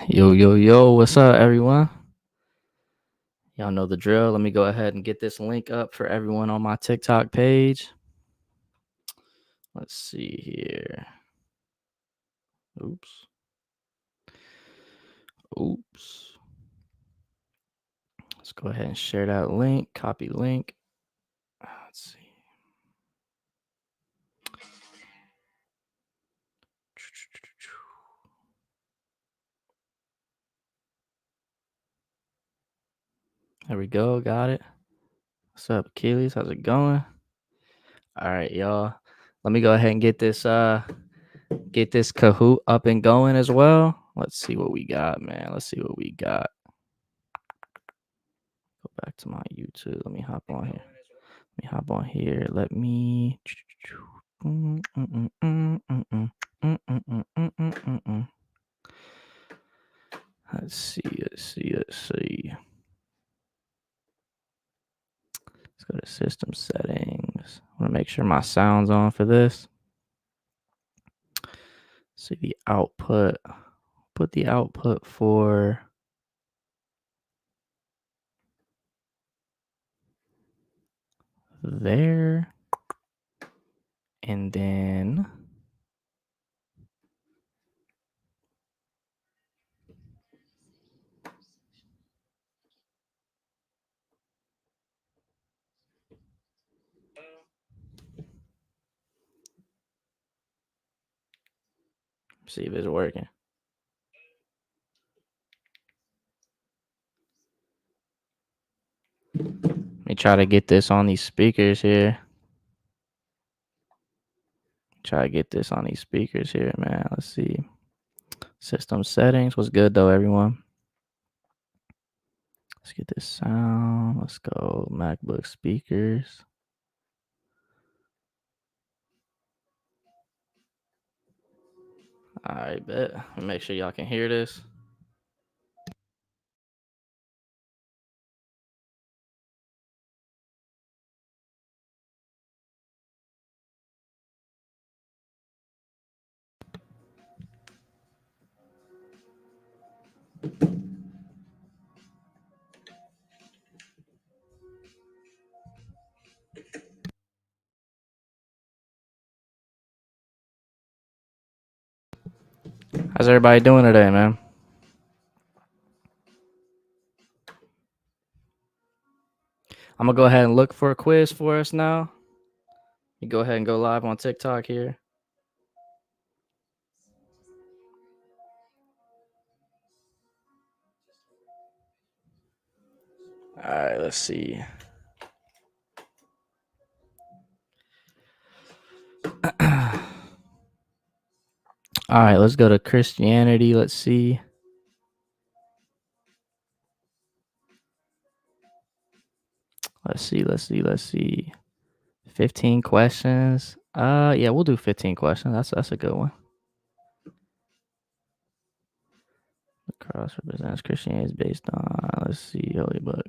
Yo, what's up, everyone? Y'all know the drill. Let me go ahead and get this link up for everyone on my TikTok page. Let's see here. Oops. Let's go ahead and share that link. Copy link. Let's see. There we go. Got it. What's up, Achilles? How's it going? All right, y'all. Let me go ahead and get this Kahoot up and going as well. Let's see what we got, man. Let's see what we got. Go back to my YouTube. Let me hop on here. Let me. Let's see. Let's go to system settings. I want to make sure my sound's on for this. See the output. Put the output for there. And then see if it's working. Let me try to get this on these speakers here. Man. Let's see. System settings. What's good, though, everyone? Let's get this sound. Let's go MacBook speakers. All right, bet. Make sure y'all can hear this. How's everybody doing today, man? I'm going to go ahead and look for a quiz for us now. You go ahead and go live on TikTok here. All right, let's see. All right, let's go to Christianity. Let's see. Let's see. 15 questions. Yeah, we'll do 15 questions. That's a good one. The cross represents Christianity is based on, let's see, Holy Book.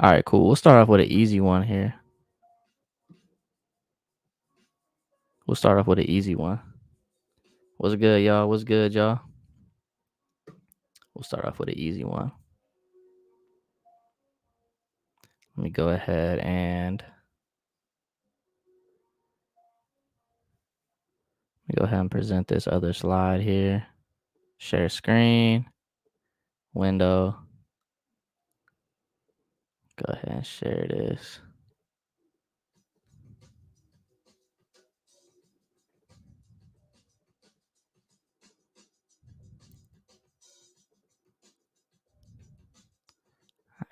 All right, cool. We'll start off with an easy one here. What's good, y'all? We'll start off with an easy one. Let me go ahead and present this other slide here. Share screen, window. Go ahead and share this.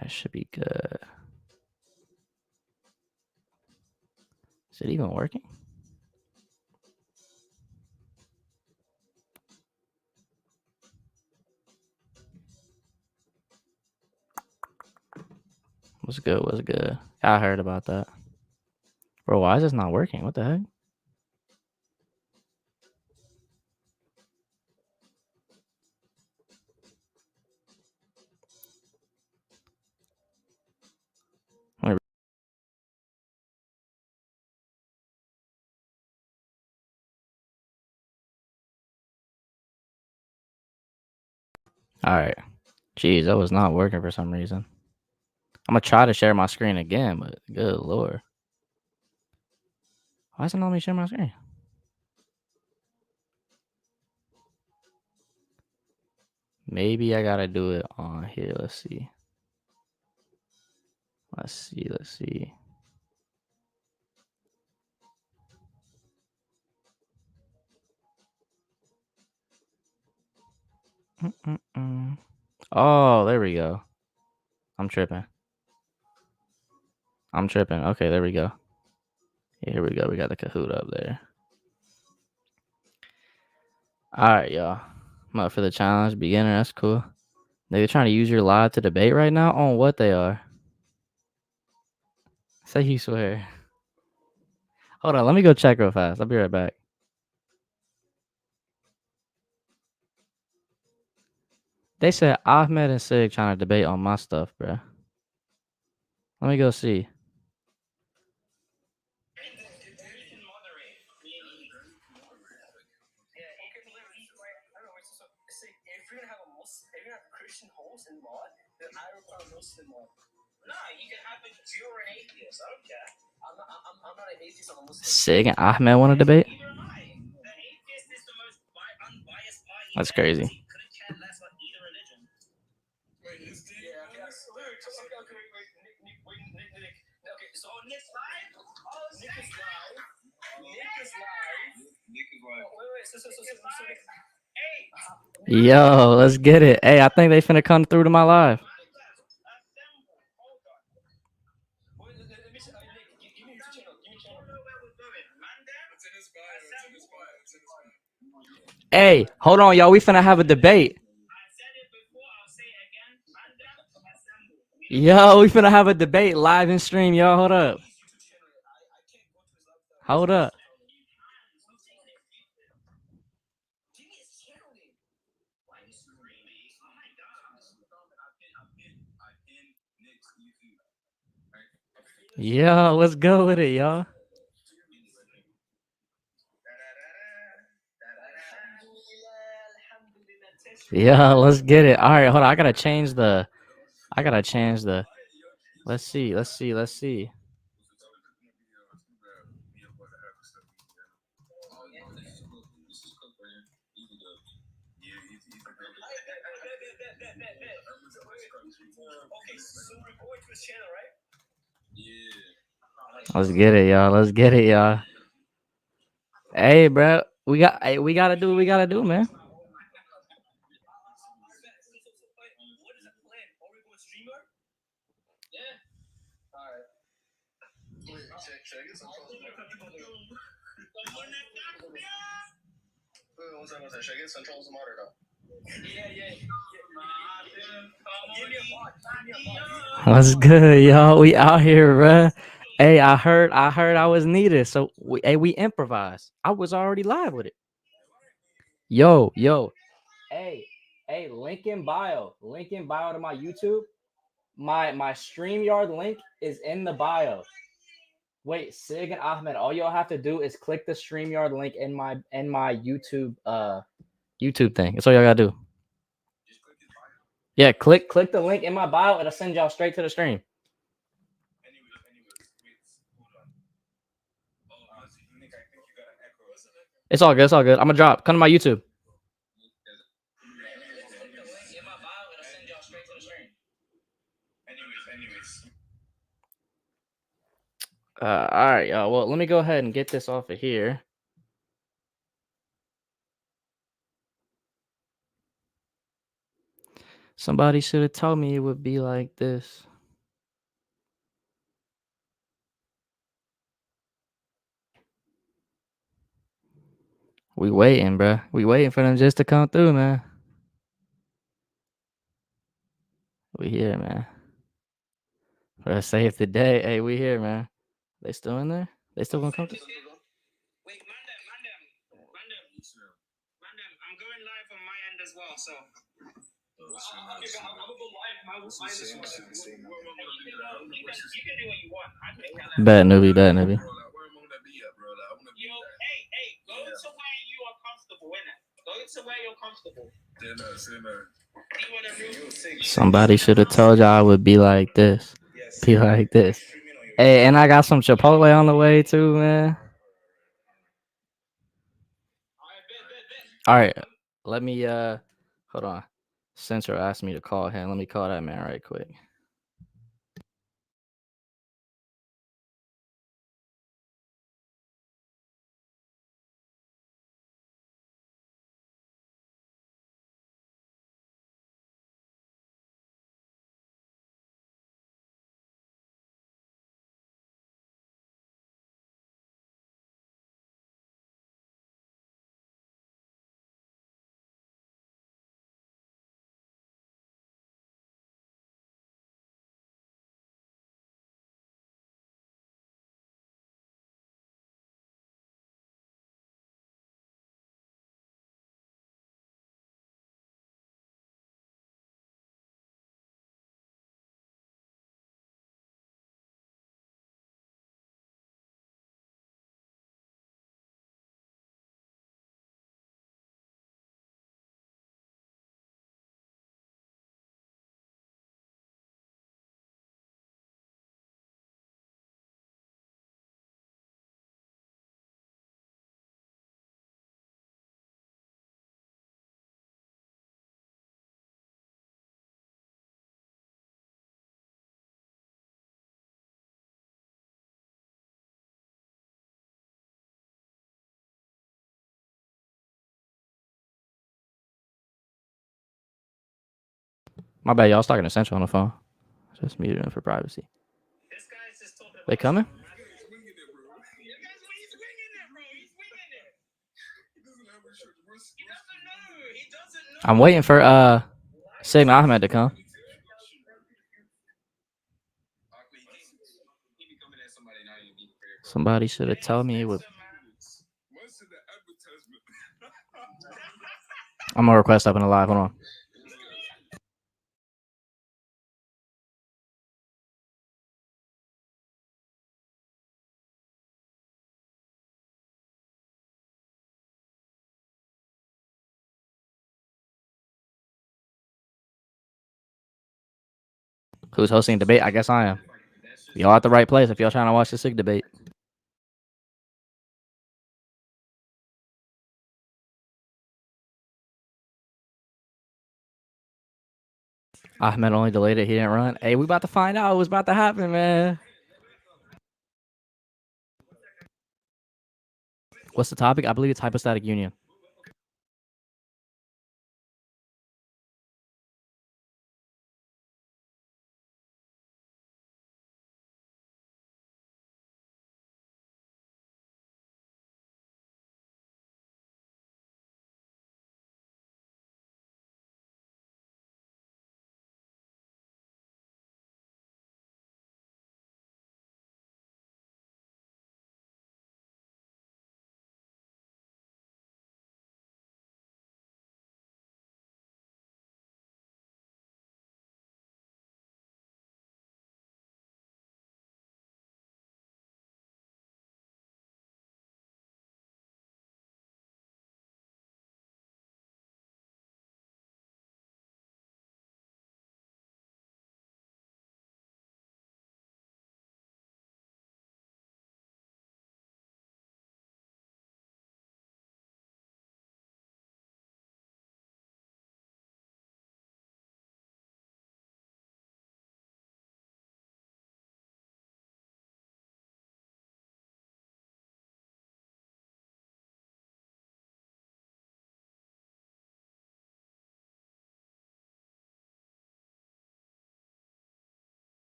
That should be good. Is it even working? What's good? I heard about that. Bro, why is this not working? What the heck? All right. Jeez, that was not working for some reason. I'm gonna try to share my screen again, but good lord. Why doesn't it let me share my screen? Maybe I gotta do it on here. Let's see. Let's see. Oh, there we go. I'm tripping. Okay, there we go. Here we go. We got the Kahoot up there. All right, y'all. I'm up for the challenge. Beginner, that's cool. They're trying to use your live to debate right now on what they are. Say you swear. Hold on, let me go check real fast. I'll be right back. They said Ahmed and SIIG trying to debate on my stuff, bro. Let me go see. SIIG and Ahmed want to debate? That's crazy. Yo, let's get it. Hey, I think they finna come through to my live. Hey, hold on, y'all. We finna have a debate. Yo, we finna have a debate live and stream, y'all. Hold up. Hold up. Yo, let's go with it, y'all. Yeah, let's get it. All right, hold on. I gotta change the. Let's see. Let's get it, y'all. Hey, bro, we gotta do what we gotta do, man. What's good, y'all? We out here, bruh. Hey, I heard I was needed, so we improvised. I was already live with it. Yo. Hey, link in bio to my YouTube. My StreamYard link is in the bio. Wait, SIIG and Ahmed, all y'all have to do is click the StreamYard link in my YouTube YouTube thing. That's all y'all gotta do. Yeah, click the link in my bio. It'll send y'all straight to the stream. It's all good. I'm gonna drop. Come to my YouTube. All right, y'all. Well, let me go ahead and get this off of here. Somebody should have told me it would be like this. We waiting, bro. We waiting for them just to come through, man. We here, man. For save the day. Hey, we here, man. They still in there? They still gonna come through? Wait, Mandem. I'm going live on my end as well, so. I'm gonna go live. You can do what you want. Bet newbie. Yo, hey, go to where you are comfortable, innit? Go to where you're comfortable. Somebody should have told y'all I would be like this. Be like this. Hey, and I got some Chipotle on the way too, man. All right. Let me hold on. Central asked me to call him. Let me call that man right quick. My bad, y'all. I was talking to Central on the phone. Just muted him for privacy. They coming? I'm waiting for SIIG and Ahmed to come. Somebody should have told me it would. I'm gonna request up in the live. Hold on. Who's hosting the debate? I guess I am. Y'all at the right place if y'all trying to watch the SIIG debate. Ahmed only delayed it. He didn't run. Hey, we about to find out what's about to happen, man. What's the topic? I believe it's hypostatic union.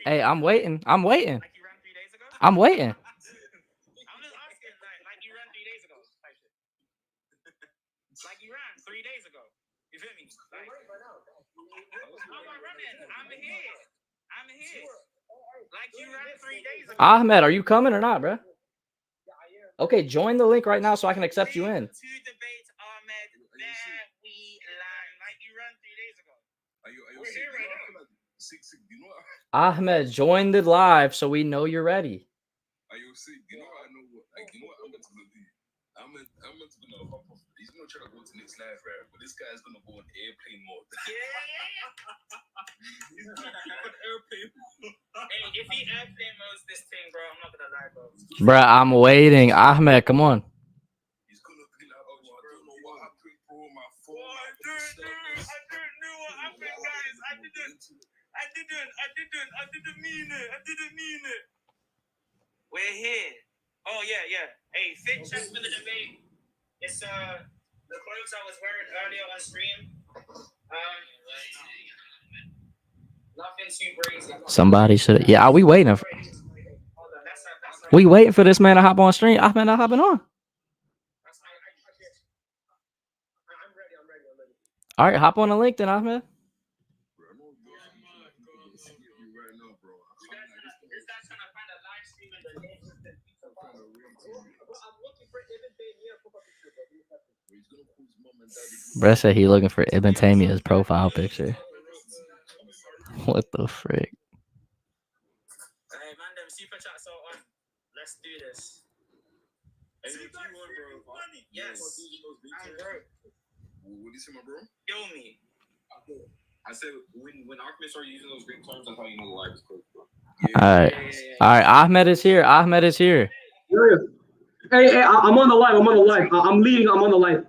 Hey, I'm waiting. I'm waiting. I'm waiting. I'm just asking, like you ran 3 days ago. Like you ran 3 days ago. You feel me? Like, I'm not running. I'm here. I'm here. Like you ran 3 days ago. Ahmed, are you coming or not, bro? Okay, join the link right now so I can accept you in. 2 debates, Ahmed. Then Ahmed, join the live so we know you're ready. Are you sick? You know what I know what Ahmed's gonna do? Ahmed's gonna hop off. He's gonna try to go to next live, right? But this guy's gonna go on airplane mode. He's gonna keep on airplane mode. Hey, if he airplane modes this thing, bro, I'm not gonna lie, bro. Bruh, I'm waiting. Ahmed, come on. He's gonna be like, oh, I don't know what happened, bro. My phone. I don't know what happened, guys. I didn't mean it. We're here. Oh yeah. Hey, fit check for the debate. It's the clothes I was wearing earlier on stream. Nothing too crazy. Somebody should. Yeah, we waiting. We waiting for this man to hop on stream. Ahmed not hopping on. I'm ready. All right, hop on the link then, Ahmed. Brett said he looking for Ibn Taymiyyah's profile picture. What the frick? Hey, man, them super chats are on. Let's do this. Yes. I'm broke. What do you say, my bro? Kill me. I said when Ahmed started using those great terms, that's how you know the live is close, bro. All right. Ahmed is here. Hey, I'm on the live. I'm leading. I'm on the live.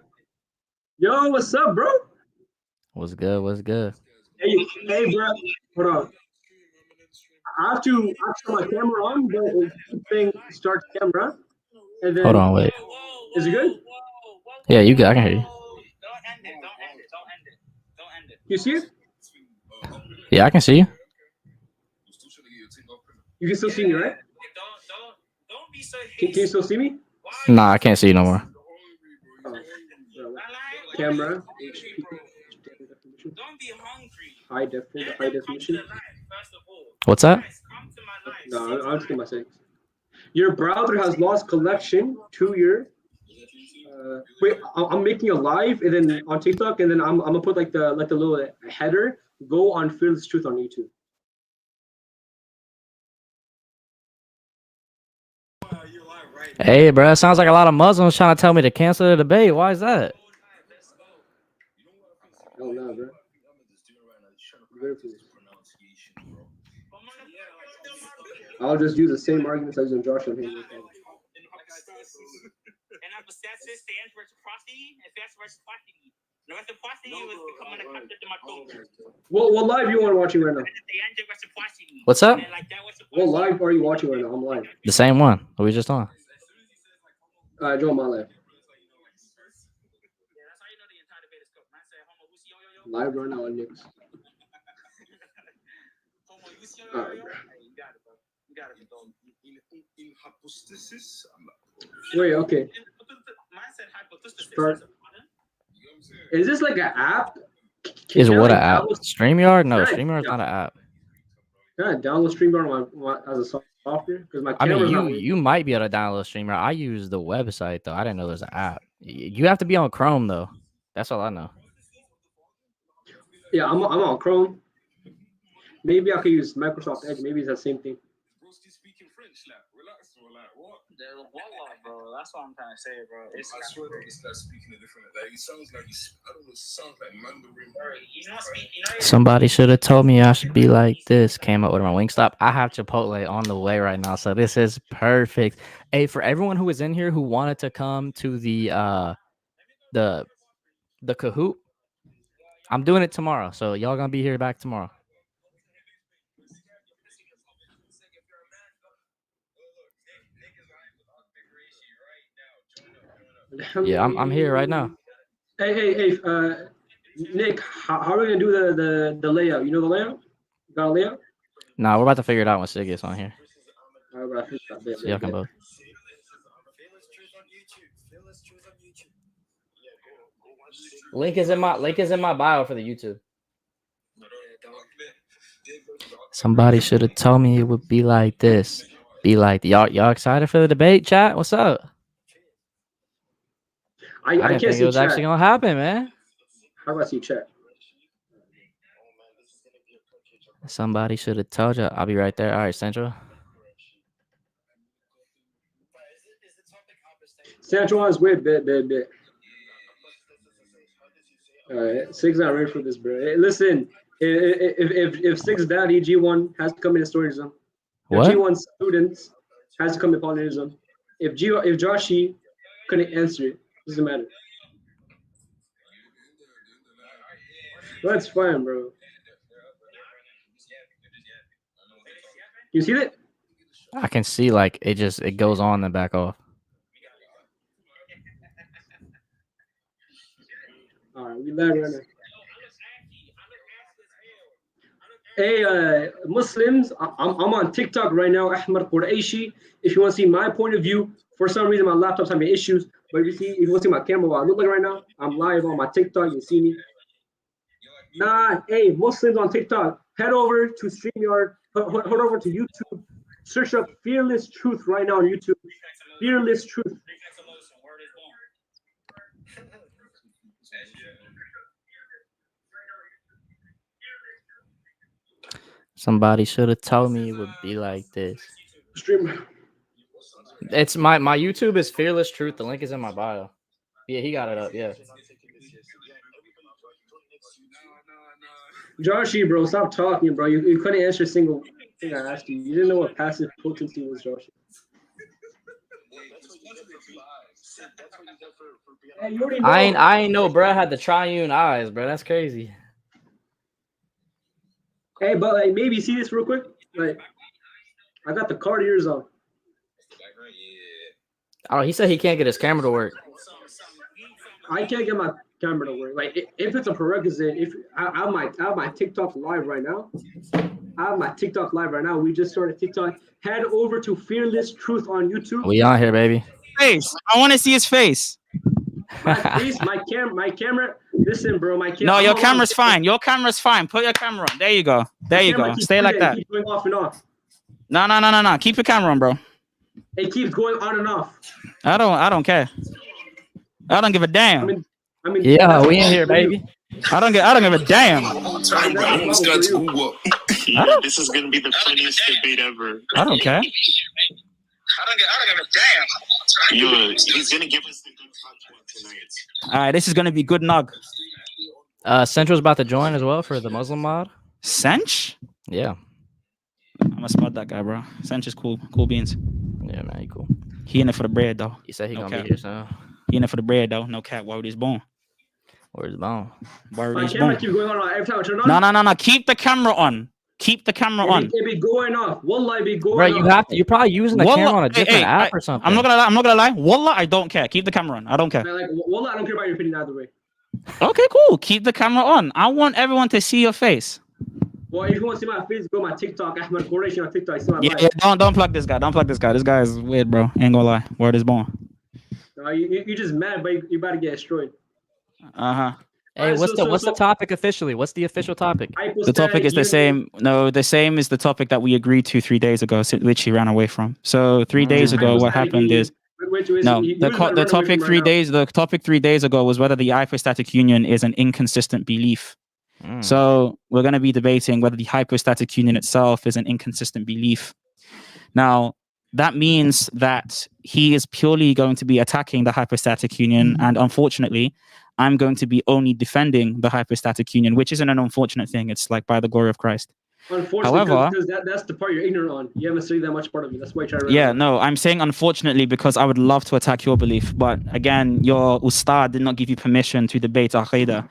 Yo, what's up, bro? What's good? Hey, bro. Hold on. I have to turn my camera on, but it's saying start camera. And then, Hold on, wait. Is it good? Yeah, you good. I can hear you. Don't end it. You see it? Yeah, I can see you. You can still see me, right? Don't be so Can you still see me? Nah, I can't see you no more. Camera. Don't be hungry. High definition. What's that? No, I'll just get my settings. Your browser has lost connection to your. Wait, I'm making a live and then on TikTok, and then I'm gonna put like the little header. Go on Fearless Truth on YouTube. Hey, bro, it sounds like a lot of Muslims trying to tell me to cancel the debate. Why is that? Oh no, bro. I'll just use the same arguments as in Josh on here. What live you want watching right now? What's up? What live are you watching right now? I'm live. The same one that we just on. Join my live. Live right now on Nix. Wait, okay. Start. Is this like an app? Is what an app? StreamYard? No, StreamYard's not an app. Can I download StreamYard on my as a software? Because my camera's you might be able to download StreamYard. I use the website though. I didn't know there's an app. You have to be on Chrome though. That's all I know. Yeah, I'm on Chrome. Maybe I could use Microsoft Edge. Maybe it's the same thing. Bro, that's what I'm trying to say, bro. I swear that this guy's speaking a different. Like it sounds like I don't know. It sounds like Mandarin. Somebody should have told me I should be like this. Came up with my Wingstop. I have Chipotle on the way right now, so this is perfect. Hey, for everyone who is in here who wanted to come to the Kahoot, I'm doing it tomorrow, so y'all gonna be here back tomorrow. Yeah, I'm here right now. Hey, Nick, how are we gonna do the layout? You know the layout? You got a layout? Nah, we're about to figure it out when SIIG gets on here. So y'all can both. Link is in my bio for the YouTube. Somebody should have told me it would be like this. Y'all excited for the debate, chat? What's up? I didn't think it was actually gonna happen, man. How do I see chat? Somebody should have told you. I'll be right there. All right, Central. Sancho is way bit. All right, SIIG's not ready for this, bro. Hey, listen, if SIIG's dad, G1 has to come in historism. If What? G1 students has to come in polynesianism. If Joshi couldn't answer it, doesn't matter. That's fine, bro. You see that? I can see like it goes on and back off. All right, we live right now. Hey, Muslims, I'm on TikTok right now, Ahmed Quereshi. If you want to see my point of view, for some reason my laptop's having issues, but if you want to see my camera what I look like right now, I'm live on my TikTok. You can see me. Nah, hey, Muslims on TikTok, head over to StreamYard, head over to YouTube, search up Fearless Truth right now on YouTube. Fearless Truth. Somebody should have told me it would be like this. Stream. It's my YouTube is Fearless Truth. The link is in my bio. Yeah, he got it up. Yeah. Joshi, bro, stop talking, bro. You couldn't answer a single thing I asked you. You didn't know what passive potency was, Joshi. Hey, you already know. I ain't know, bro. I had the triune eyes, bro. That's crazy. Hey, but like maybe see this real quick. Like, I got the Cartiers on. Oh, he said he can't get his camera to work. I can't get my camera to work. Like, if it's a prerequisite, if I have my TikTok live right now. We just started TikTok. Head over to Fearless Truth on YouTube. We on here, baby. Face. I want to see his face. My face, my camera. Listen, bro, my camera. No, your camera's fine. Your camera's fine. Put your camera on. There you go. There you go. Stay like that. Keep going off and off. No. Keep your camera on, bro. It keeps going on and off. I don't care. I don't give a damn. I mean, Yeah, we in here, baby. I don't give a damn. This is gonna be the funniest debate ever. I don't care. I don't give a damn. Yo, he's gonna give us the good content tonight. All right, this is gonna be good nog. Central's about to join as well for the Muslim mod. Sench? Yeah. I'm gonna spot that guy, bro. Sench is cool. Cool beans. Yeah, man, he cool. He in it for the bread, though. He said he gonna Okay. be here soon. He in it for the bread, though. No cat. Word is born. Where's the bone? Word my is camera born. keeps going on every time I turn on. No. Keep the camera on. Keep the camera on. It be going off. Wallah, it be going Bro, off. you're probably using the Wallah, camera on a different hey, app or something. I'm not gonna lie. Wallah, I don't care. Keep the camera on. I don't care. Like, Wallah, I don't care about your opinion either way. Okay, cool. Keep the camera on. I want everyone to see your face. Well, if you want to see my face, go my TikTok, Ahmed Quereshi on TikTok. See my Yeah, live. don't plug this guy. Don't plug this guy. This guy is weird, bro. Ain't gonna lie. Word is born. You just mad, but you about to get destroyed. Uh-huh. Hey, Alright, what's the topic officially? What's the official topic? The topic is the same. No, the same is the topic that we agreed to 3 days ago, which he ran away from. So 3 days ago, what happened is no. The topic 3 days. The topic 3 days ago was whether the hypostatic union is an inconsistent belief. So we're going to be debating whether the hypostatic union itself is an inconsistent belief. Now, that means that he is purely going to be attacking the hypostatic union, and unfortunately, I'm going to be only defending the hypostatic union, which isn't an unfortunate thing. It's like by the glory of Christ. Unfortunately, However, because that's the part you're ignorant on. You haven't studied that much part of it. That's why you try to. Yeah, no, I'm saying unfortunately because I would love to attack your belief, but again, your ustad did not give you permission to debate Aqidah.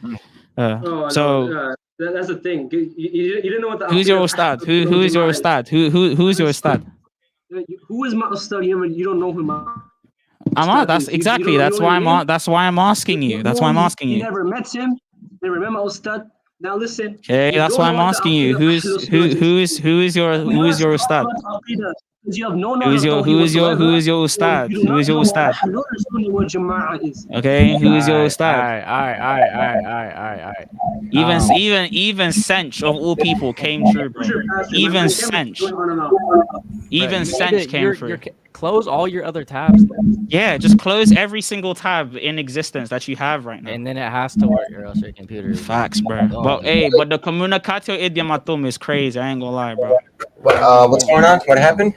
That's the thing. You didn't know what the. Who's your ustad? Who is your ustad? Who's your ustad? Who is my ustad? You don't know who my. That's exactly. That's why I'm asking you. That's why I'm asking you. You never met him. Never met my ustad. Now listen. Okay, that's why I'm asking you. Who is your ustad? You have no Who is your ustad? Who is your ustad? Okay, who is your ustad? All right. Even Sench of all people came through, bro. Even Sench came through. Close all your other tabs, Yeah, just close every single tab in existence that you have right now. and then it has to work, or else your computer. Facts, bro. But but the comunicatio idiomatum is crazy. I ain't gonna lie, bro. What's going on? What happened?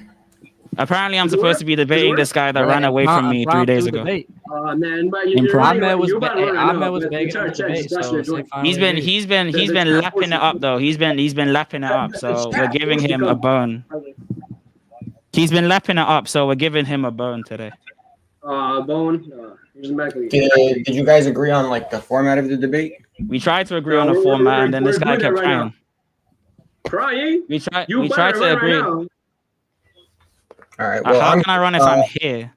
Apparently, I'm supposed to be debating this guy that ran away from me 3 days ago. Man, but Ahmed was begging him to debate, so He's been lapping it up though. He's been lapping it up, so we're giving him a bone. He's been lapping it up, so we're giving him a bone today. Bone. Did you guys agree on like the format of the debate? We tried to agree on a format, and then this guy kept crying. Crying? We tried to agree. All right. Well, how can I run if I'm here?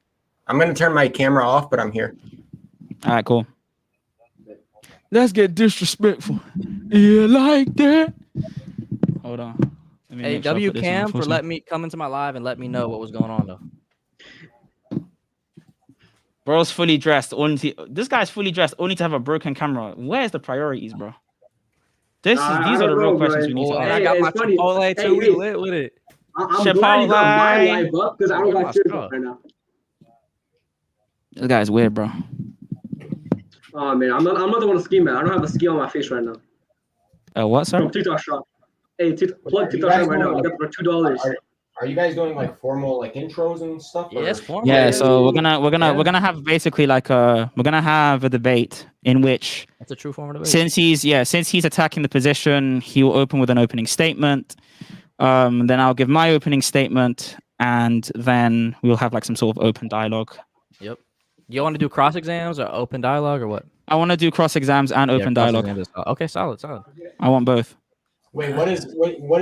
I'm gonna turn my camera off, but I'm here. All right, cool. Let's get disrespectful. Yeah, like that. Hold on. Hey, WCam for letting me come into my live and let me know what was going on though. Bro's fully dressed. This guy's fully dressed only to have a broken camera. Where's the priorities, bro? These are the real questions we need to ask. I got my Chipotle too. We lit with it. I'm glad you got my live up because I don't got yours up right now. This guy's weird, bro. Oh man, I'm not the one to ski, man. I don't have a ski on my face right now. What, sir? From TikTok shop. Hey, plug TikTok shop right now. I got for $2. Are you guys doing like formal like intros and stuff? Yes, formal. Yeah, so we're gonna have basically like we're gonna have a debate in which it's a true formal debate. Since he's attacking the position, he will open with an opening statement. Then I'll give my opening statement, and then we'll have like some sort of open dialogue. Yep. You want to do cross exams or open dialogue or what? I want to do cross exams and open dialogue. Okay, solid. I want both. Wait, what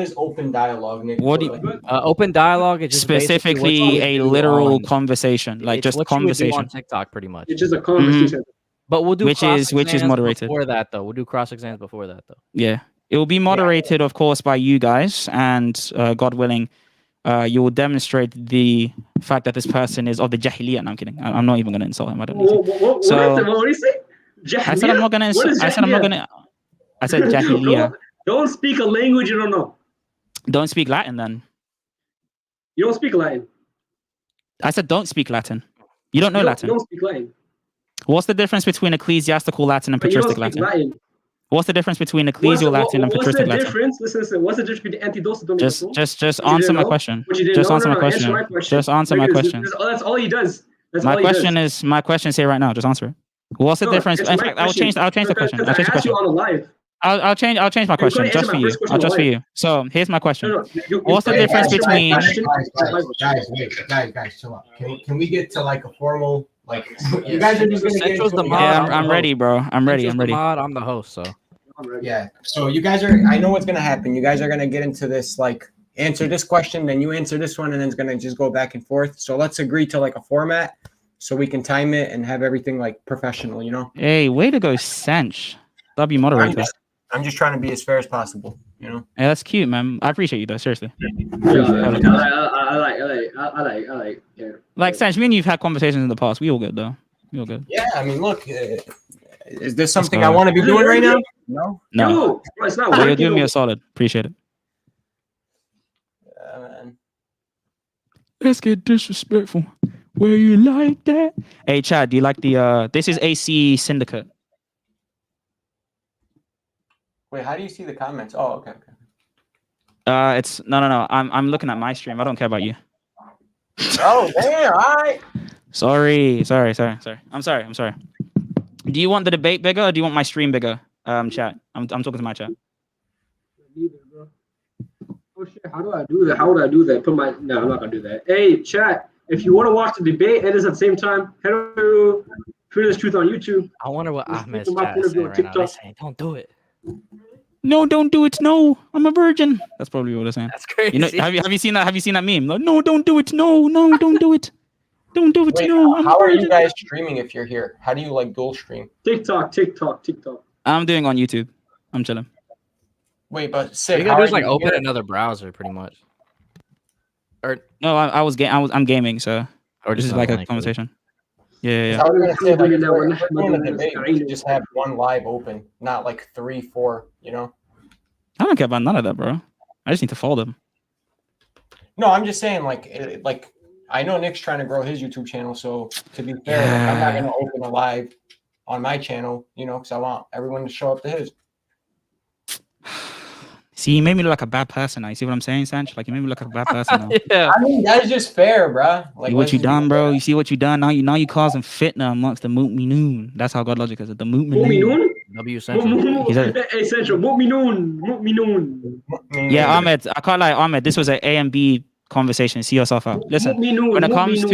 is open dialogue, Nick? Open dialogue is just specifically a literal conversation, like just conversation on TikTok, pretty much. It's just a conversation. But we'll do which is moderated before that though. We'll do cross exams before that though. Yeah, it will be moderated, of course, by you guys, and God willing, you will demonstrate the fact that this person is of the Jahiliyyah. No, I'm kidding. I'm not even going to insult him. I don't need to. What do you say? Jahiliyyah? I said I'm not going to insult. I said Jahiliyyah. Don't speak a language you don't know. Don't speak Latin then. You don't speak Latin. I said don't speak Latin. You don't know Latin. You don't speak Latin. What's the difference between ecclesiastical Latin and patristic Latin? What's the difference between ecclesial Latin and patristic Latin? Listen. What's the difference between antidote? Just answer my question. Just answer my question. Just answer my question. That's all he does. My question is here right now. Just answer it. What's the difference? In fact, I'll change the question. I'll change the question. I'll change my question just for you. Just for you. So here's my question. What's the difference between guys, chill out. Can we get to like a formal like you guys are just gonna get into Yeah, I'm ready, bro. I'm ready. I'm the host, so yeah. So you guys are I know what's gonna happen. You guys are gonna get into this like answer this question, then you answer this one, and then it's gonna just go back and forth. So let's agree to like a format so we can time it and have everything like professional, you know? Hey, way to go, Sench. W moderator. I'm just trying to be as fair as possible, you know. Yeah, that's cute, man. I appreciate you though, seriously. I like. Yeah. Like Sanch, me and you've had conversations in the past. We all good though. We all good. Yeah, I mean, look, is this something I want to be doing right now? No, it's not. So you're doing me a solid. Appreciate it. Man. Let's get disrespectful. Where you like that? Hey, Chad, do you like the? This is AC Syndicate. Wait, how do you see the comments? Oh, okay. It's no. I'm looking at my stream. I don't care about you. Oh, damn! All right. Sorry. I'm sorry. Do you want the debate bigger, or do you want my stream bigger? Chat. I'm talking to my chat. Oh shit! How do I do that? How would I do that? No, I'm not gonna do that. Hey, chat. If you want to watch the debate and it's at the same time, head over to Fearless Truth on YouTube. I wonder what Ahmed's chat is saying right now. They're saying, don't do it. No, don't do it. No, I'm a virgin. That's probably what they're saying. That's crazy. You know, have you seen that? Have you seen that meme? Like, no, don't do it. No, don't do it. Don't do it. Wait, no. How are you guys streaming if you're here? How do you like dual stream? TikTok. I'm doing on YouTube. I'm chilling. Wait, but sick. You gotta just like open another browser, pretty much. No, I'm gaming, so Or this just is on like a link, conversation. Yeah. I was gonna say, like, if we're doing a debate, we should just have one live open, not like 3, 4. You know? I don't care about none of that, bro. I just need to follow them. No, I'm just saying, like I know Nick's trying to grow his YouTube channel, so to be fair, like, I'm not gonna open a live on my channel, you know, because I want everyone to show up to his. See, you made me look like a bad person now. You see what I'm saying, Sanch? Like, you made me look like a bad person now. Yeah. I mean, that's just fair, bro. Like, See what you done, bro? You see what you done? Now you causing fitna amongst the Mu'minun. That's how God logic is. The Mu'minun. W Central. Hey, Central. Mu'minun. Yeah, Ahmed. I can't lie, Ahmed. This was an A and B conversation. See yourself out. Listen, when it comes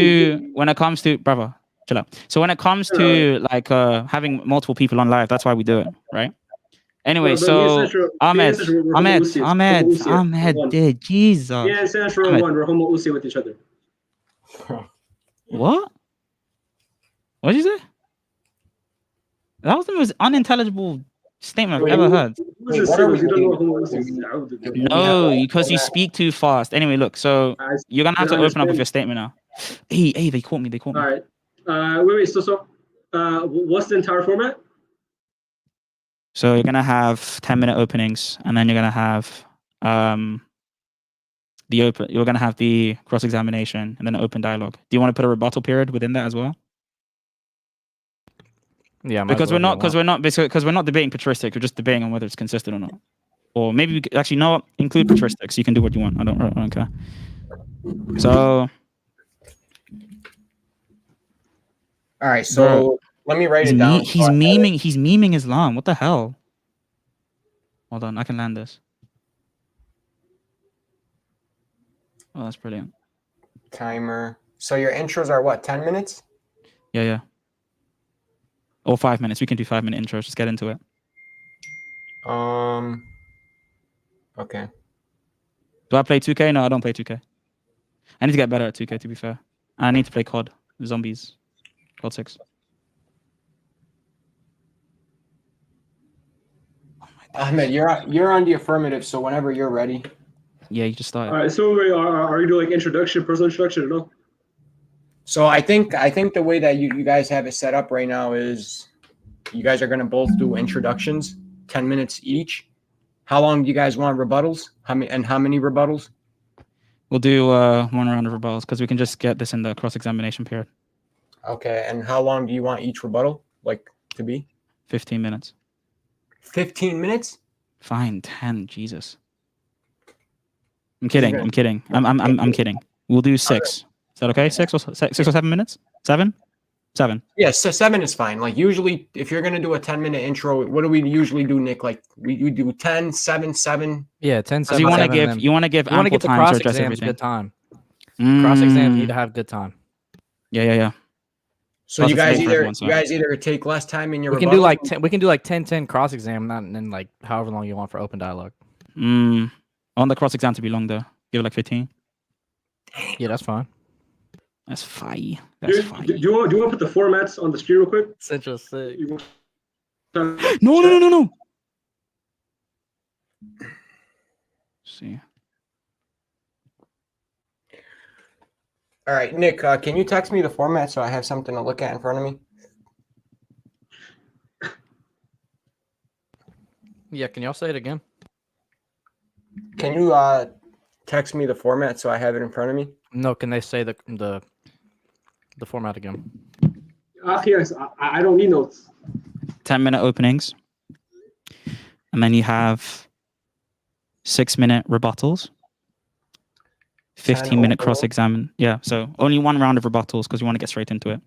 to brother, chill out. So when it comes to like having multiple people on live, that's why we do it, right? Anyway, so Ahmed, dude, Jesus. Yeah, Central Ahmed. one. We're homo usi with each other. What? What did you say? That was the most unintelligible statement I've ever heard. No, because you speak too fast. Anyway, look, so you're gonna have to open up with your statement now. Hey, they caught me. All right. Wait. So, what's the entire format? So you're gonna have 10-minute openings, and then you're gonna have You're gonna have the cross-examination, and then an open dialogue. Do you want to put a rebuttal period within that as well? Yeah, because we're not debating patristics. We're just debating on whether it's consistent or not. Or maybe we could actually include patristics. You can do what you want. I don't care. So, all right. So let me write it down. He's memeing Islam. What the hell? Hold on, I can land this. Oh, that's brilliant. Timer. So your intros are what? 10 minutes? Yeah. Or 5 minutes. We can do 5-minute intros. Just get into it. Okay. Do I play 2K? No, I don't play 2K. I need to get better at 2K, to be fair. I need to play COD. Zombies. COD 6. Oh Ahmed, you're on the affirmative, so whenever you're ready. Yeah, you just started. All right, so are you doing like introduction, personal introduction, or no? So I think the way that you guys have it set up right now is you guys are going to both do introductions, 10 minutes each. How long do you guys want rebuttals? How many rebuttals? We'll do 1 round of rebuttals because we can just get this in the cross-examination period. Okay, and how long do you want each rebuttal to be? 15 minutes. 15 minutes? Fine, 10. Jesus. I'm kidding. I'm kidding. I'm kidding. We'll do 6. Is that okay? 6 or 7 minutes? 7? 7. Yeah, so 7 is fine. Like usually, if you're gonna do a 10-minute intro, what do we usually do, Nick? Like we do 10, 7, 7. Yeah, 10, 7. You want to give ample time to address everything. Good time. Cross exams need to have good time. Yeah. So you guys either take less time in your. We can do like 10. We can do like 10 cross exam, and then like however long you want for open dialogue. I want the cross exam to be long though. Give it like 15. Yeah, that's fine. That's fine. Do you want to put the formats on the screen real quick? Central SIIG. No. See. All right, Nick, can you text me the format so I have something to look at in front of me? Yeah, can y'all say it again? Can you text me the format so I have it in front of me? No, can they say the format again? Yes, I don't need notes. 10-minute openings. And then you have 6-minute rebuttals. 15-minute cross-examine. Yeah, so only 1 round of rebuttals because you want to get straight into it.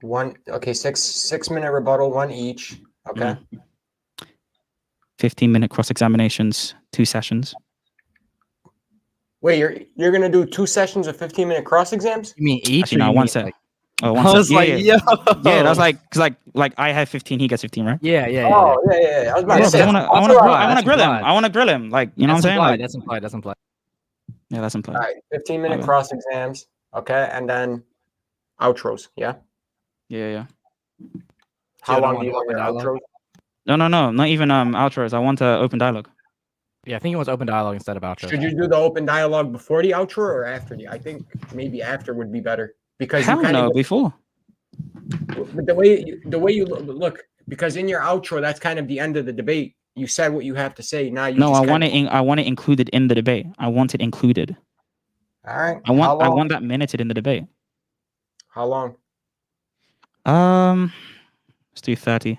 6-minute rebuttal, 1 each. Okay. 15-minute cross-examinations, 2 sessions. Wait, you're gonna do 2 sessions of 15-minute cross-exams? You mean each? Actually, no, one set. I was like, yo. Yeah, that's because like I have 15, he gets 15, right? Yeah. Oh, yeah. I was about to say. I want to grill him. I want to grill him. Like, you know what I'm saying? Like, that's implied. Yeah, that's implied. All right, 15-minute cross-exams. Okay, and then outros. Yeah. Yeah. How long do you want your outros? No, not even outros. I want open dialogue. Yeah, I think he wants open dialogue instead of outro. Should you do the open dialogue before the outro or after the? I think maybe after would be better because Hell you kind no, of before. But the way you look, because in your outro, that's kind of the end of the debate. You said what you have to say. Now you No, just I want it included in the debate. I want it included. All right. I want that minuted in the debate. How long? Let's do 30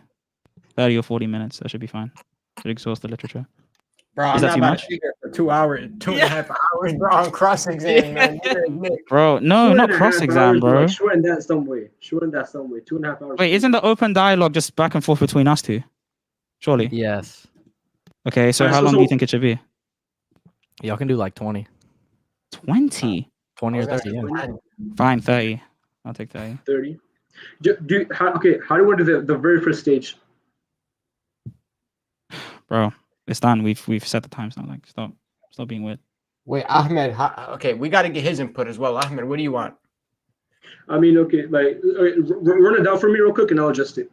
or 40 minutes. That should be fine. Should exhaust the literature. Bro, Is I'm that too not about much? to sit here for 2 hours, 2.5 hours, bro. On cross exam, man. Bro, no, not cross exam, bro. Shorten that some way. 2.5 hours. Wait, isn't the open dialogue just back and forth between us two? Surely. Yes. Okay, so how long do you think it should be? Y'all can do like 20. 20? 20 or 30, yeah. Fine, 30. I'll take 30. 30. How do you want to do the very first stage? Bro, it's done. We've set the times now. Like, stop being weird. Wait, Ahmed. Okay, we got to get his input as well. Ahmed, what do you want? I mean, okay, like run it down for me real quick, and I'll adjust it.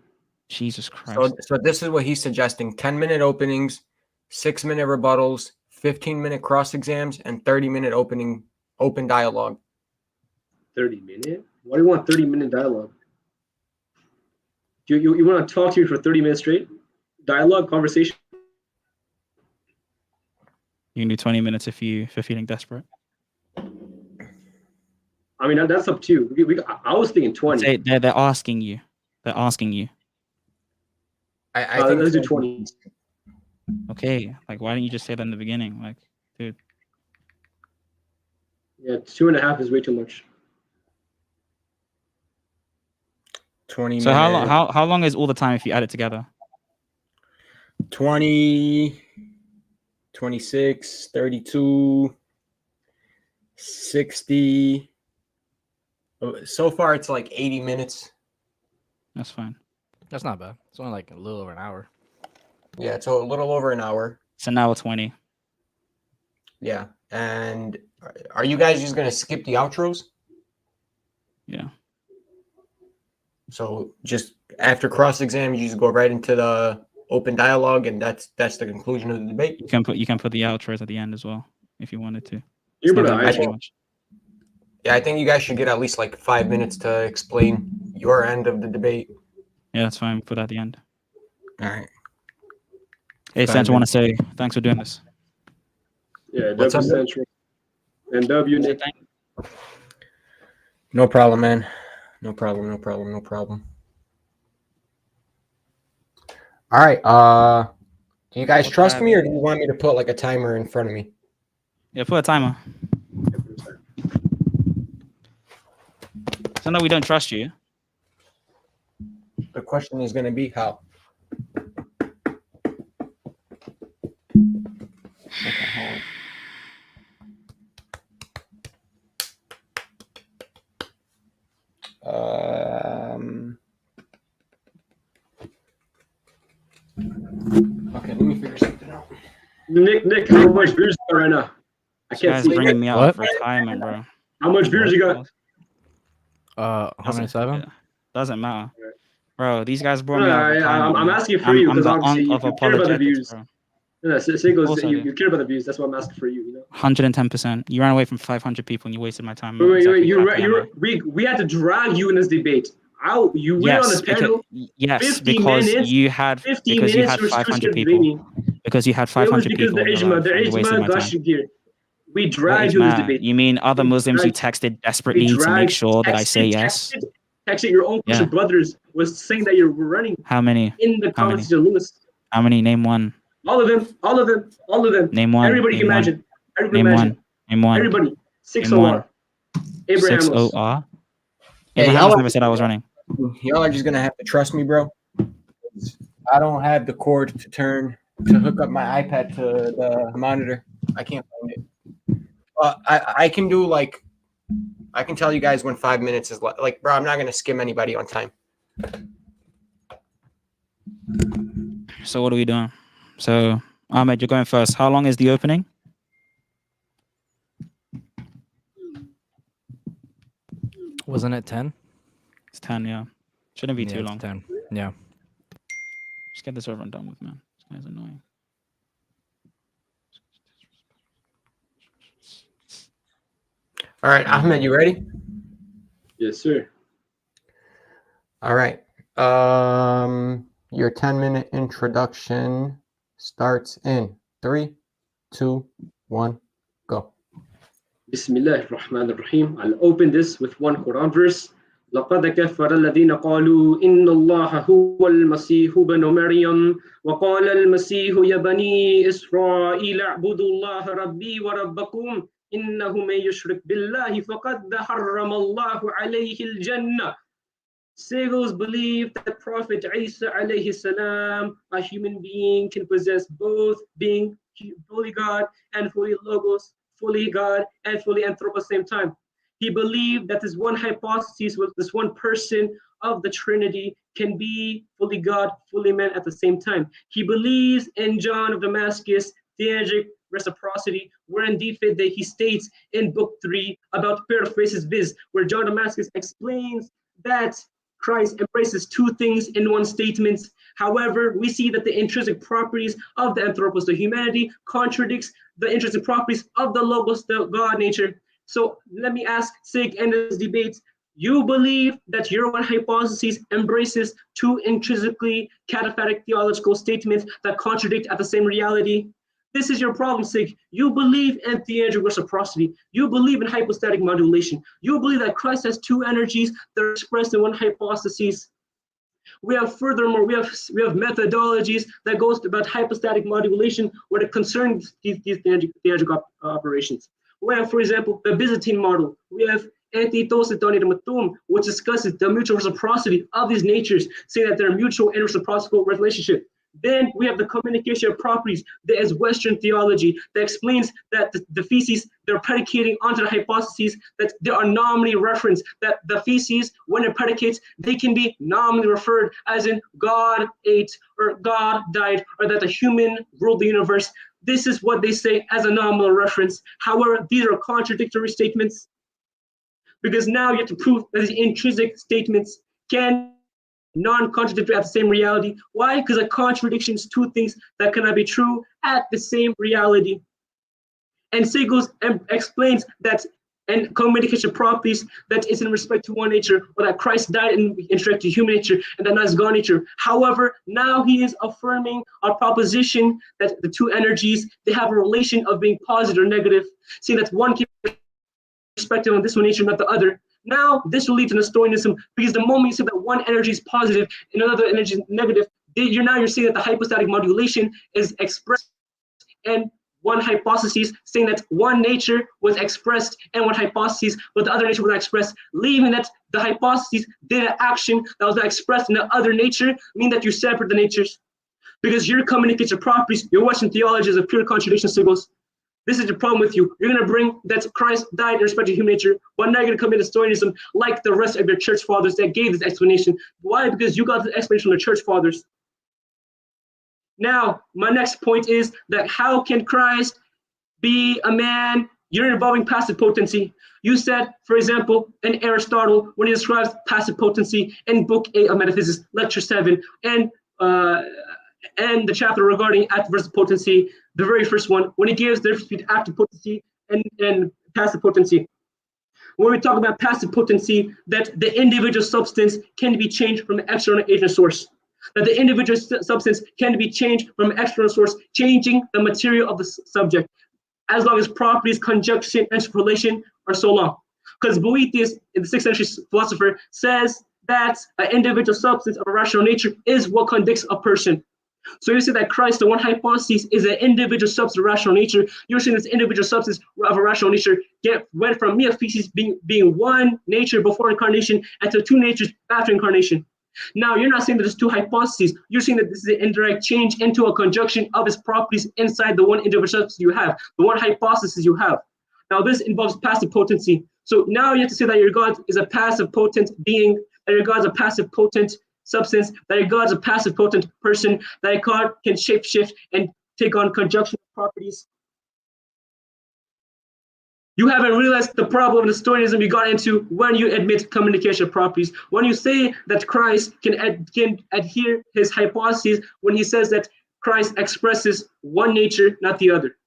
Jesus Christ. So this is what he's suggesting: 10-minute openings, 6-minute rebuttals, 15-minute cross exams, and 30-minute open dialogue. 30-minute? Why do you want 30-minute dialogue? Do you want to talk to me for 30 minutes straight? Dialogue, conversation? You can do 20 minutes if you're feeling desperate. I mean, that's up to you. I was thinking 20. They're asking you. They're asking you. I think let's do 20. Okay, like why didn't you just say that in the beginning? Like, dude. Yeah, 2.5 is way too much. 20 So minutes. how long is all the time if you add it together? 20, 26, 32, 60. So far, it's like 80 minutes. That's fine. That's not bad. It's only like a little over an hour. Yeah, so a little over an hour. It's an hour 20. Yeah. And are you guys just going to skip the outros? Yeah. So just after cross exam, you just go right into the open dialogue, and that's the conclusion of the debate. You can put the outros at the end as well if you wanted to. Yeah, I think you guys should get at least like 5 minutes to explain your end of the debate. Yeah, that's fine. Put at the end. All right. Hey, Central, want to say thanks for doing this. Yeah, W Central. And W, Nick. No problem, man. No problem. All right. Do you guys trust me, or do you want me to put like a timer in front of me? Yeah, put a timer. So no, we don't trust you. The question is going to be how. Okay, hold on. Okay, let me figure something out. Nick, how much views you got right now? I can't see. Bringing me out of retirement, bro. How much views you got? 107. Doesn't matter, bro. These guys brought me out of retirement. I'm asking for you because obviously you care about the views. Bro. No, you care about the views. That's what I'm asking for you. You know. 110%. You ran away from 500 people and you wasted my time. We had to drag you in this debate. You went on the panel. Yes, because you had 500 people. Because you had 500 people. It was because the Ijma got you here. We dragged you in this debate. You mean other Muslims you texted desperately to make sure that I say yes? Texted your own brothers was saying that you're running. How many? In the comments to Lewis. How many? Name one. All of them. Name one. Everybody can imagine. Name one. Everybody. 6OR. Abraham. 6OR. Abraham never said I was running. Y'all are just gonna have to trust me, bro. I don't have the cord to hook up my iPad to the monitor. I can't find it. I can do I can tell you guys when 5 minutes is like, bro. I'm not gonna skim anybody on time. So what are we doing? So Ahmed, you're going first. How long is the opening? Wasn't it 10? It's 10, yeah. Shouldn't be too long. 10. Yeah. Just get this over and done with, man. This guy's annoying. All right, Ahmed, you ready? Yes, sir. All right. Your 10-minute introduction starts in 3, 2, 1, go. Bismillah ar-Rahman ar-Rahim. I'll open this with one Quran verse. لقد كفر الذين قالوا إن الله هو المسيح ابن مريم وقال المسيح يا بني إسرائيل اعبدوا الله ربي وربكم إنه من يشرك بالله فقد حرم الله عليه الجنة. SIIGs believe that Prophet Isa alayhi salam, a human being, can possess both being fully God and fully Logos, fully God and fully Anthropos at the same time. He believed that this one hypostasis, with this one person of the Trinity, can be fully God, fully man at the same time. He believes in John of Damascus, theurgic reciprocity, where indeed that he states in book 3 about periphrases viz, where John Damascus explains that Christ embraces two things in one statement. However, we see that the intrinsic properties of the Anthropos, the humanity, contradicts the intrinsic properties of the Logos, the God nature. So let me ask SIIG in this debate, you believe that your one hypothesis embraces two intrinsically cataphatic theological statements that contradict at the same reality? This is your problem, SIIG. You believe in theurgic reciprocity. You believe in hypostatic modulation. You believe that Christ has two energies that are expressed in one hypostasis. We have furthermore, we have methodologies that goes about hypostatic modulation where it concerns these theurgic operations. We have, for example, the Byzantine model. We have which discusses the mutual reciprocity of these natures, saying that they're mutual and reciprocal relationship. Then we have the communication of properties. There is Western theology that explains that the feces, they're predicating onto the hypotheses that they are nominally referenced, that the feces, when it predicates, they can be nominally referred as in God ate or God died or that the human ruled the universe. This is what they say as a nominal reference. However, these are contradictory statements because now you have to prove that these intrinsic statements can non-contradictory at the same reality. Why? Because a contradiction is two things that cannot be true at the same reality. And SIIG explains that and communication properties that is in respect to one nature, or that Christ died in respect to human nature, and that is God nature. However, now he is affirming our proposition that the two energies, they have a relation of being positive or negative, saying that one can be respected on this one nature, not the other. Now, this will lead to Nestorianism because the moment you say that one energy is positive and another energy is negative, you're saying that the hypostatic modulation is expressed in one hypothesis, saying that one nature was expressed in one hypothesis, but the other nature was not expressed, leaving that the hypothesis did an action that was not expressed in the other nature, meaning that you separate the natures. Because your communication properties, your Western theology is a pure contradiction, signals. This is the problem with you. You're going to bring that Christ died in respect to human nature, but now you're going to come into Nestorianism like the rest of your church fathers that gave this explanation. Why? Because you got the explanation from the church fathers. Now, my next point is that how can Christ be a man? You're involving passive potency. You said, for example, in Aristotle, when he describes passive potency in Book 8 of Metaphysics, Lecture 7, and the chapter regarding active versus potency, the very first one, when he gives the difference between active potency and passive potency. When we talk about passive potency, that the individual substance can be changed from an external agent source. That the individual substance can be changed from an external source, changing the material of the subject, as long as properties, conjunction, and relation are so long. Because Boethius, in the 6th century philosopher, says that an individual substance of a rational nature is what conducts a person. So you say that Christ, the one hypothesis, is an individual substance of rational nature. You're saying this individual substance of a rational nature went from mere feces being one nature before incarnation and to two natures after incarnation. Now, you're not saying that there's two hypotheses. You're saying that this is an indirect change into a conjunction of its properties inside the one individual substance you have, the one hypothesis you have. Now, this involves passive potency. So now you have to say that your God is a passive potent being, that your God is a passive potent substance, that your God is a passive potent person, that your God can shapeshift and take on conjunction properties. You haven't realized the problem of Nestorianism you got into when you admit communication properties. When you say that Christ can adhere his hypotheses when he says that Christ expresses one nature, not the other.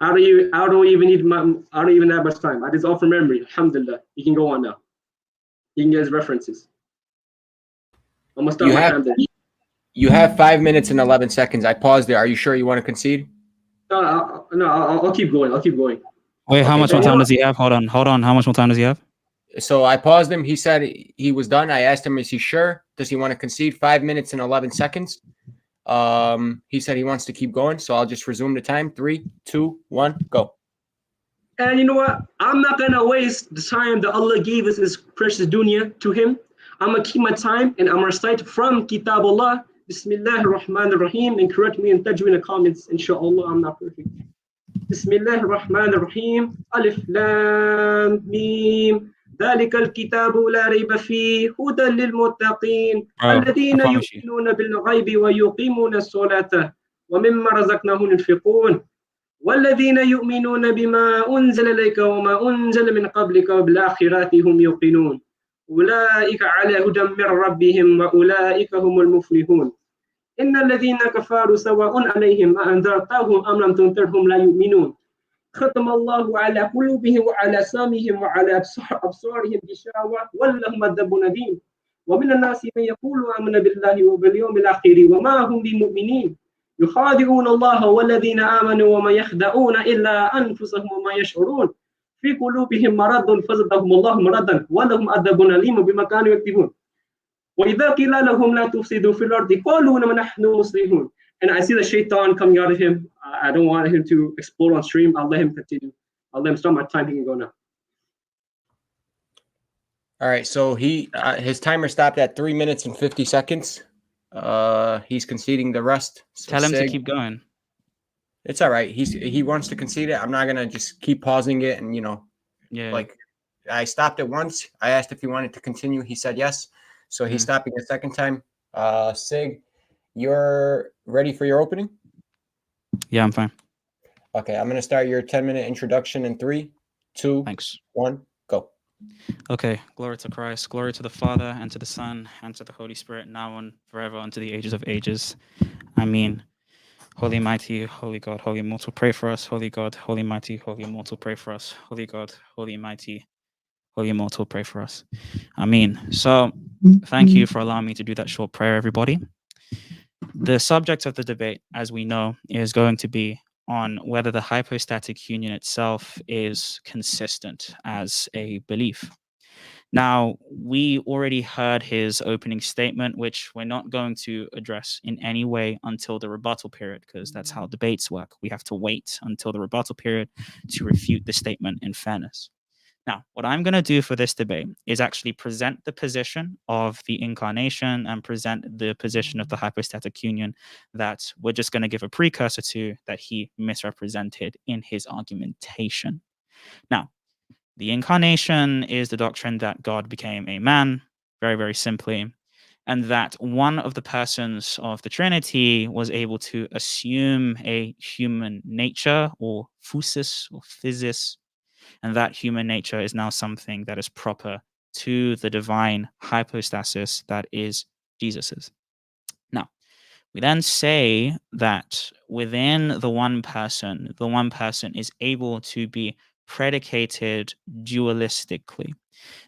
I don't even have much time. I just off from memory. Alhamdulillah. You can go on now. You can get his references. I'm gonna start my time there. You have 5 minutes and 11 seconds. I paused there. Are you sure you want to concede? No, I'll keep going. Wait, how much more time does he have? Hold on. How much more time does he have? So I paused him. He said he was done. I asked him, is he sure? Does he want to concede? 5 minutes and 11 seconds. He said he wants to keep going. So I'll just resume the time. 3, 2, 1, go. And you know what? I'm not gonna waste the time that Allah gave us His precious dunya to Him. I'm gonna keep my time and I'm gonna recite from Kitab Allah. Bismillahir Rahmanir Rahim. And correct me and tajweed in the comments. Inshallah, I'm not perfect. Bismillahir Rahmanir Rahim. Alif Lam Mim. ذلك الكتاب لا ريب فيه هدى للمتقين الذين يؤمنون بالغيب ويقيمون الصلاة ومما رزقناهم ينفقون والذين يؤمنون بما أنزل إليك وما أنزل من قبلك وبالآخرة هم يوقنون أولئك على هدى من ربهم وأولئك هم المفلحون إن الذين كفروا سواء عليهم أأنذرتهم أم لم تنذرهم لا يؤمنون ختم الله على قلوبهم وعلى سامعهم وعلى أبصارهم غشاوة ولهم عذاب أليم ومن الناس من يقول آمنا بالله وباليوم الآخر وما هم بمؤمنين يخادعون الله والذين آمنوا وما يخدعون إلا أنفسهم وما يشعرون في قلوبهم مرض فزادهم الله مرضا ولهم عذاب أليم بما كانوا يكذبون وإذا قيل لهم لا تفسدوا في الأرض قالوا إنما نحن مصلحون. And I see the shaitan coming out of him. I don't want him to explode on stream. I'll let him continue. I'll let him start my time. He can go now. All right. So his timer stopped at 3 minutes and 50 seconds. He's conceding the rest. So tell him to keep going. It's all right. He wants to concede it. I'm not gonna just keep pausing it and like I stopped it once. I asked if he wanted to continue. He said yes. So he's stopping a second time. SIIG, you're ready for your opening? Yeah, I'm fine. Okay, I'm gonna start your 10-minute introduction in 3, 2, 1, go. Okay, glory to Christ, glory to the Father, and to the Son, and to the Holy Spirit, now and forever, unto the ages of ages. Amen. Holy mighty, holy God, holy immortal, pray for us. Holy God, holy mighty, holy immortal, pray for us. Holy God, holy mighty, holy immortal, pray for us. Amen. So thank you for allowing me to do that short prayer, everybody. The subject of the debate, as we know, is going to be on whether the hypostatic union itself is consistent as a belief. Now, we already heard his opening statement, which we're not going to address in any way until the rebuttal period, because that's how debates work. We have to wait until the rebuttal period to refute the statement in fairness. Now, what I'm going to do for this debate is actually present the position of the incarnation and present the position of the hypostatic union that we're just going to give a precursor to that he misrepresented in his argumentation. Now, the incarnation is the doctrine that God became a man, very, very simply, and that one of the persons of the Trinity was able to assume a human nature or physis or physis, and that human nature is now something that is proper to the divine hypostasis that is Jesus's. Now, we then say that within the one person is able to be predicated dualistically.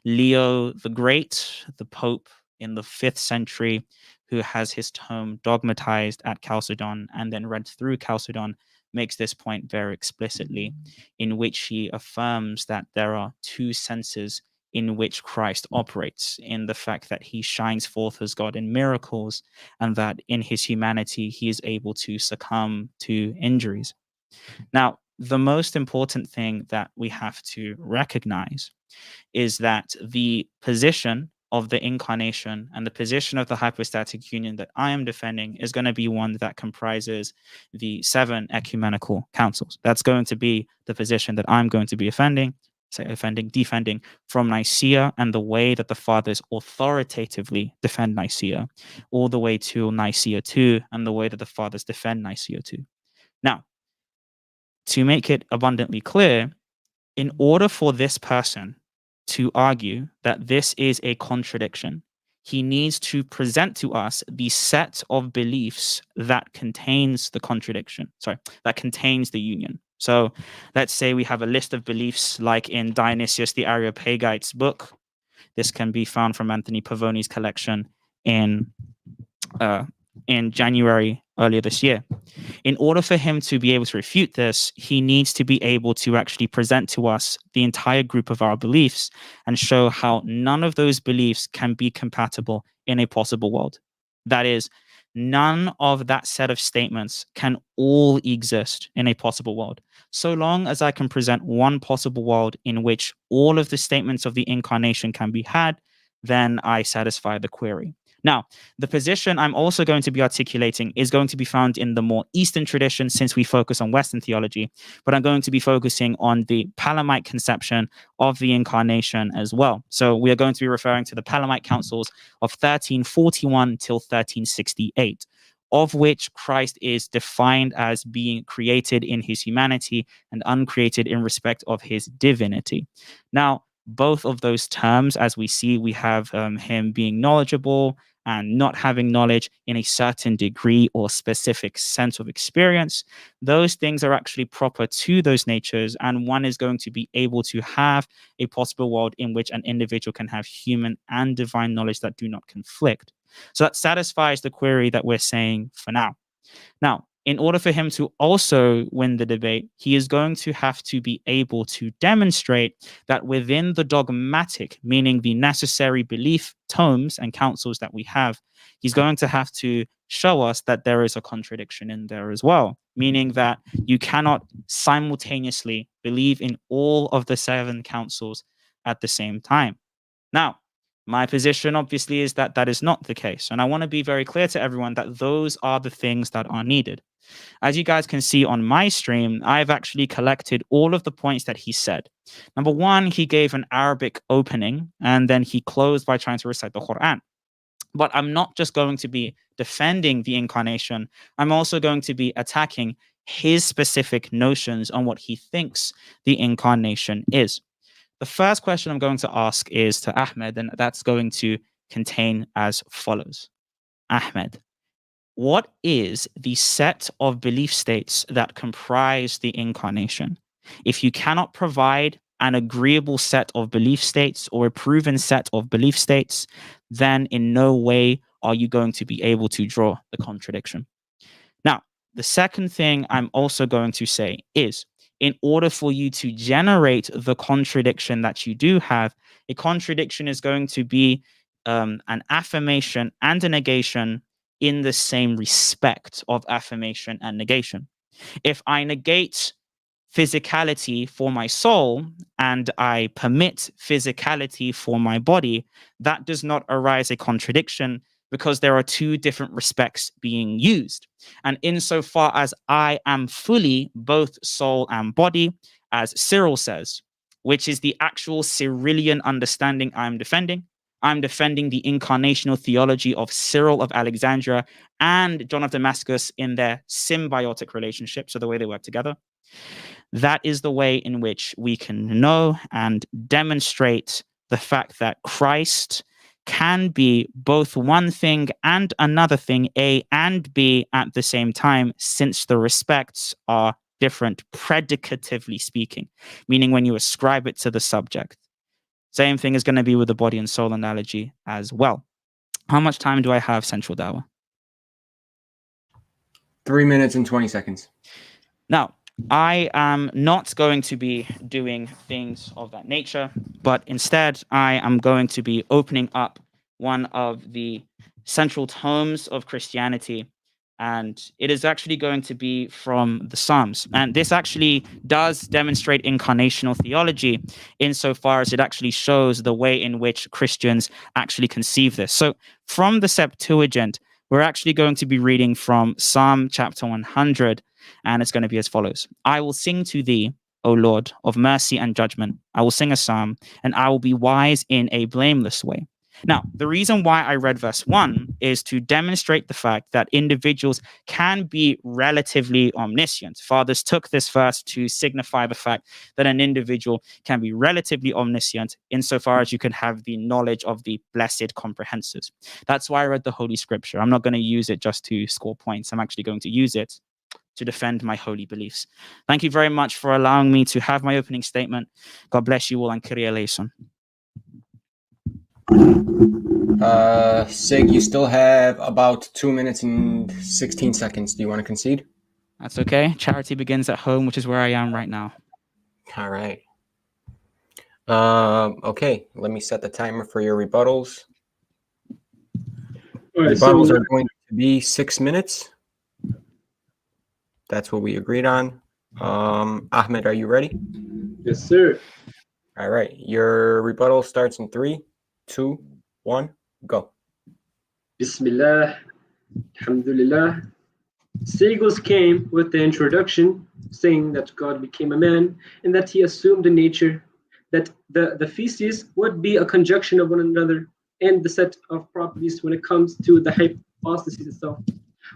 Leo the Great, the Pope in the 5th century, who has his tome dogmatized at Chalcedon and then read through Chalcedon, makes this point very explicitly, in which he affirms that there are two senses in which Christ operates, in the fact that he shines forth as God in miracles, and that in his humanity he is able to succumb to injuries. Now, the most important thing that we have to recognize is that the position of the incarnation and the position of the hypostatic union that I am defending is going to be one that comprises the 7 ecumenical councils. That's going to be the position that I'm going to be defending from Nicaea and the way that the fathers authoritatively defend Nicaea, all the way to Nicaea II and the way that the fathers defend Nicaea II. Now, to make it abundantly clear, in order for this person to argue that this is a contradiction, he needs to present to us the set of beliefs that contains the contradiction, that contains the union. So let's say we have a list of beliefs like in Dionysius the Areopagite's book. This can be found from Anthony Pavoni's collection in January earlier this year. In order for him to be able to refute this, he needs to be able to actually present to us the entire group of our beliefs and show how none of those beliefs can be compatible in a possible world. That is, none of that set of statements can all exist in a possible world. So long as I can present one possible world in which all of the statements of the incarnation can be had, then I satisfy the query. Now, the position I'm also going to be articulating is going to be found in the more Eastern tradition, since we focus on Western theology, but I'm going to be focusing on the Palamite conception of the incarnation as well. So we are going to be referring to the Palamite councils of 1341 till 1368, of which Christ is defined as being created in his humanity and uncreated in respect of his divinity. Now, both of those terms, as we see, we have him being knowledgeable and not having knowledge in a certain degree or specific sense of experience. Those things are actually proper to those natures, and one is going to be able to have a possible world in which an individual can have human and divine knowledge that do not conflict. So that satisfies the query that we're saying for now. Now, in order for him to also win the debate, he is going to have to be able to demonstrate that within the dogmatic, meaning the necessary belief tomes and councils that we have, he's going to have to show us that there is a contradiction in there as well, meaning that you cannot simultaneously believe in all of the 7 councils at the same time. Now, my position, obviously, is that that is not the case. And I want to be very clear to everyone that those are the things that are needed. As you guys can see on my stream, I've actually collected all of the points that he said. Number one, he gave an Arabic opening, and then he closed by trying to recite the Quran. But I'm not just going to be defending the incarnation. I'm also going to be attacking his specific notions on what he thinks the incarnation is. The first question I'm going to ask is to Ahmed, and that's going to contain as follows. Ahmed, what is the set of belief states that comprise the incarnation? If you cannot provide an agreeable set of belief states or a proven set of belief states, then in no way are you going to be able to draw the contradiction. Now, the second thing I'm also going to say is, in order for you to generate the contradiction that you do have, a contradiction is going to be an affirmation and a negation in the same respect of affirmation and negation. If I negate physicality for my soul and I permit physicality for my body, that does not arise a contradiction, because there are 2 different respects being used. And insofar as I am fully both soul and body, as Cyril says, which is the actual Cyrillian understanding I'm defending the incarnational theology of Cyril of Alexandria and John of Damascus in their symbiotic relationship, so the way they work together. That is the way in which we can know and demonstrate the fact that Christ can be both one thing and another thing, A and B, at the same time, since the respects are different predicatively speaking, meaning when you ascribe it to the subject. Same thing is going to be with the body and soul analogy as well. How much time do I have, Central Dawah? 3 minutes and 20 seconds. Now, I am not going to be doing things of that nature, but instead I am going to be opening up one of the central tomes of Christianity, and it is actually going to be from the Psalms. And this actually does demonstrate incarnational theology insofar as it actually shows the way in which Christians actually conceive this. So from the Septuagint, we're actually going to be reading from Psalm chapter 100, and it's going to be as follows. I will sing to thee, O Lord, of mercy and judgment. I will sing a psalm, and I will be wise in a blameless way. Now, the reason why I read verse 1 is to demonstrate the fact that individuals can be relatively omniscient. Fathers took this verse to signify the fact that an individual can be relatively omniscient insofar as you can have the knowledge of the blessed comprehensors. That's why I read the Holy Scripture. I'm not going to use it just to score points. I'm actually going to use it to defend my holy beliefs. Thank you very much for allowing me to have my opening statement. God bless you all and Kyrie eleison. SIIG, you still have about 2 minutes and 16 seconds. Do you want to concede? That's okay. Charity begins at home, which is where I am right now. All right. Okay, let me set the timer for your rebuttals. All right, Rebuttals so are going to be 6 minutes. That's what we agreed on. Ahmed, are you ready? yes, sir. All right, your rebuttal starts in 3, 2, 1, go. Bismillah, alhamdulillah. Sagos came with the introduction saying that God became a man and that he assumed a nature, that the feces would be a conjunction of one another and the set of properties when it comes to the hypostasis itself.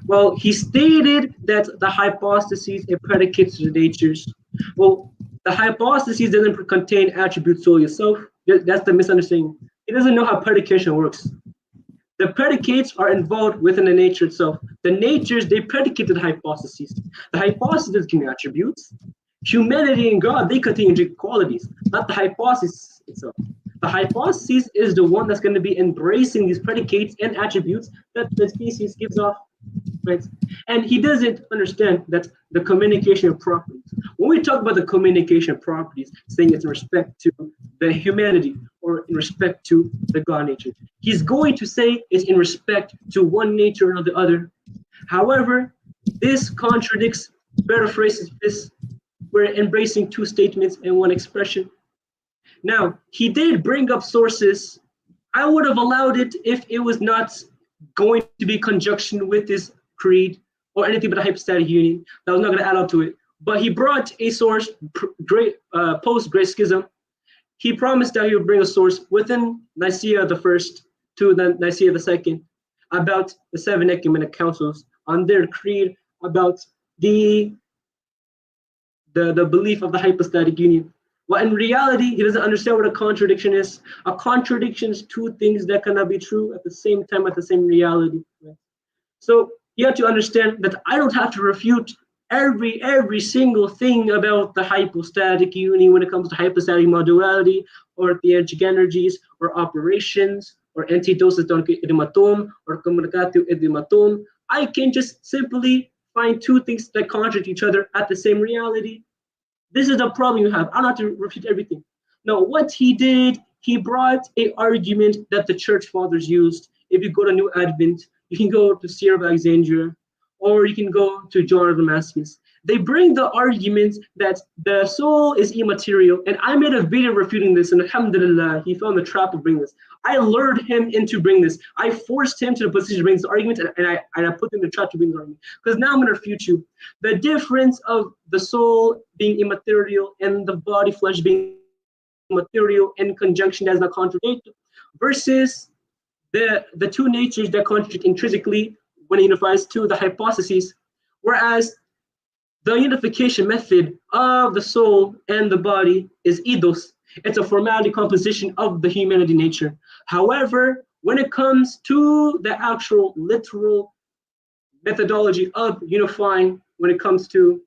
Well, he stated that the hypostases are predicates to the natures. Well, the hypostasis doesn't contain attributes solely itself. That's the misunderstanding. He doesn't know how predication works. The predicates are involved within the nature itself. The natures, they predicate the hypostases. The hypostases contain attributes. Humanity and God, they contain intrinsic qualities, not the hypostasis itself. The hypostasis is the one that's going to be embracing these predicates and attributes that the species gives off. Right? And he doesn't understand that the communication of properties. When we talk about the communication of properties, saying it's in respect to the humanity or in respect to the God nature, he's going to say it's in respect to one nature or the other. However, this contradicts, paraphrases this. We're embracing two statements and one expression. Now, he did bring up sources. I would have allowed it if it was not going to be conjunction with this creed or anything but a hypostatic union. That was not going to add up to it. But he brought a source post-Great Schism. He promised that he would bring a source within Nicaea the first to the Nicaea the second about the 7 ecumenic councils on their creed about the belief of the hypostatic union. Well, in reality, he doesn't understand what a contradiction is. A contradiction is two things that cannot be true at the same time, at the same reality. So you have to understand that I don't have to refute every single thing about the hypostatic union when it comes to hypostatic modularity or theurgic energies or operations or antidoses idiomatum or communicatio idiomatum. I can just simply find two things that contradict each other at the same reality. This is the problem you have. I don't have to refute everything. Now, what he did, he brought an argument that the church fathers used. If you go to New Advent, you can go to Cyril of Alexandria, or you can go to John of Damascus. They bring the argument that the soul is immaterial, and I made a video refuting this, and alhamdulillah, he fell in the trap of bringing this. I lured him into bringing this. I forced him to the position to bring this argument, and I put him in the trap to bring the argument. Because now I'm going to refute you. The difference of the soul being immaterial and the body flesh being material in conjunction does not contradict, versus the two natures that contradict intrinsically when it unifies to the hypostases, whereas the unification method of the soul and the body is eidos. It's a formality composition of the humanity nature. However, when it comes to the actual literal methodology of unifying, when it comes to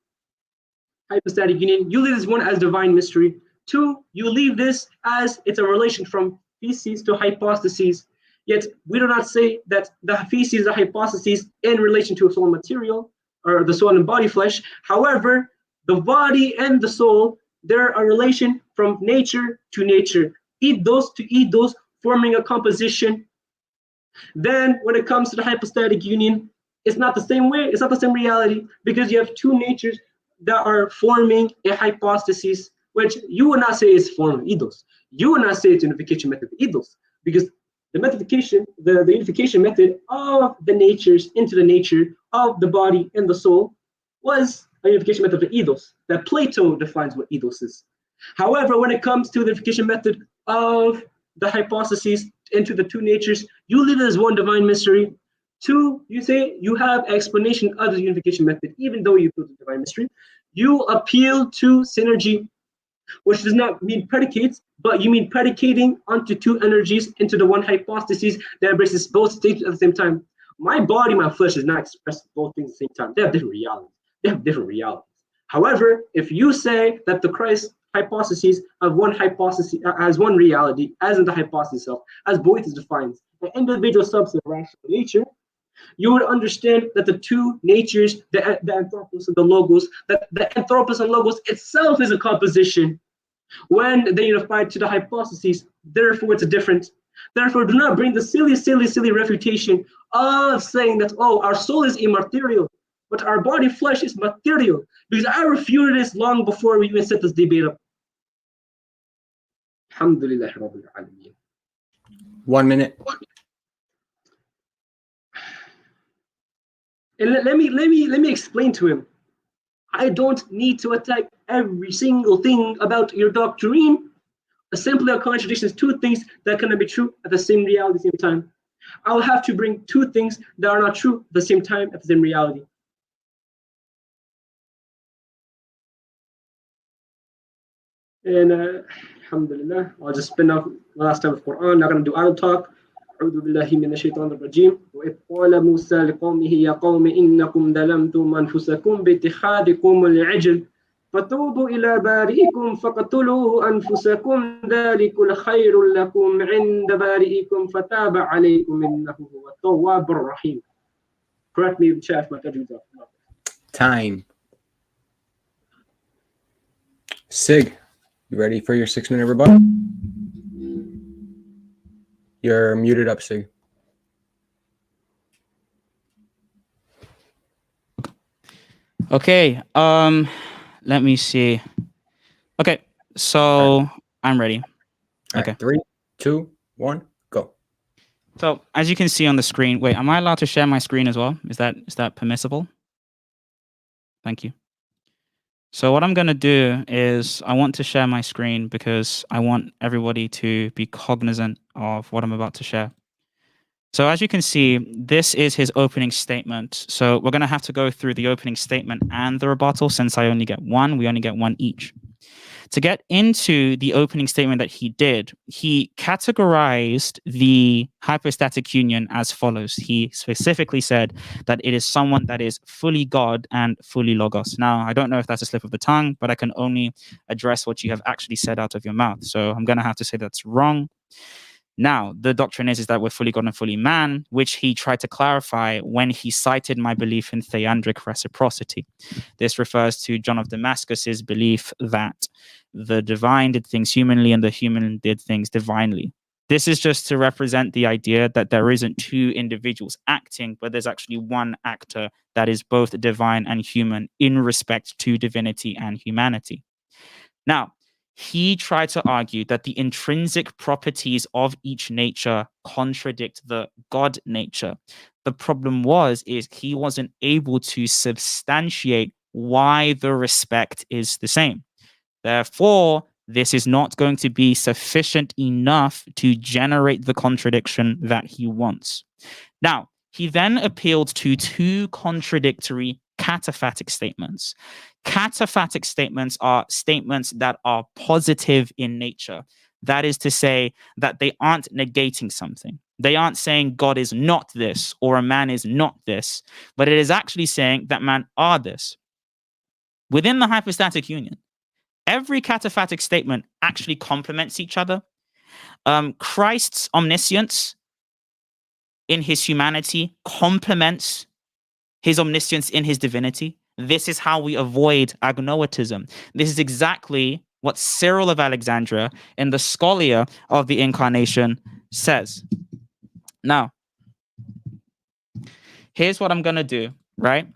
hypostatic union, you leave this one as divine mystery. 2, you leave this as it's a relation from feces to hypostases. Yet we do not say that the feces are hypostases in relation to a soul and material, or the soul and body flesh. However, the body and the soul, they're a relation from nature to nature, eidos to eidos, forming a composition. Then when it comes to the hypostatic union, it's not the same way, it's not the same reality, because you have two natures that are forming a hypostasis, which you would not say is forming eidos. You would not say it's unification method eidos, because the methodification, the unification method of the natures into the nature of the body and the soul was a unification method of eidos, that Plato defines what eidos is. However, when it comes to the unification method of the hypostases into the two natures, you leave it as one divine mystery. 2, you say you have explanation of the unification method, even though you put the divine mystery. You appeal to synergy, which does not mean predicates, but you mean predicating onto two energies into the one hypostasis that embraces both states at the same time. My body, my flesh does not express both things at the same time. They have different realities. They have different realities. However, if you say that the Christ hypotheses have one hypothesis as one reality, as in the hypothesis itself, as Boyce defines an individual subset of rational nature, you would understand that the two natures, the anthropos and the logos, that the anthropos and logos itself is a composition when they unify to the hypotheses. Therefore, it's a different. Therefore, do not bring the silly refutation of saying that, oh, our soul is immaterial, but our body flesh is material, because I refuted this long before we even set this debate up. Alhamdulillah Rabbil Alameen. 1 minute. And let me explain to him. I don't need to attack every single thing about your doctrine. Simply a contradiction is two things that cannot be true at the same reality at the same time. I'll have to bring two things that are not true at the same time at the same reality. And alhamdulillah, I'll just spin off last time of Quran. Not gonna do idle talk. أعوذ بالله من الشيطان الرجيم وإذ قال موسى لقومه يا قوم إنكم ظلمتم أنفسكم باتخاذكم العجل فتوبوا إلى بارئكم فقتلوا أنفسكم ذلك خير لكم عند بارئكم فتاب عليكم إنه هو التواب الرحيم. Correct me in the chat, my tajweed. Time. SIIG, you ready for your 6-minute rebuttal? You're muted up, SIIG. Okay. Let me see. Okay, so I'm ready. Okay. 3, 2, 1, go. So as you can see on the screen, wait, am I allowed to share my screen as well? Is that permissible? Thank you. So what I'm going to do is I want to share my screen because I want everybody to be cognizant of what I'm about to share. So as you can see, this is his opening statement. So we're going to have to go through the opening statement and the rebuttal. Since I only get one, we only get one each. To get into the opening statement that he did, he categorized the hypostatic union as follows. He specifically said that it is someone that is fully God and fully Logos. Now, I don't know if that's a slip of the tongue, but I can only address what you have actually said out of your mouth. So I'm going to have to say that's wrong. Now, the doctrine is that we're fully God and fully man, which he tried to clarify when he cited my belief in theandric reciprocity. This refers to John of Damascus's belief that the divine did things humanly and the human did things divinely. This is just to represent the idea that there isn't two individuals acting, but there's actually one actor that is both divine and human in respect to divinity and humanity. Now, he tried to argue that the intrinsic properties of each nature contradict the God nature. The problem is he wasn't able to substantiate why the respect is the same. Therefore, this is not going to be sufficient enough to generate the contradiction that he wants. Now, he then appealed to two contradictory cataphatic statements. Cataphatic statements are statements that are positive in nature. That is to say that they aren't negating something. They aren't saying God is not this or a man is not this, but it is actually saying that man are this. Within the hypostatic union, every cataphatic statement actually complements each other. Christ's omniscience in his humanity complements his omniscience in his divinity. This is how we avoid agnoetism. This is exactly what Cyril of Alexandria in the Scholia of the Incarnation says. Now, here's what I'm going to do, right?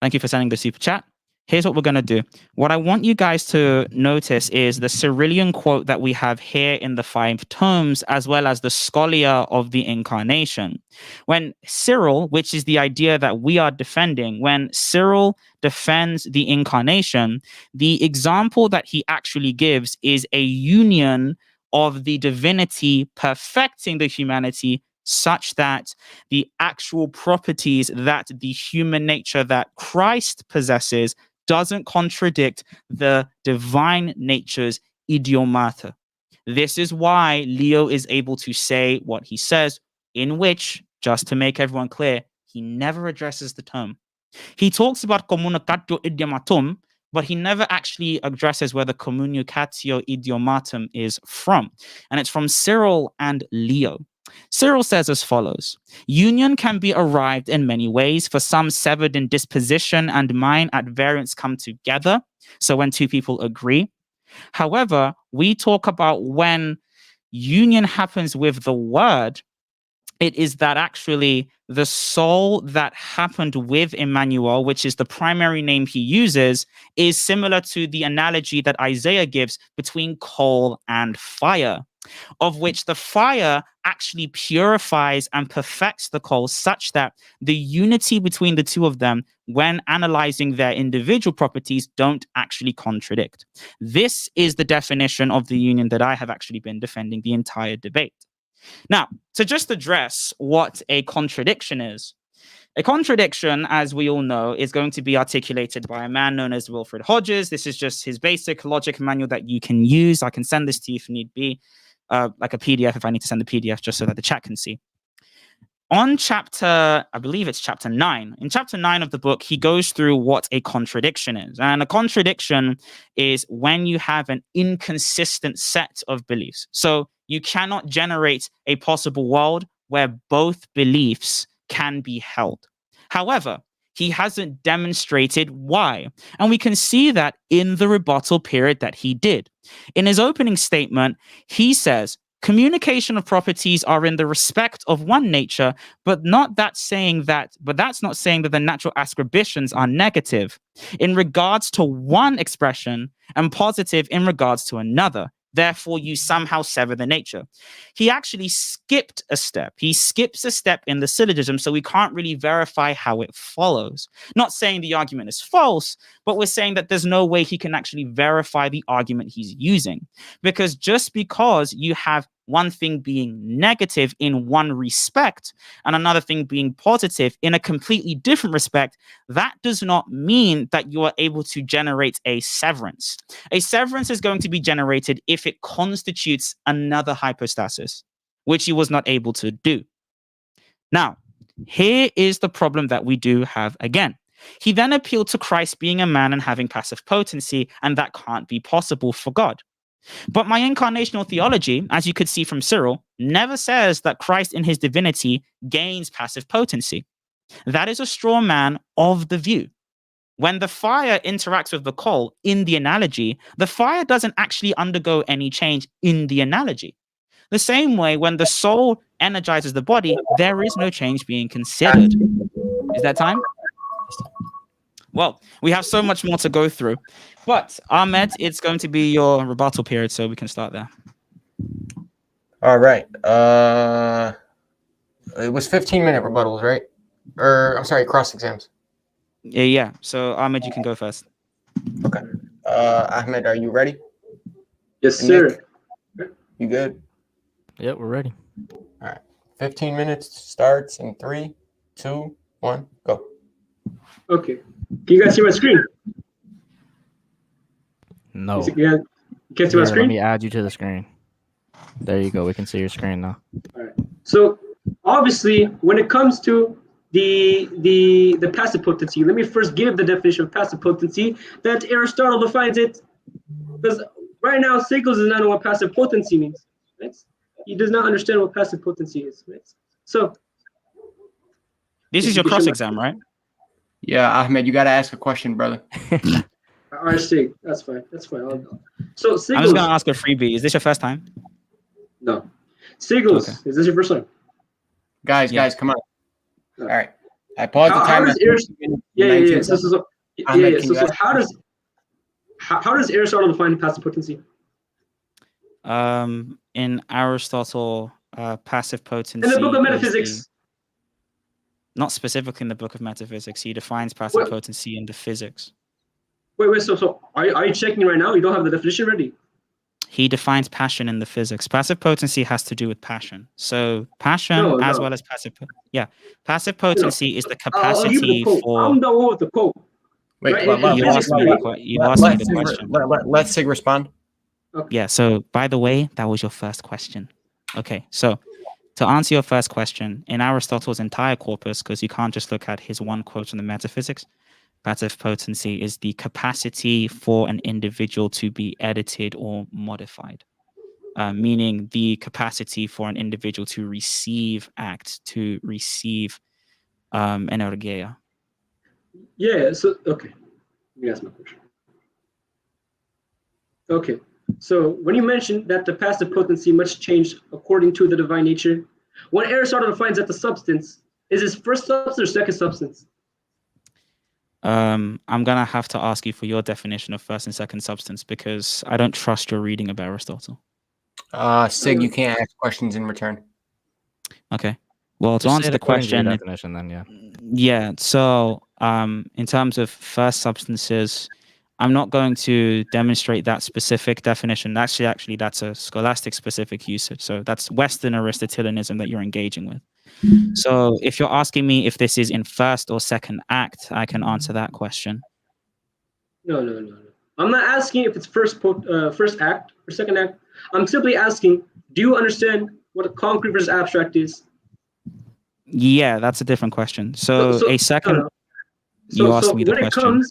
Thank you for sending the super chat. Here's what we're going to do. What I want you guys to notice is the Cyrillian quote that we have here in the 5 tomes, as well as the Scholia of the Incarnation. When Cyril, which is the idea that we are defending, when Cyril defends the Incarnation, the example that he actually gives is a union of the divinity perfecting the humanity such that the actual properties that the human nature that Christ possesses doesn't contradict the divine nature's idiomata. This is why Leo is able to say what he says, in which, just to make everyone clear, he never addresses the term. He talks about communicatio idiomatum, but he never actually addresses where the communicatio idiomatum is from. And it's from Cyril and Leo. Cyril says as follows: union can be arrived in many ways. For some, severed in disposition and mind at variance come together. So when two people agree. However, we talk about when union happens with the word, it is that actually the soul that happened with Emmanuel, which is the primary name he uses, is similar to the analogy that Isaiah gives between coal and fire, of which the fire actually purifies and perfects the coal such that the unity between the two of them, when analyzing their individual properties, don't actually contradict. This is the definition of the union that I have actually been defending the entire debate. Now, to just address what a contradiction is, a contradiction, as we all know, is going to be articulated by a man known as Wilfred Hodges. This is just his basic logic manual that you can use. I can send this to you if need be, like a PDF if I need to send the PDF, just so that the chat can see. On chapter, I believe it's chapter 9. In chapter 9 of the book, he goes through what a contradiction is. And a contradiction is when you have an inconsistent set of beliefs. So you cannot generate a possible world where both beliefs can be held. However, he hasn't demonstrated why. And we can see that in the rebuttal period that he did. In his opening statement, he says, communication of properties are in the respect of one nature, but that's not saying that the natural ascriptions are negative in regards to one expression and positive in regards to another. Therefore, you somehow sever the nature. He actually skipped a step. He skips a step in the syllogism, so we can't really verify how it follows. Not saying the argument is false, but we're saying that there's no way he can actually verify the argument he's using. Because just because you have one thing being negative in one respect and another thing being positive in a completely different respect, that does not mean that you are able to generate a severance. A severance is going to be generated if it constitutes another hypostasis, which he was not able to do. Now, here is the problem that we do have again. He then appealed to Christ being a man and having passive potency, and that can't be possible for God. But my incarnational theology, as you could see from Cyril, never says that Christ in his divinity gains passive potency. That is a straw man of the view. When the fire interacts with the coal in the analogy, the fire doesn't actually undergo any change in the analogy. The same way, when the soul energizes the body, there is no change being considered. Is that time? Well, we have so much more to go through. But, Ahmed, it's going to be your rebuttal period, so we can start there. All right. It was 15-minute rebuttals, right? Or, I'm sorry, cross exams. Yeah. So, Ahmed, you can go first. Okay. Ahmed, are you ready? Yes, sir. Nick, you good? Yep, we're ready. All right. 15 minutes starts in 3, 2, 1, go. Okay. Can you guys see my screen? No. You can't see my screen? Let me add you to the screen. There you go. We can see your screen now. All right. So obviously, when it comes to the passive potency, let me first give the definition of passive potency that Aristotle defines it. Because right now, Siegel does not know what passive potency means. Right? He does not understand what passive potency is. Right? So this is your cross exam, right? Yeah, Ahmed, you got to ask a question, brother. All right, Sig, that's fine. That's fine. So Siegels, I'm just going to ask a freebie. Is this your first time? No. Siegels, okay. Is this your first time? Guys, come on. All right. I paused the time. So how does Aristotle define passive potency? In Aristotle, passive potency. In the book of metaphysics. Not specifically in the book of metaphysics. He defines passive potency in the physics. Wait. So are you checking right now? You don't have the definition ready? He defines passion in the physics. Passive potency has to do with passion. So passion well as passive. Yeah, passive potency is the capacity for. I'm the one with the quote. Wait, you asked me the question. Let Sig respond. Okay. Yeah. So by the way, that was your first question. Okay. So to answer your first question, in Aristotle's entire corpus, because you can't just look at his one quote on the metaphysics, passive potency is the capacity for an individual to be edited or modified, meaning the capacity for an individual to receive acts, to receive energia. Yeah, so, okay. Let me ask my question. Okay, so when you mentioned that the passive potency must change according to the divine nature, when Aristotle defines that the substance, is this first substance or second substance? I'm gonna have to ask you for your definition of first and second substance because I don't trust your reading of Aristotle. SIIG, you can't ask questions in return. Okay. Well, to Just answer say it the according to your question, definition, then yeah. yeah. So, in terms of first substances, I'm not going to demonstrate that specific definition. Actually, that's a scholastic specific usage. So that's Western Aristotelianism that you're engaging with. So if you're asking me if this is in first or second act, I can answer that question. No. I'm not asking if it's first act or second act. I'm simply asking, do you understand what a concrete versus abstract is? Yeah, that's a different question. So a second, no. you asked me the question.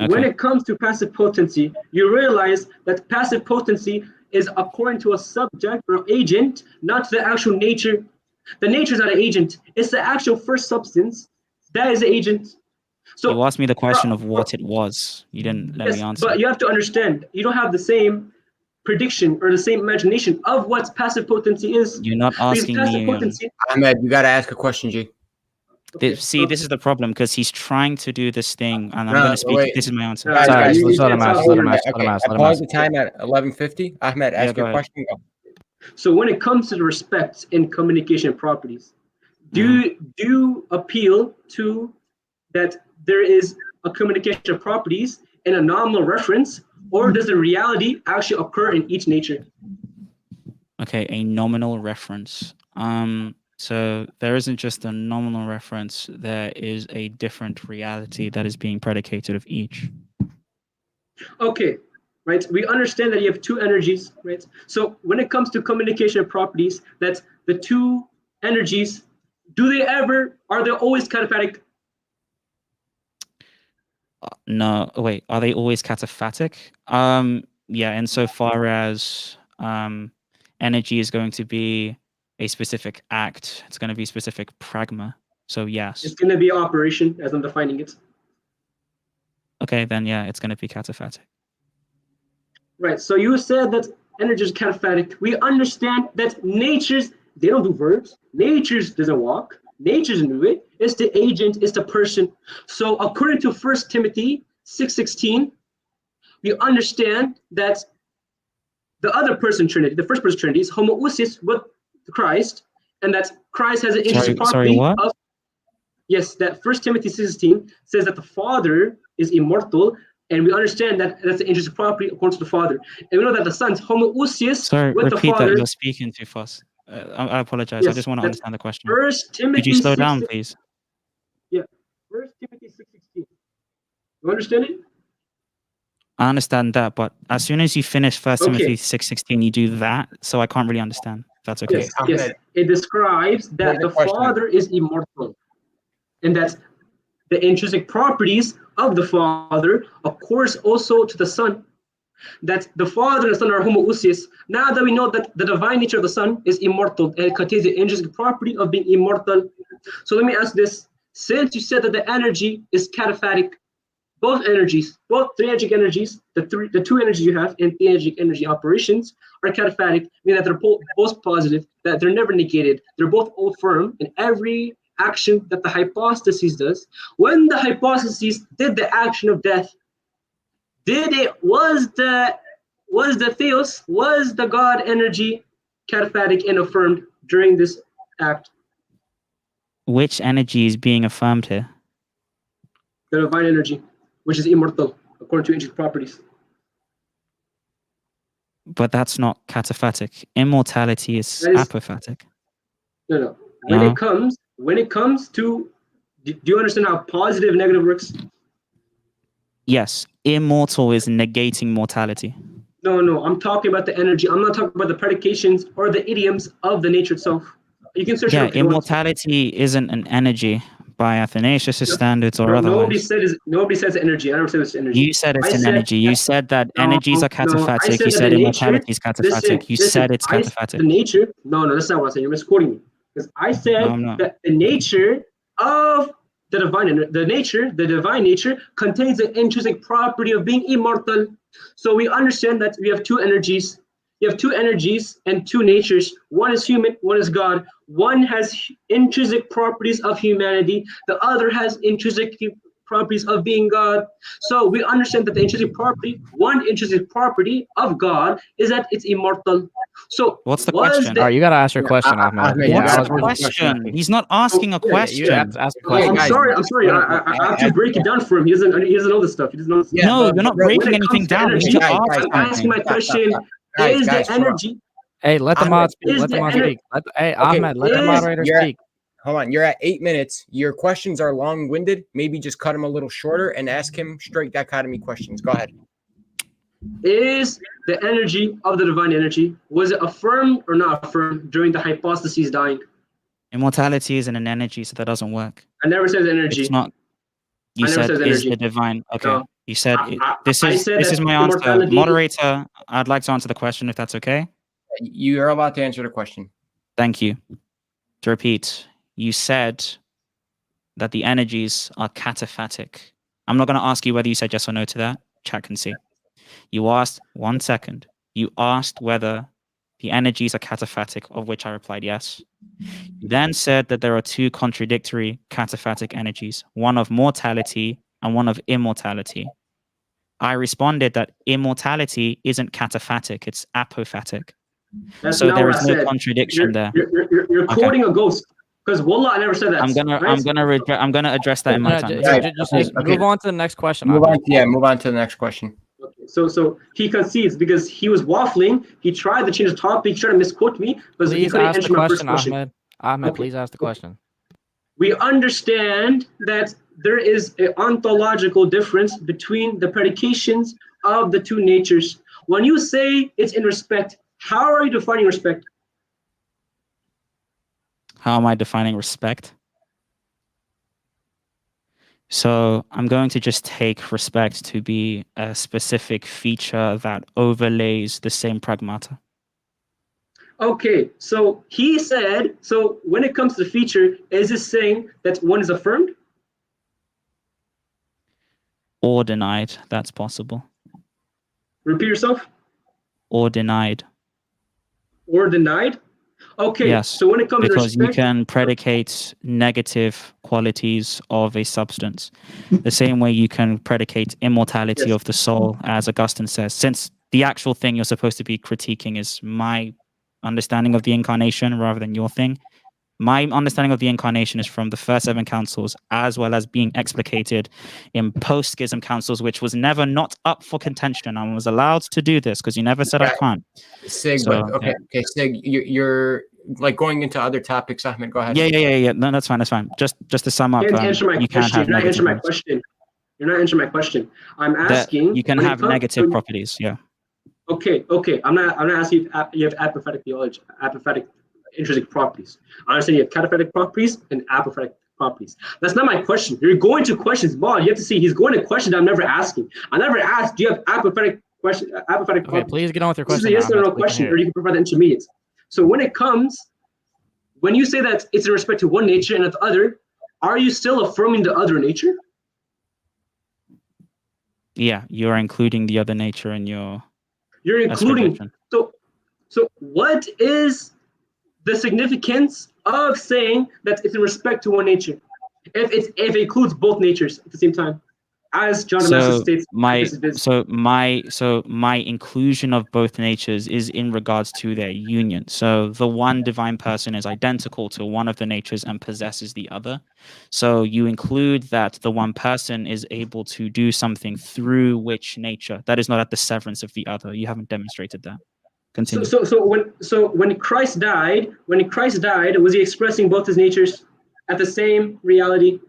When it comes to passive potency, you realize that passive potency is according to a subject or agent, not the actual nature. The nature is not an agent. It's the actual first substance that is the agent. So you asked me the question of what it was. You didn't let me answer. But you have to understand, you don't have the same prediction or the same imagination of what passive potency is. You're not asking me. Ahmed, you got to ask a question, G. This is the problem because he's trying to do this thing, and I'm going to speak. This is my answer. Guys, let him ask. I paused the time at 11:50. Ahmed, ask your question. Go. So when it comes to the respect in communication properties, do you appeal to that there is a communication properties in a nominal reference, or does the reality actually occur in each nature? Okay, a nominal reference. So there isn't just a nominal reference, there is a different reality that is being predicated of each. Okay, right, we understand that you have two energies, right? So when it comes to communication properties, that's the two energies, are they always cataphatic? No, wait, are they always cataphatic? Yeah, insofar as energy is going to be a specific act, it's going to be specific pragma. So yes. It's going to be operation as I'm defining it. Okay, then yeah, it's going to be cataphatic. Right, so you said that energy is cataphatic. We understand that natures, they don't do verbs. Natures doesn't walk. Natures do it. It's the agent, it's the person. So according to 1 Timothy 6:16, we understand that the other person Trinity, the first person Trinity is homoousis with Christ, and that Christ has an interesting property of, yes, that 1 Timothy 6:16 says that the Father is immortal, and we understand that that's an interesting property according to the Father. And we know that the Son's homoousios with the Father. That, you're speaking too fast. I apologize. Yes, I just want to understand the question. 1 Timothy Could you slow down, please? Yeah, 1 Timothy 6:16. You understand it? I understand that, but as soon as you finish 1 Timothy 6:16, you do that, so I can't really understand. That's okay. Yes. It describes that the Father is immortal, and that the intrinsic properties of the Father occurs also to the Son. That the Father and the Son are homoousios. Now that we know that the divine nature of the Son is immortal and it contains the intrinsic property of being immortal. So let me ask this: since you said that the energy is cataphatic, both energies, both theurgic energies, the two energies you have in theurgic energy operations are cataphatic, meaning that they're both positive, that they're never negated, they're both affirmed in every action that the hypostasis does. When the hypostasis did the action of death, was the theos, was the God energy cataphatic and affirmed during this act? Which energy is being affirmed here? The divine energy, which is immortal according to intrinsic properties. But that's not cataphatic. Immortality is apophatic. No. When it comes to, do you understand how positive and negative works? Yes, immortal is negating mortality. No, I'm talking about the energy. I'm not talking about the predications or the idioms of the nature itself. You can search it Yeah, up if you want to. immortality isn't an energy by Athanasius' standards or Nobody otherwise. says energy. I never said it's energy. You said it's I an said energy. You said that energies are I cataphatic. said You that said the nature. immortality is cataphatic. You said it's the cataphatic. nature. No, that's not what I said. You're misquoting me. Because I No, said I'm not. that the nature of the divine nature contains the intrinsic property of being immortal. So we understand that we have two energies. You have two energies and two natures. One is human, one is God. One has intrinsic properties of humanity. The other has intrinsic properties of being God. So we understand that one intrinsic property of God is that it's immortal. So What's the was question? the All right, you gotta ask your Yeah, question, Ahmed. Ahmed, Yeah, you What's I gotta was the ask really the question? He's not asking a yeah, yeah, you have question. to ask the Okay, question. guys, I'm sorry. I have to break it down for him. He doesn't know this stuff. He doesn't know this stuff. Yeah, No, you're not bro, When breaking it anything comes to down. energy, You guys, asked I'm asking my something. question: Guys, is the chill out. energy? Hey, let the Ahmed, mod speak. Is Let the the mod energy? speak. Hey, Okay, Ahmed, let the Is moderator you're at, speak. hold on, you're at 8 minutes. Your questions are long-winded. Maybe just cut them a little shorter and ask him straight dichotomy questions. Go ahead. Is the energy of the divine energy, was it affirmed or not affirmed during the hypostasis dying? Immortality isn't an energy, so that doesn't work. I never said It's energy. not. You I never said said is the energy. divine. Okay. No. You said this I is said this that is my answer. immortality. Moderator, I'd like to answer the question if that's okay. You're allowed to answer the question. Thank you. To repeat, you said that the energies are cataphatic. I'm not going to ask you whether you said yes or no to that. Chat can see. You asked 1 second. You asked whether the energies are cataphatic, of which I replied yes. You then said that there are two contradictory cataphatic energies, one of mortality and one of immortality. I responded that immortality isn't cataphatic, it's apophatic. That's So not there what is I no said. contradiction there. You're Okay. quoting a ghost. Because wallah, I never said that. I'm gonna address that in my time. Just move on to the next question. Move Ahmed. on. Move on to the next question. Okay, so he concedes because he was waffling. He tried to change the topic. He tried to misquote me, but he Please couldn't ask the answer my first question, question. Ahmed. Ahmed, Okay. please ask the question. We understand that there is an ontological difference between the predications of the two natures. When you say it's in respect, how are you defining respect? How am I defining respect? So I'm going to just take respect to be a specific feature that overlays the same pragmata. Okay, so he said, so when it comes to the feature, is this saying that one is affirmed? Or denied, that's possible. Repeat yourself. Or denied. Or denied? Okay, Yes, so when it comes to because you respect, can predicate negative qualities of a substance. The same way you can predicate immortality Yes. of the soul, as Augustine says, since the actual thing you're supposed to be critiquing is my understanding of the incarnation rather than your thing. My understanding of the incarnation is from the first 7 councils, as well as being explicated in post-schism councils, which was never not up for contention. I was allowed to do this because you never said I can't. SIIG, So, but okay, SIIG, you're like going into other topics. Ahmed, go ahead. Yeah. No, that's fine. Just to sum up, You can't answer my you question. can have You're not answering my negative question. You're not answering my question. I'm asking. you can have negative properties. Yeah. Okay. I'm not asking if you have apophatic theology, apophatic intrinsic properties. I'm saying you have cataphatic properties and apophatic properties. That's not my question. You're going to questions, Bob. You have to see he's going to questions I'm never asking. I never asked, do you have apophatic question? Apophatic properties? Please get on with your This question. is a yes or no question, or you can provide the intermediates. So when you say that it's in respect to one nature and not the other, are you still affirming the other nature? Yeah, you're including the other nature in your. You're including. So what is the significance of saying that it's in respect to one nature if it includes both natures at the same time, as John Damascus states? My inclusion of both natures is in regards to their union. So the one divine person is identical to one of the natures and possesses the other. So you include that the one person is able to do something through which nature that is not at the severance of the other. You haven't demonstrated that. Continue. So when Christ died, was he expressing both his natures at the same reality?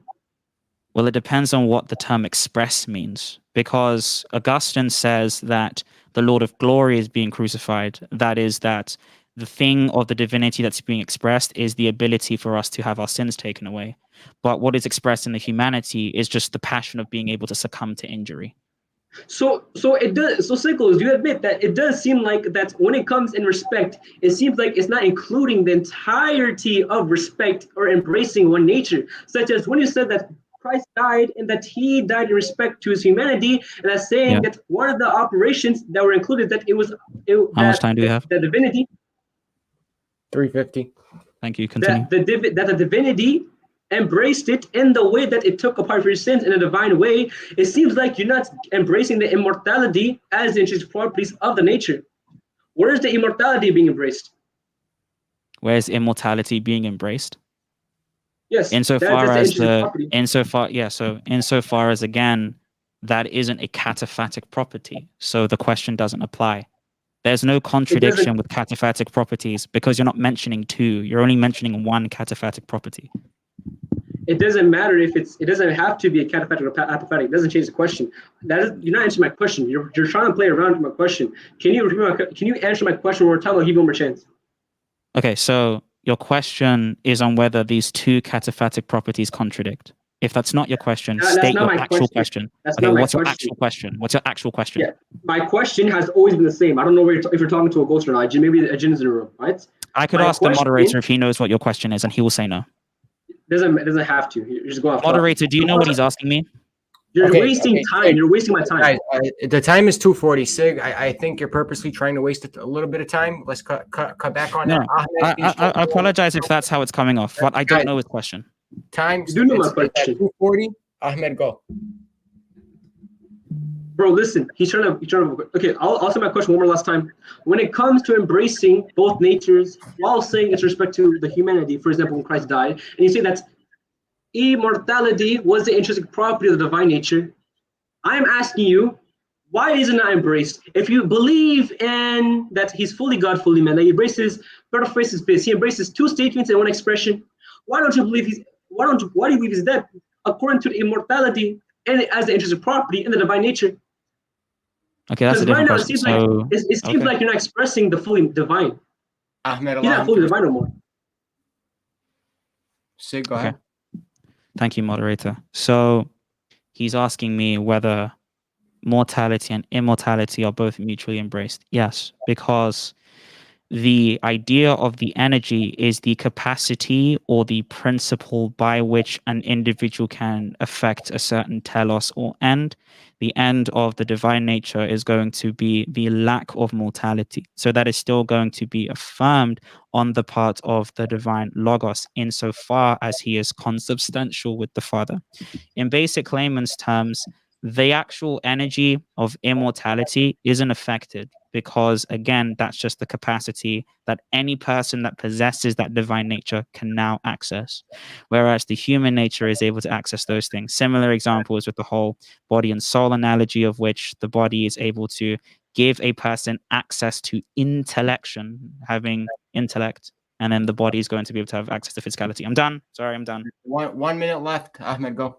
Well, it depends on what the term express means, because Augustine says that the Lord of glory is being crucified. That is that the thing of the divinity that's being expressed is the ability for us to have our sins taken away. But what is expressed in the humanity is just the passion of being able to succumb to injury. So it does. So Sickles, do you admit that it does seem like that when it comes in respect, it seems like it's not including the entirety of respect or embracing one nature, such as when you said that Christ died and that he died in respect to his humanity, and that's saying that one of the operations that were included that it was how much time do we have? The divinity. 350. Thank you. Continue. That the divinity embraced it in the way that it took apart for your sins in a divine way. It seems like you're not embracing the immortality as the intrinsic properties of the nature. Where is the immortality being embraced? Where's immortality being embraced? Yes. Insofar as again, that isn't a cataphatic property, so the question doesn't apply. There's no contradiction with cataphatic properties because you're not mentioning two. You're only mentioning one cataphatic property. It doesn't matter if it doesn't have to be a cataphatic or apophatic. It doesn't change the question. You're not answering my question. You're trying to play around with my question. Can you answer my question one more time? I'll give you one more chance. Okay, so your question is on whether these two cataphatic properties contradict. If that's not your question, state your actual question. Okay, what's your actual question? What's your actual question? Yeah, my question has always been the same. I don't know if you're talking to a ghost or not. Maybe a jinn is in the room, right? I could ask the moderator if he knows what your question is, and he will say no. Doesn't have to. You just go off. Moderator, do you know what he's asking me? You're wasting time. You're wasting my time. Guys, the time is 2:40. SIIG, I think you're purposely trying to waste a little bit of time. Let's cut back on that. I apologize if that's how it's coming off, but I don't know his question. Time. You do know my question. 2:40. Ahmed, go. Bro, listen. He's trying to. Okay, I'll say my question one more last time. When it comes to embracing both natures while saying it's respect to the humanity, for example, when Christ died, and you say that immortality was the intrinsic property of the divine nature, I'm asking you, why is it not embraced? If you believe in that he's fully God, fully man, that he embraces paraphrases base, he embraces two statements in one expression, why do you believe he's dead according to the immortality and as the intrinsic property in the divine nature? Okay, that's a different question. It seems like you're not expressing the fully divine. Ahmed, he's not fully divine no more. SIIG, go ahead. Thank you, moderator. So he's asking me whether mortality and immortality are both mutually embraced. Yes, because the idea of the energy is the capacity or the principle by which an individual can affect a certain telos or end. The end of the divine nature is going to be the lack of mortality. So that is still going to be affirmed on the part of the divine logos insofar as he is consubstantial with the Father. In basic layman's terms, the actual energy of immortality isn't affected because, again, that's just the capacity that any person that possesses that divine nature can now access, whereas the human nature is able to access those things. Similar examples with the whole body and soul analogy, of which the body is able to give a person access to intellection, having intellect, and then the body is going to be able to have access to physicality. I'm done. Sorry, I'm done. 1 minute left. Ahmed, go.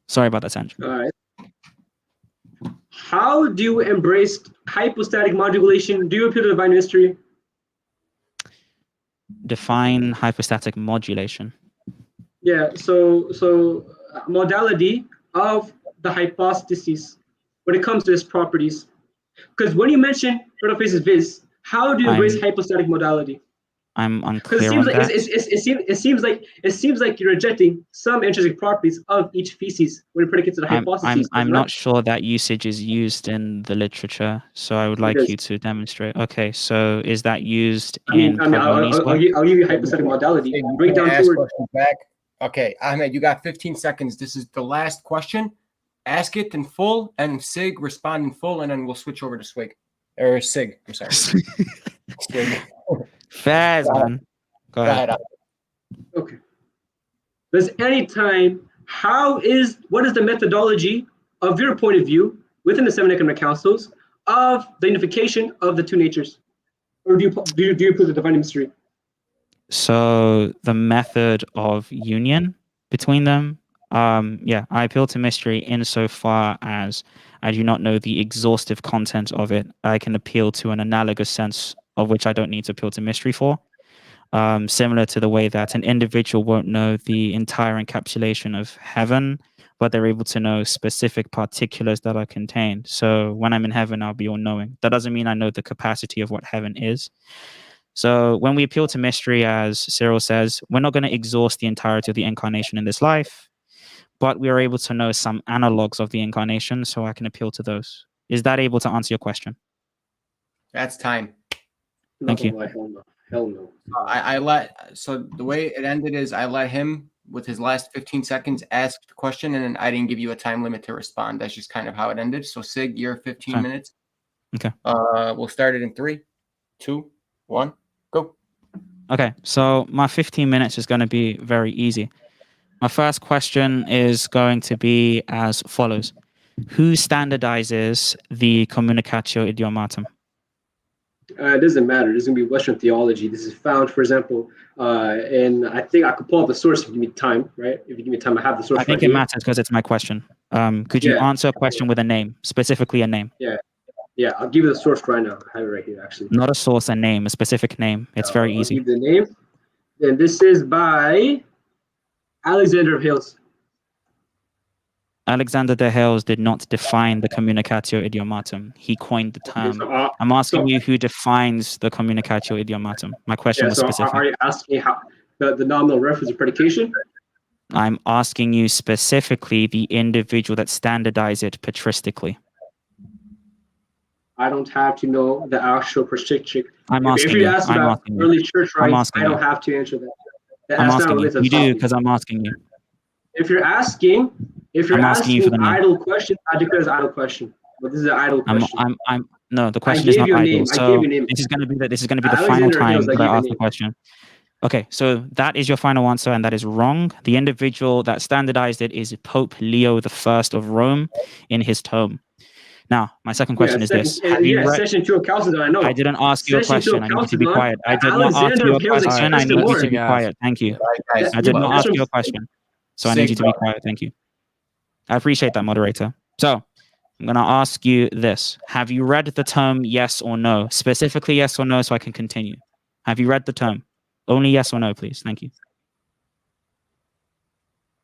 Sorry about that, Sanj. All right. How do you embrace hypostatic modulation? Do you appeal to the divine mystery? Define hypostatic modulation. Yeah, so modality of the hypostasis when it comes to its properties. Because when you mention protophase vis, how do you embrace hypostatic modality? I'm unclear on that. It seems like you're rejecting some intrinsic properties of each feces when it predicates to the hypostasis. I'm not sure that usage is used in the literature, so I would like you to demonstrate. Okay, so is that used in? I'll give you hypostatic modality. Break down two words. Back. Okay, Ahmed, you got 15 seconds. This is the last question. Ask it in full, and SIIG respond in full, and then we'll switch over to SWIG or SIIG. I'm sorry. SWIG. Fast, man. Go ahead. Okay. There's any time. What is the methodology of your point of view within the seven economic councils of the unification of the two natures, or do you put the divine mystery? So the method of union between them. I appeal to mystery insofar as I do not know the exhaustive content of it. I can appeal to an analogous sense of which I don't need to appeal to mystery for. Similar to the way that an individual won't know the entire encapsulation of heaven, but they're able to know specific particulars that are contained. So when I'm in heaven, I'll be all-knowing. That doesn't mean I know the capacity of what heaven is. So when we appeal to mystery, as Cyril says, we're not going to exhaust the entirety of the incarnation in this life, but we are able to know some analogs of the incarnation, so I can appeal to those. Is that able to answer your question? That's time. Thank you. Hell no. So the way it ended is I let him, with his last 15 seconds, ask the question, and then I didn't give you a time limit to respond. That's just kind of how it ended. So SIIG, your 15 minutes. Okay. We'll start it in 3, 2, 1, go. Okay, so my 15 minutes is going to be very easy. My first question is going to be as follows. Who standardizes the Communicatio Idiomatum? It doesn't matter. This is going to be Western theology. This is found, for example, and I think I could pull up the source if you give me time, right? If you give me time, I have the source. I think it matters because it's my question. Could you answer a question with a name, specifically a name? Yeah, I'll give you the source right now. I have it right here, actually. Not a source, a name, a specific name. It's very easy. I'll give the name. And this is by Alexander of Hales. Alexander de Hales did not define the Communicatio Idiomatum. He coined the term. I'm asking you who defines the Communicatio Idiomatum. My question was specific. Are you asking how the nominal reference of predication? I'm asking you specifically the individual that standardized it patristically. I don't have to know the actual patristic. I'm asking if you ask about early church rights, I don't have to answer that. I'm asking you. You do because I'm asking you. If you're asking idle question, I declare it's idle question. But this is an idle question. No, the question is not idle. So this is going to be the final time that I ask the question. Okay, so that is your final answer, and that is wrong. The individual that standardized it is Pope Leo I of Rome in his tome. Now, my second question is this. Session 2 of Chalcedon, I know. I didn't ask you a question. I need you to be quiet. I did not ask you a question. I need you to be quiet. Thank you. I did not ask you a question. So I need you to be quiet. Thank you. I appreciate that, moderator. So I'm going to ask you this. Have you read the term yes or no? Specifically yes or no so I can continue. Have you read the term? Only yes or no, please. Thank you.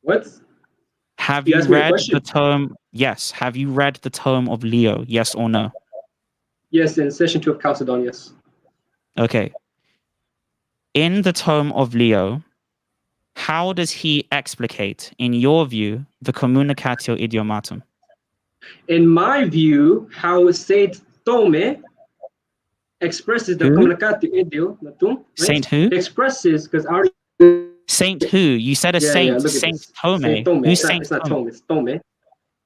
What? Have you read the tome? Yes. Have you read the tome of Leo? Yes or no? Yes, in session 2 of Chalcedon, yes. Okay. In the tome of Leo, how does he explicate, in your view, the Communicatio Idiomatum? In my view, how Saint Tome expresses the Communicatio Idiomatum. Saint who? Expresses, because our Saint who? You said a saint. Saint Tome. Who's Saint Tome? It's Tome.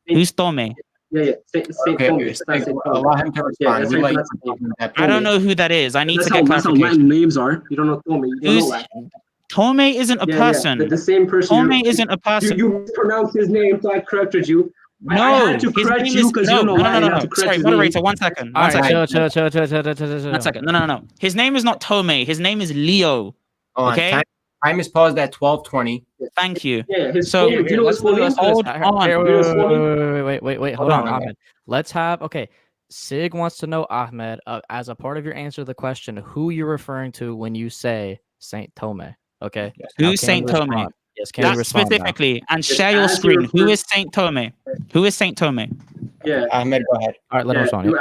Who's Tome? Yeah. Saint Tome. Allow him to respond. I don't know who that is. I need to get clarification. That's how Latin names are. You don't know Tome. You don't know Latin. Tome isn't a person. The same person. Tome isn't a person. You mispronounced his name, so I corrected you. No, I had to correct you because you know no. Sorry, moderator, 1 second. All right, chill. 1 second. No. His name is not Tome. His name is Leo. Okay? Time is paused at 12:20. Thank you. Yeah, so hold on. Wait. Hold on, Ahmed. Let's have SIIG wants to know, Ahmed, as a part of your answer to the question, who you're referring to when you say Saint Tome. Okay. Who's Saint Tome? Yes, can you respond specifically and share your screen? Who is Saint Tome? Who is Saint Tome? Yeah, Ahmed, go ahead. All right, let him respond.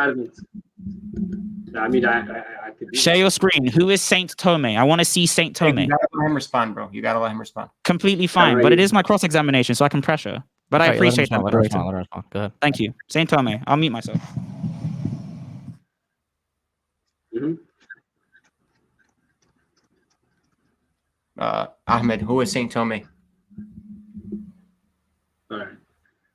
I mean, I could share your screen. Who is Saint Tome? I want to see Saint Tome. You gotta let him respond, bro. You gotta let him respond. Completely fine, but it is my cross-examination, so I can pressure. But I appreciate that. Let him respond. Go ahead. Thank you, Saint Tome. I'll mute myself. Ahmed, who is Saint Tome? All right.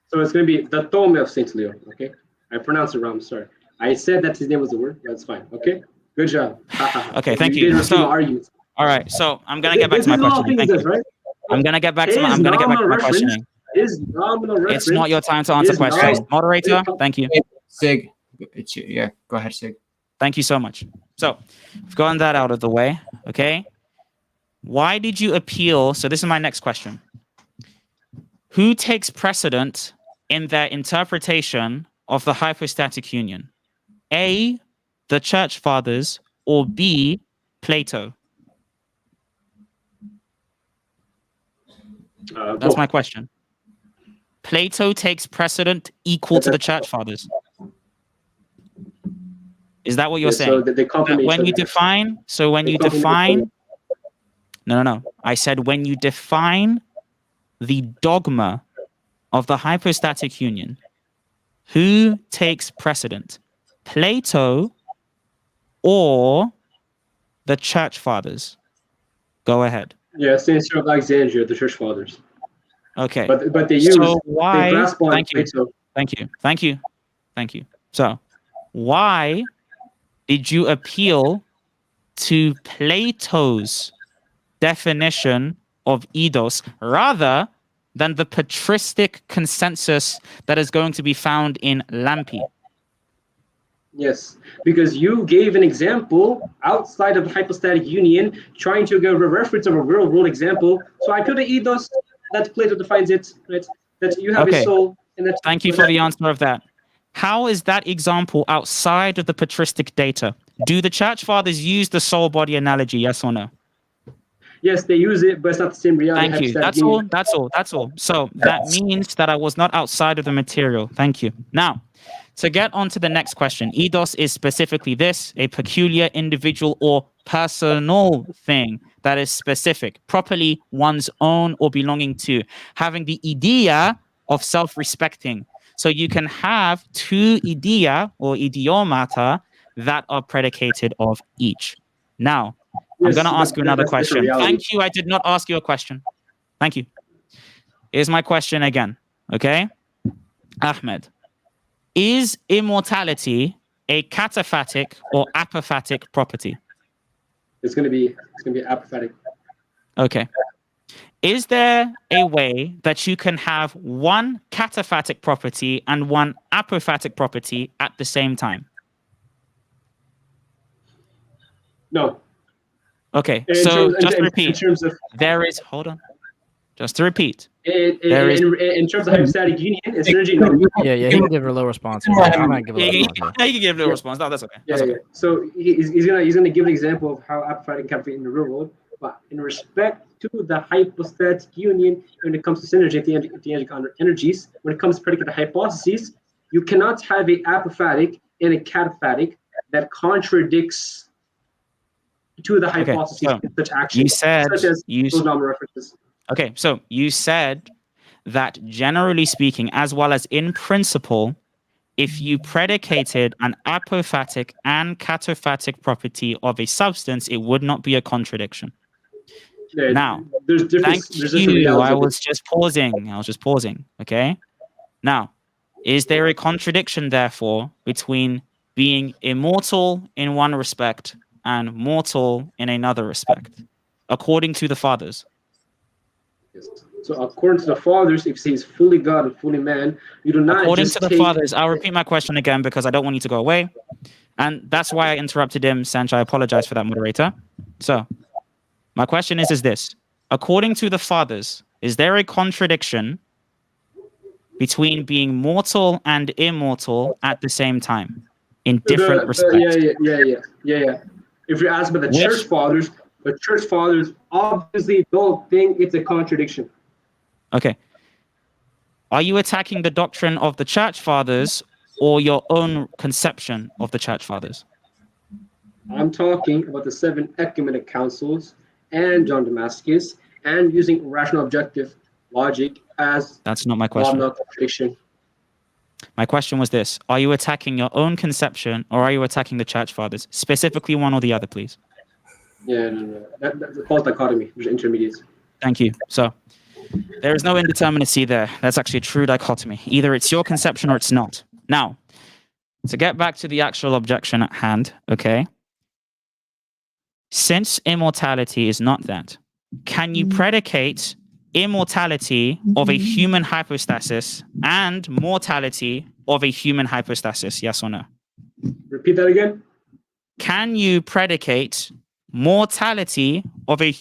So it's going to be the Tome of Saint Leo. Okay. I pronounced it wrong. Sorry. I said that his name was a word. That's fine. Okay. Good job. Okay. Thank you. All right. So I'm going to get back to my questioning. Thank you. I'm going to get back to my questioning. It's not your time to answer questions. Moderator, thank you. SIIG. Go ahead, SIIG. Thank you so much. So we've gotten that out of the way. Okay. Why did you appeal? So this is my next question. Who takes precedent in their interpretation of the hypostatic union? A, the church fathers, or B, Plato? That's my question. Plato takes precedent equal to the church fathers. Is that what you're saying? So they complement when each you other. define, so when They you complement each define, no. I said when you define the dogma of the hypostatic union, who takes precedent? Plato or the church fathers? Go ahead. Yeah, Saint Cyril of Alexandria, the church fathers. Okay. But they use So why? they grasp on Thank you. Plato. Thank you. So why did you appeal to Plato's definition of eidos rather than the patristic consensus that is going to be found in Lampe? Yes, because you gave an example outside of the hypostatic union, trying to give a reference of a real world example. So I put an eidos that Plato defines it, right? That you have a soul, and that. Thank you for the answer of that. How is that example outside of the patristic data? Do the church fathers use the soul body analogy? Yes or no? Yes, they use it, but it's not the same reality. Thank you. That's all. So that means that I was not outside of the material. Thank you. Now, to get on to the next question, eidos is specifically this, a peculiar individual or personal thing that is specific, properly one's own or belonging to, having the idea of self-respecting. So you can have two idea or idiomata that are predicated of each. Now, I'm going to ask you another question. Thank you. I did not ask you a question. Thank you. Here's my question again. Okay? Ahmed, is immortality a cataphatic or apophatic property? It's going to be apophatic. Okay. Is there a way that you can have one cataphatic property and one apophatic property at the same time? No. Okay, so just repeat. There is, hold on. Just to repeat. In terms of hypostatic union, it's synergy. No. Yeah, he can give a low response. I'm not giving a low response. Yeah, he can give a low response. No, that's okay. Yeah. So he's gonna give an example of how apophatic can be in the real world, but in respect to the hypostatic union, when it comes to synergy at the end energies, when it comes to predicate hypotheses, you cannot have a apophatic and a cataphatic that contradicts to the hypotheses in such actions, such as those normal references. Okay, so you said that generally speaking, as well as in principle, if you predicated an apophatic and cataphatic property of a substance, it would not be a contradiction. Yeah, now, thank you. I was just pausing. Okay. Now, is there a contradiction, therefore, between being immortal in one respect and mortal in another respect, according to the fathers? Yes. So according to the fathers, if he's fully God and fully man, you do not. According to the fathers, I'll repeat my question again because I don't want you to go away, and that's why I interrupted him, Sancho. I apologize for that, moderator. So, my question is this: according to the fathers, is there a contradiction between being mortal and immortal at the same time in different respects? Yeah. If you ask about the church fathers obviously don't think it's a contradiction. Okay. Are you attacking the doctrine of the church fathers or your own conception of the church fathers? I'm talking about the 7 ecumenic councils and John Damascus and using rational objective logic as that's not my question. Contradiction. My question was this: are you attacking your own conception or are you attacking the church fathers? Specifically one or the other, please. Yeah, no. That's a false dichotomy. There's intermediates. Thank you. So there is no indeterminacy there. That's actually a true dichotomy. Either it's your conception or it's not. Now, to get back to the actual objection at hand, okay? Since immortality is not that, can you predicate immortality of a human hypostasis and mortality of a human hypostasis? Yes or no? Repeat that again. Can you predicate mortality of a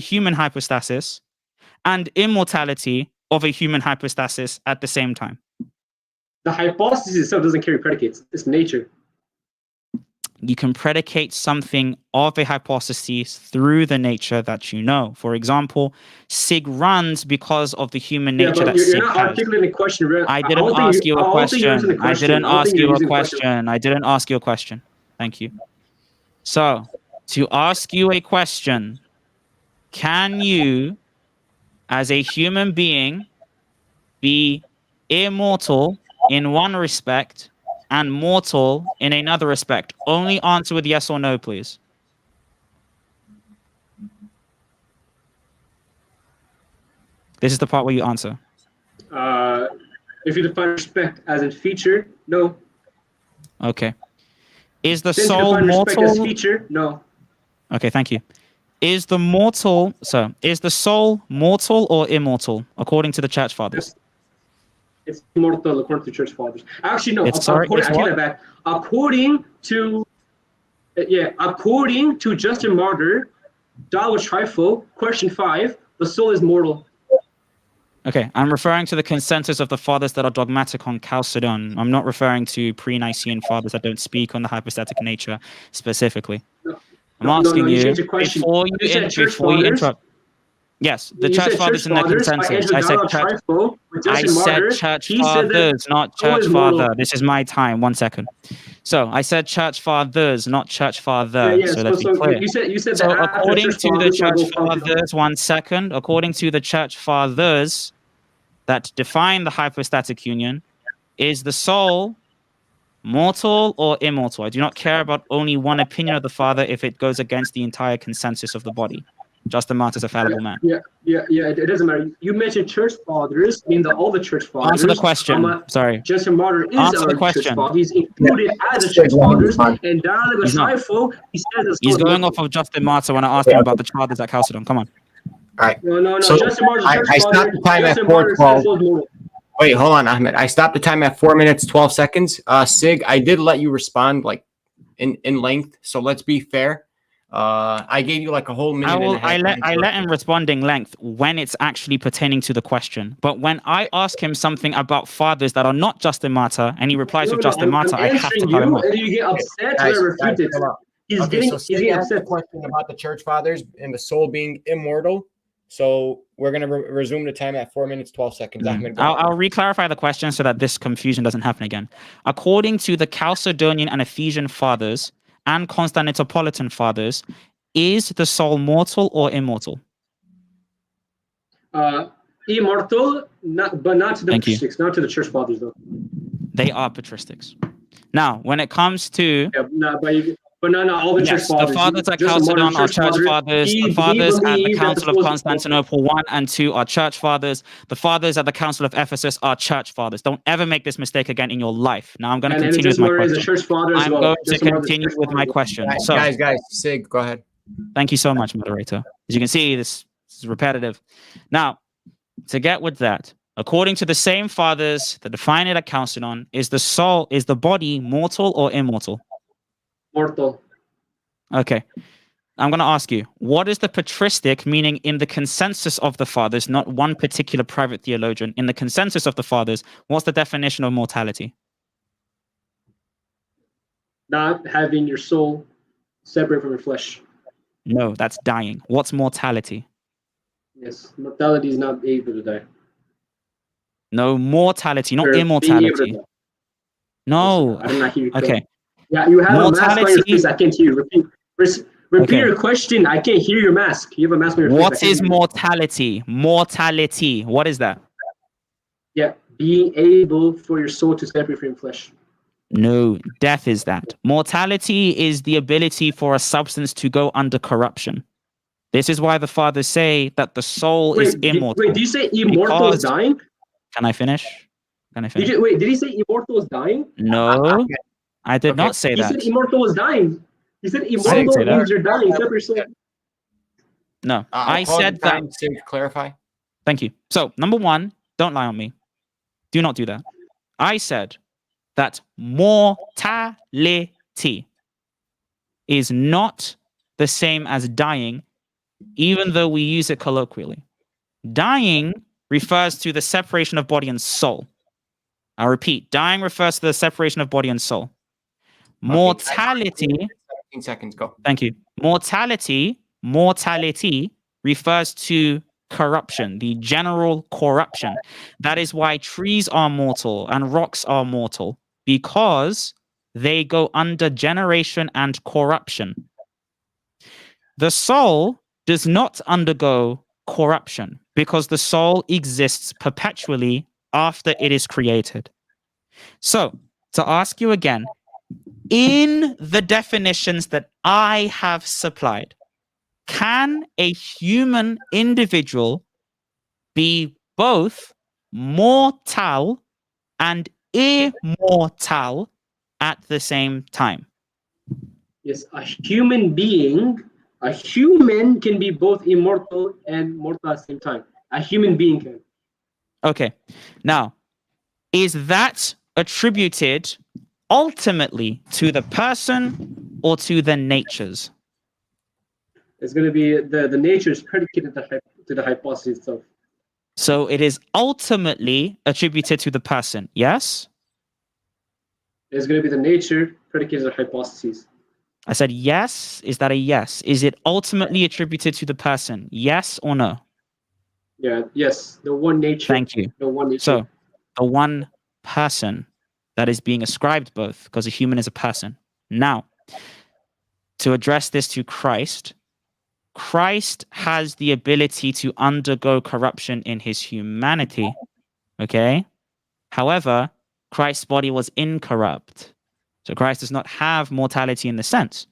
human hypostasis and immortality of a human hypostasis at the same time? The hypostasis itself doesn't carry predicates. It's nature. you can predicate something of a hypothesis through the nature that you know. For example, SIIG runs because of the human nature that you're SIIG not has. articulating a question. I didn't ask you a question. I didn't ask you a question. I didn't ask you a question. Thank you. So, to ask you a question, can you, as a human being, be immortal in one respect and mortal in another respect? Only answer with yes or no, please. This is the part where you answer. If you define respect as in feature, no. Okay. Is the Since soul you define mortal? respect as feature, no. Okay, thank you. Is the soul mortal or immortal according to the church fathers? It's immortal according to church fathers. Actually, no. It's According to Justin Martyr, Dawa Trifle, question 5, the soul is mortal. Okay, I'm referring to the consensus of the fathers that are dogmatic on Chalcedon. I'm not referring to pre-Nicene fathers that don't speak on the hypostatic nature specifically. I'm asking you before you interrupt. Yes, the church fathers in their consensus. I said church fathers, not church father. This is my time. 1 second. So I said church fathers, not church father. So let's be clear. You said so according to the church fathers, 1 second. According to the church fathers that define the hypostatic union, is the soul mortal or immortal? I do not care about only one opinion of the father if it goes against the entire consensus of the body. Justin Martyr's a fallible man. Yeah. It doesn't matter. You mentioned church fathers, mean that all the church fathers. Answer the question. Sorry. Justin Martyr is Answer our the question. church father. He's included as a church fathers, and down the Trifle, he says he's going off of Justin Martyr when I asked him about the fathers at Chalcedon. Come on. All right. No. So Justin Martyr's church I father. stopped the time at 4:12. Wait, hold on, Ahmed. I stopped the time at 4 minutes 12 seconds. SIIG, I did let you respond like in length, so let's be fair. I gave you like a whole minute. I let him respond in length when it's actually pertaining to the question. But when I ask him something about fathers that are not Justin Martyr and he replies with Justin Martyr, I have to cut him off. And you get upset when I refute it. He's getting upset. A question about the church fathers and the soul being immortal. So we're going to resume the time at 4 minutes, 12 seconds. Ahmed, I'll re-clarify the question so that this confusion doesn't happen again. According to the Chalcedonian and Ephesian fathers and Constantinopolitan fathers, is the soul mortal or immortal? Immortal, but not to the patristics, not to the church fathers, though. They are patristics. Now, when it comes to... But no, all the church fathers. The fathers at Chalcedon are church fathers. The fathers at the Council of Constantinople 1 and 2 are church fathers. The fathers at the Council of Ephesus are church fathers. Don't ever make this mistake again in your life. Now I'm going to continue with my question. I'm going to continue with my question. So, guys, SIIG, go ahead. Thank you so much, moderator. As you can see, this is repetitive. Now, to get with that, according to the same fathers that define it at Chalcedon, is the body mortal or immortal? Mortal. Okay. I'm going to ask you, what is the patristic, meaning in the consensus of the fathers, not one particular private theologian, in the consensus of the fathers, what's the definition of mortality? Not having your soul separate from your flesh. No, that's dying. What's mortality? Yes, mortality is not able to die. No, mortality, not immortality. No. I did not hear you. Okay. Yeah, you have a mask on your face. I can't hear you. Repeat your question. I can't hear your mask. You have a mask on your face. What is mortality? Mortality. What is that? Yeah, being able for your soul to separate from your flesh. No, death is that. Mortality is the ability for a substance to go under corruption. This is why the fathers say that the soul is immortal. Did you say immortal is dying? Can I finish? Did he say immortal is dying? No, I did not say that. He said immortal is dying. He said immortal means you're dying. Except your soul. No, I said that. To clarify. Thank you. So, number one, don't lie on me. Do not do that. I said that mortality is not the same as dying, even though we use it colloquially. Dying refers to the separation of body and soul. I'll repeat, dying refers to the separation of body and soul. Mortality. 17 seconds. Go. Thank you. Mortality refers to corruption, the general corruption. That is why trees are mortal and rocks are mortal, because they go under generation and corruption. The soul does not undergo corruption because the soul exists perpetually after it is created. So, to ask you again, in the definitions that I have supplied, can a human individual be both mortal and immortal at the same time? Yes, a human can be both immortal and mortal at the same time. A human being can. Okay. Now, is that attributed ultimately to the person or to the natures? It's going to be the nature is predicated to the hypothesis itself. So it is ultimately attributed to the person, yes? It's going to be the nature predicated to the hypothesis. I said yes. Is that a yes? Is it ultimately attributed to the person? Yes or no? Yeah, yes. The one nature. Thank you. The one nature. So the one person that is being ascribed both, because a human is a person. Now, to address this to Christ, Christ has the ability to undergo corruption in his humanity. Okay? However, Christ's body was incorrupt. So Christ does not have mortality in the sense.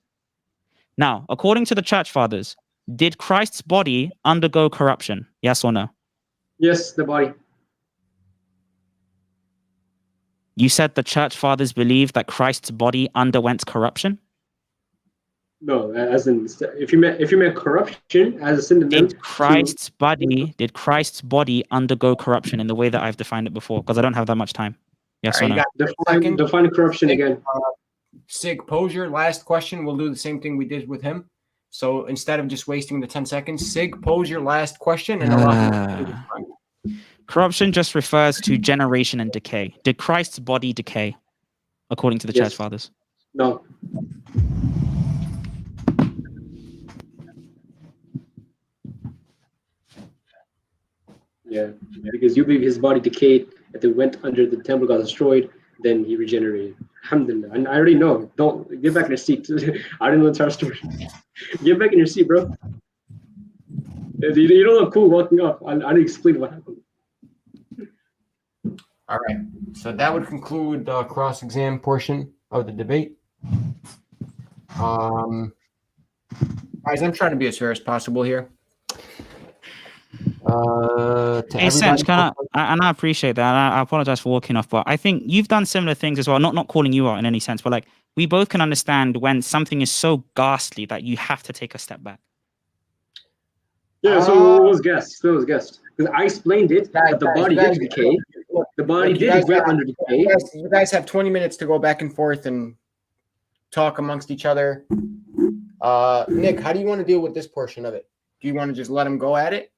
Now, according to the church fathers, did Christ's body undergo corruption? Yes or no? Yes, the body. You said the church fathers believe that Christ's body underwent corruption? No, as in if you meant corruption as a synonym. Did Christ's body undergo corruption in the way that I've defined it before? Because I don't have that much time. Yes or no? Define corruption again. SIIG, pose your last question. We'll do the same thing we did with him. So instead of just wasting the 10 seconds, SIIG, pose your last question and allow him to respond. Corruption just refers to generation and decay. Did Christ's body decay, according to the church fathers? No. Yeah, because you believe his body decayed, and then went under the temple, got destroyed, then he regenerated. Alhamdulillah. And I already know. Don't get back in your seat. I didn't know the entire story. Get back in your seat, bro. You don't look cool walking up. I didn't explain what happened. All right. So that would conclude the cross-exam portion of the debate. Guys, I'm trying to be as fair as possible here. Hey, Sench, and I appreciate that. I apologize for walking off, but I think you've done similar things as well. Not calling you out in any sense, but like we both can understand when something is so ghastly that you have to take a step back. Yeah, so it was guessed. Because I explained it that the body did decay. The body did go under decay. You guys have 20 minutes to go back and forth and talk amongst each other. Nick, how do you want to deal with this portion of it? Do you want to just let him go at it?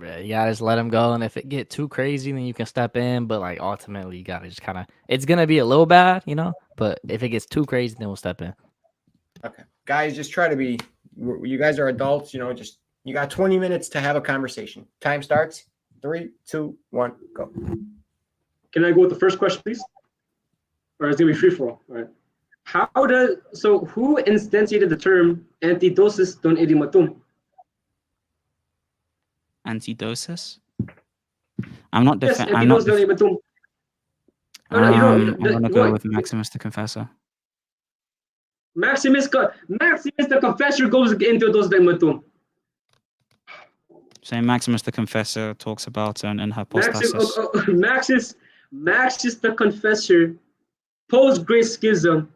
You gotta just let him go, and if it get too crazy, then you can step in. But like ultimately, you gotta just kind of. It's gonna be a little bad, But if it gets too crazy, then we'll step in. Okay, guys, just try to be. You guys are adults, Just you got 20 minutes to have a conversation. Time starts. 3, 2, 1, go. Can I go with the first question, please? Or it's gonna be free for all. All right. Who instantiated the term antidosis don edimatum? Antidosis? I'm not Yes, I'm not don edimatum. I'm gonna go with Maximus the Confessor. Maximus the Confessor goes into dos edimatum. Saint Maximus the Confessor talks about an hypostasis. Maximus the Confessor, post-Great Schism,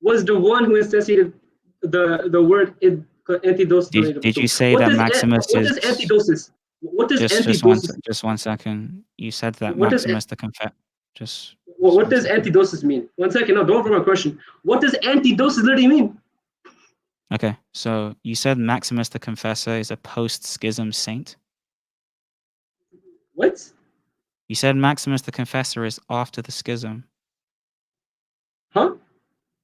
was the one who instantiated the word antidosis. Did you say that Maximus is? What is antidosis? What does antidosis? Just one second. You said that Maximus the Confessor. What does antidosis mean? 1 second. No, don't answer my question. What does antidosis literally mean? Okay, so you said Maximus the Confessor is a post-schism saint? What? You said Maximus the Confessor is after the schism. Huh?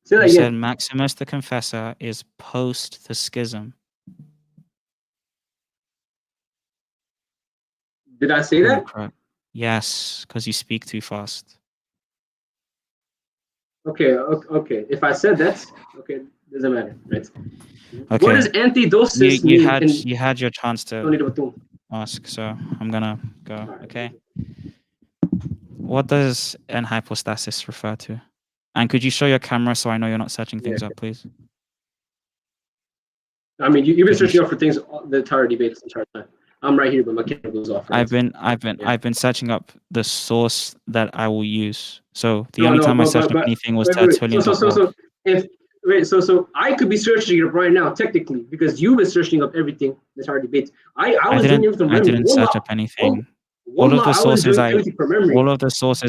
Say that You said again. Maximus the Confessor is post the schism. Did I say that? Correct. Yes, because you speak too fast. Okay. If I said that, okay, doesn't matter, right? Okay. What does antidosis You mean? you had your chance to Don't need to ask, so I'm gonna go. Alright. Okay. What does N hypostasis refer to? And could you show your camera so I know you're not searching things up, please? I mean, you've been Could you searching up for things the entire debate this entire time. I'm right here, but my camera goes off. Right? I've been searching up the source that I will use. So the No, only no, time I but- searched but- up anything was wait. Tertullian.org. So I could be searching it up right now, technically, because you've been searching up everything this entire debate. I was doing everything from I memory. didn't search up anything. All of the sources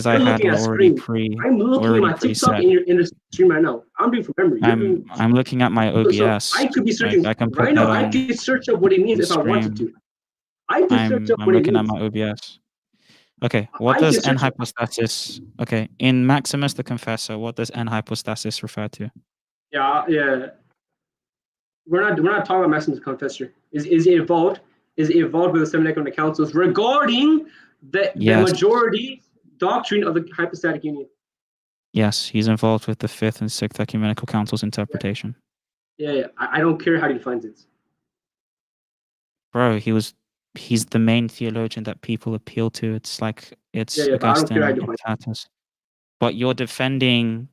I had were already pre. I'm looking at my TikTok in the stream right now. I'm doing from memory. I'm looking at my OBS. So I could be searching I can put right that now. I on could search up what it means if I wanted to. I can search up I'm what it looking at means. my OBS. Okay, what does N hypostasis? Okay, in Maximus the Confessor, what does N hypostasis refer to? Yeah. We're not talking about Maximus the Confessor. Is it involved? Is it involved with the seven ecumenical councils regarding the majority doctrine of the hypostatic union? Yes, he's involved with the 5th and 6th ecumenical councils interpretation. Yeah. I don't care how he defines it. Bro, he's the main theologian that people appeal to. It's like it's Augustine and Tatus. But you're debating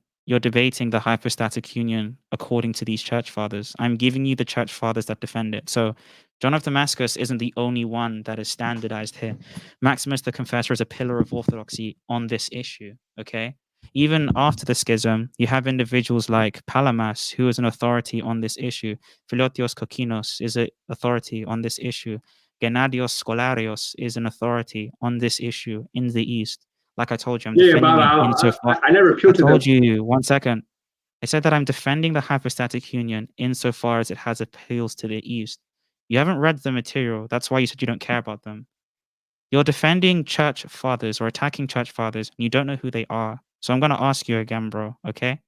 the hypostatic union according to these church fathers. I'm giving you the church fathers that defend it. So John of Damascus isn't the only one that is standardized here. Maximus the Confessor is a pillar of orthodoxy on this issue, okay? Even after the schism, you have individuals like Palamas, who is an authority on this issue. Philotios Kokinos is an authority on this issue. Gennadios Scholarios is an authority on this issue in the East. Like I told you, I'm defending I never appealed to them. I told you, 1 second. I said that I'm defending the hypostatic union insofar as it has appeals to the East. You haven't read the material. That's why you said you don't care about them. You're defending church fathers or attacking church fathers, and you don't know who they are. So I'm going to ask you again, bro, okay?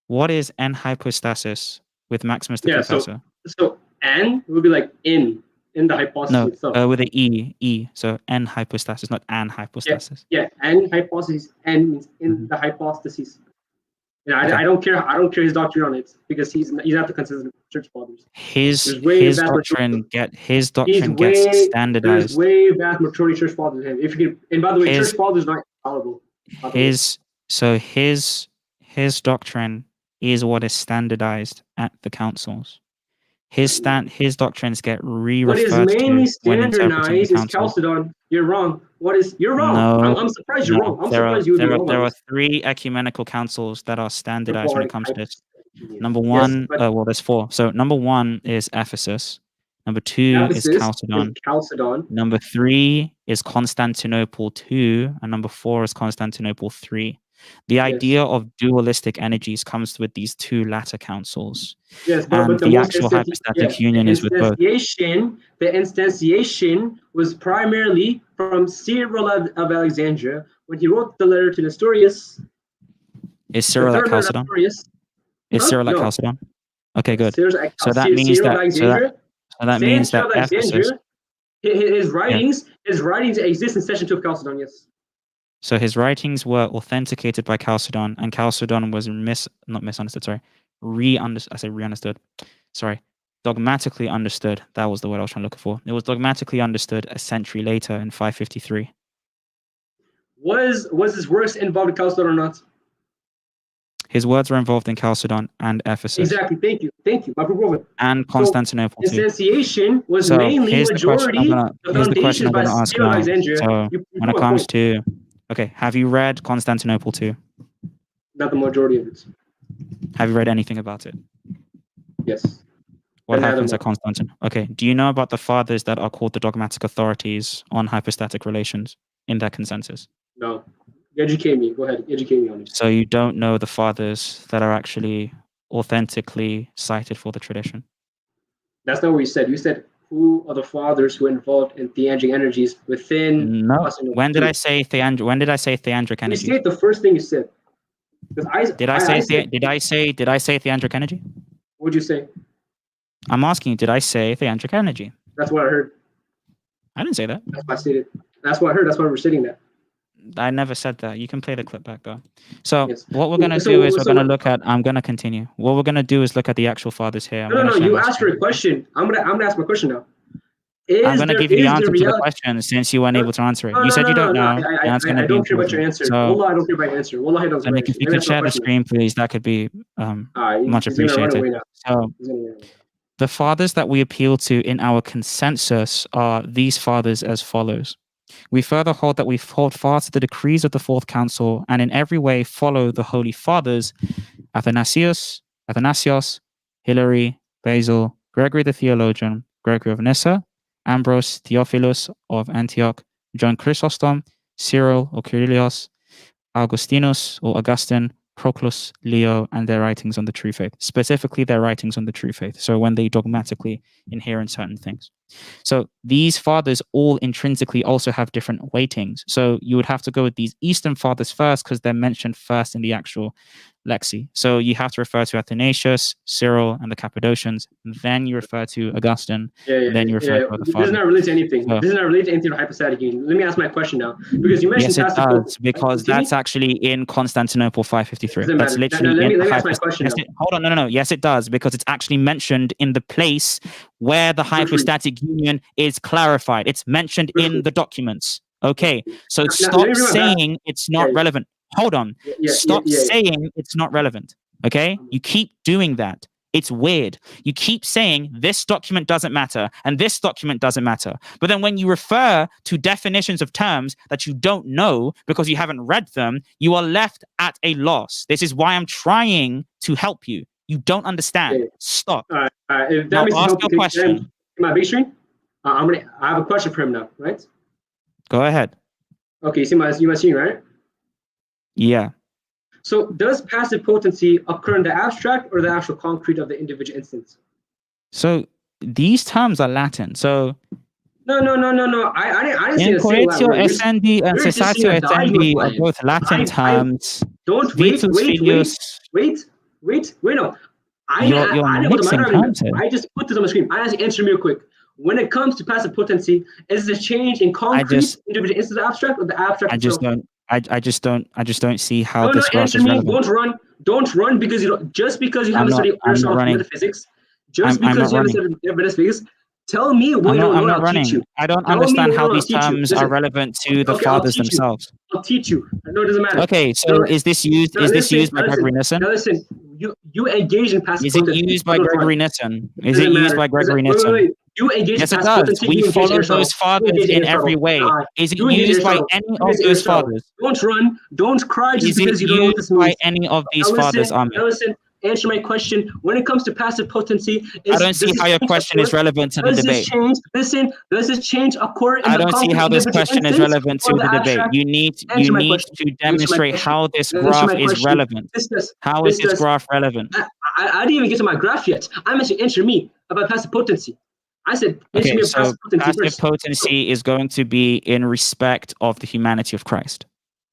What is N hypostasis with Maximus the Confessor? So N would be like in the hypostasis itself. With an E. So N hypostasis, not an hypostasis. Yeah, N hypostasis. N means in the hypostasis. Yeah, okay. I don't care his doctrine on it because he's not the consistent church fathers. His doctrine gets standardized. There's way vast majority church fathers than him. If you can, and by the way, church fathers not infallible. His doctrine is what is standardized at the councils. His doctrines get What is mainly standardized is Chalcedon. You're wrong. You're wrong. No, I'm surprised you're wrong. I'm surprised you would be wrong. There are 3 ecumenical councils that are standardized when it comes to this. Number 1, there's 4. So number 1 is Ephesus. Number 2 is Chalcedon. Number 3 is Constantinople 2, and number 4 is Constantinople 3. The idea of dualistic energies comes with these 2 latter councils. Yes, but the actual hypostatic union is with both. The instantiation was primarily from Cyril of Alexandria when he wrote the letter to Nestorius. Is Cyril at Chalcedon? Is Cyril at Chalcedon? Okay, good. So that means that Ephesus. His writings exist in section 2 of Chalcedon. Yes. So his writings were authenticated by Chalcedon, and Chalcedon was dogmatically understood. That was the word I was trying to look for. It was dogmatically understood a century later in 553. Was his works involved in Chalcedon or not? His words were involved in Chalcedon and Ephesus. Exactly. Thank you. And Constantinople too. Instantiation was mainly majority. Here's the question I'm going to ask now. So when it comes to have you read Constantinople 2? Not the majority of it. Have you read anything about it? Yes. What happens at Constantinople? Okay. Do you know about the fathers that are called the dogmatic authorities on hypostatic relations in their consensus? No. Educate me. Go ahead. Educate me on it. So you don't know the fathers that are actually authentically cited for the tradition? That's not what you said. You said who are the fathers who are involved in theandric energies within? No. When did I say theandric energies? You said the first thing you said. Did I say theandric energy? What'd you say? I'm asking you, did I say theandric energy? That's what I heard. I didn't say that. That's what I stated. That's what I heard. That's why we're sitting there. I never said that. You can play the clip back though. So Yes. what we're gonna do is we're gonna look at. I'm gonna continue. What we're gonna do is look at the actual fathers here. No. You asked for a question. I'm gonna ask my question now. I'm gonna give you the answer to the question since you weren't able to answer it. You said you don't know. I don't care about your answer. Wallah, I don't care about your answer. Wallah, I don't care. If you could share the screen, please, that could be much appreciated. So the fathers that we appeal to in our consensus are these fathers as follows. We further hold that we hold fast to the decrees of the Fourth Council and in every way follow the Holy Fathers, Athanasius, Hilary, Basil, Gregory the Theologian, Gregory of Nyssa, Ambrose, Theophilus of Antioch, John Chrysostom, Cyril or Kyrillos, Augustinus or Augustine, Proclus, Leo, and their writings on the true faith, specifically their writings on the true faith. So when they dogmatically adhere in certain things. So these fathers all intrinsically also have different weightings. So you would have to go with these Eastern fathers first because they're mentioned first in the actual lexi. So you have to refer to Athanasius, Cyril, and the Cappadocians. Then you refer to Augustine. Then you refer to other fathers. This is not related to anything. This is not related to anything to hypostatic union. Let me ask my question now. Because you mentioned yes, it does, because that's actually in Constantinople 553. That's literally let me ask my question now. Hold on, no. Yes, it does, because it's actually mentioned in the place where the hypostatic union is clarified. It's mentioned in the documents. Okay, so stop saying it's not relevant. Hold on. Stop saying it's not relevant. Okay? You keep doing that. It's weird. You keep saying this document doesn't matter and this document doesn't matter. But then when you refer to definitions of terms that you don't know because you haven't read them, you are left at a loss. This is why I'm trying to help you. You don't understand. Stop. All right. If that now makes ask your question. My big screen? I have a question for him now, right? Go ahead. Okay, you see my screen, right? Yeah. So does passive potency occur in the abstract or the actual concrete of the individual instance? So these terms are Latin. So no. I didn't say in a single Coetio word. Essendi and Cessatio Essendi are both Latin terms. Don't wait. No. You're mixing terms here. I just put this on the screen. I asked you answer me real quick. When it comes to passive potency, is the change in concrete individual instance abstract or the abstract? I just don't see how this graph is relevant. Don't run because you don't. Just because you haven't studied metaphysics. Just because you haven't studied metaphysics. Tell me what you don't know. I'm not running. I don't understand how these terms are relevant to the fathers themselves. I'll teach you. No, it doesn't matter. Okay, so is this used? Is this used by Gregory Nissan? Listen, you engage in passive potency. Is it used by Gregory Nissan? Is it used by Gregory Nissan? You engage yes, it does. We follow those fathers in every way. Is it used by any of those fathers? Don't run. Don't cry just because you don't know what this means. By any of these fathers, Ahmed? Listen, answer my question. When it comes to passive potency, I don't see how your question is relevant to the debate. Does this change occur in I don't see how this question is relevant to the debate. You need to demonstrate how this graph is relevant. How is this graph relevant? I didn't even get to my graph yet. I'm actually answering me about passive potency. I said, okay, so passive potency is going to be in respect of the humanity of Christ.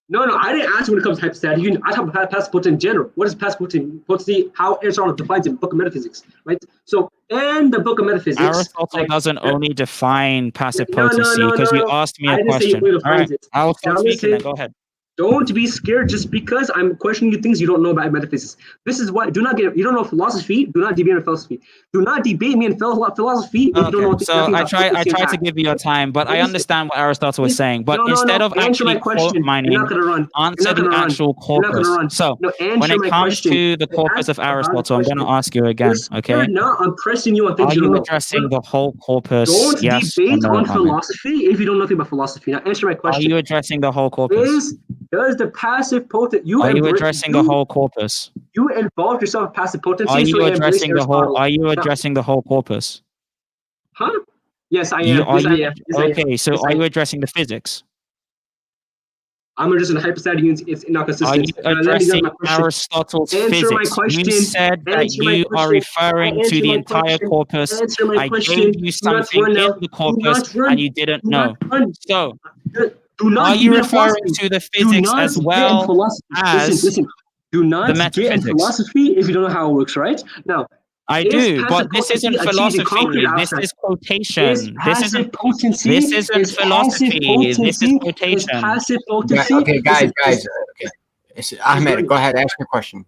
No, I didn't answer when it comes to hypostatic union. I talk about passive potency in general. What is passive potency? How Aristotle defines it in the Book of Metaphysics, right? So in the Book of Metaphysics, Aristotle doesn't only define passive potency because you asked me a question. All right, I'll stop speaking then. Go ahead. Don't be scared just because I'm questioning you things you don't know about metaphysics. This is why you don't know philosophy. Do not debate in philosophy. Do not debate me in philosophy. If you don't know so I try to give you your time, but I understand what Aristotle was saying. But instead of actually quote mining, answer the actual corpus. So when it comes to the corpus of Aristotle, I'm going to ask you again. Okay? No, I'm pressing you on things you don't know. Are you addressing the whole corpus? Don't debate on philosophy if you don't know anything about philosophy. Now answer my question. Are you addressing the whole corpus? Does the passive potency? Are you addressing the whole corpus? You involved yourself in passive potency. Are you addressing the whole? Are you addressing the whole corpus? Huh? Yes, I am. Okay, so are you addressing the physics? I'm addressing the hypostatic unions. It's not consistent. Are you addressing Aristotle's physics? You said that you are referring to the entire corpus. I gave you something in the corpus and you didn't know. So. Are you referring to the physics as well as? Listen. Do not The get in metaphysics. philosophy if you don't know how it works, right? Now, I is do, passive but this isn't potency achieving concrete philosophy. This abstract? is quotation. Is passive potency? This isn't Is passive philosophy. This is potency? Is quotation. passive potency? Okay, guys. Okay. Ahmed, go ahead. Ask your question.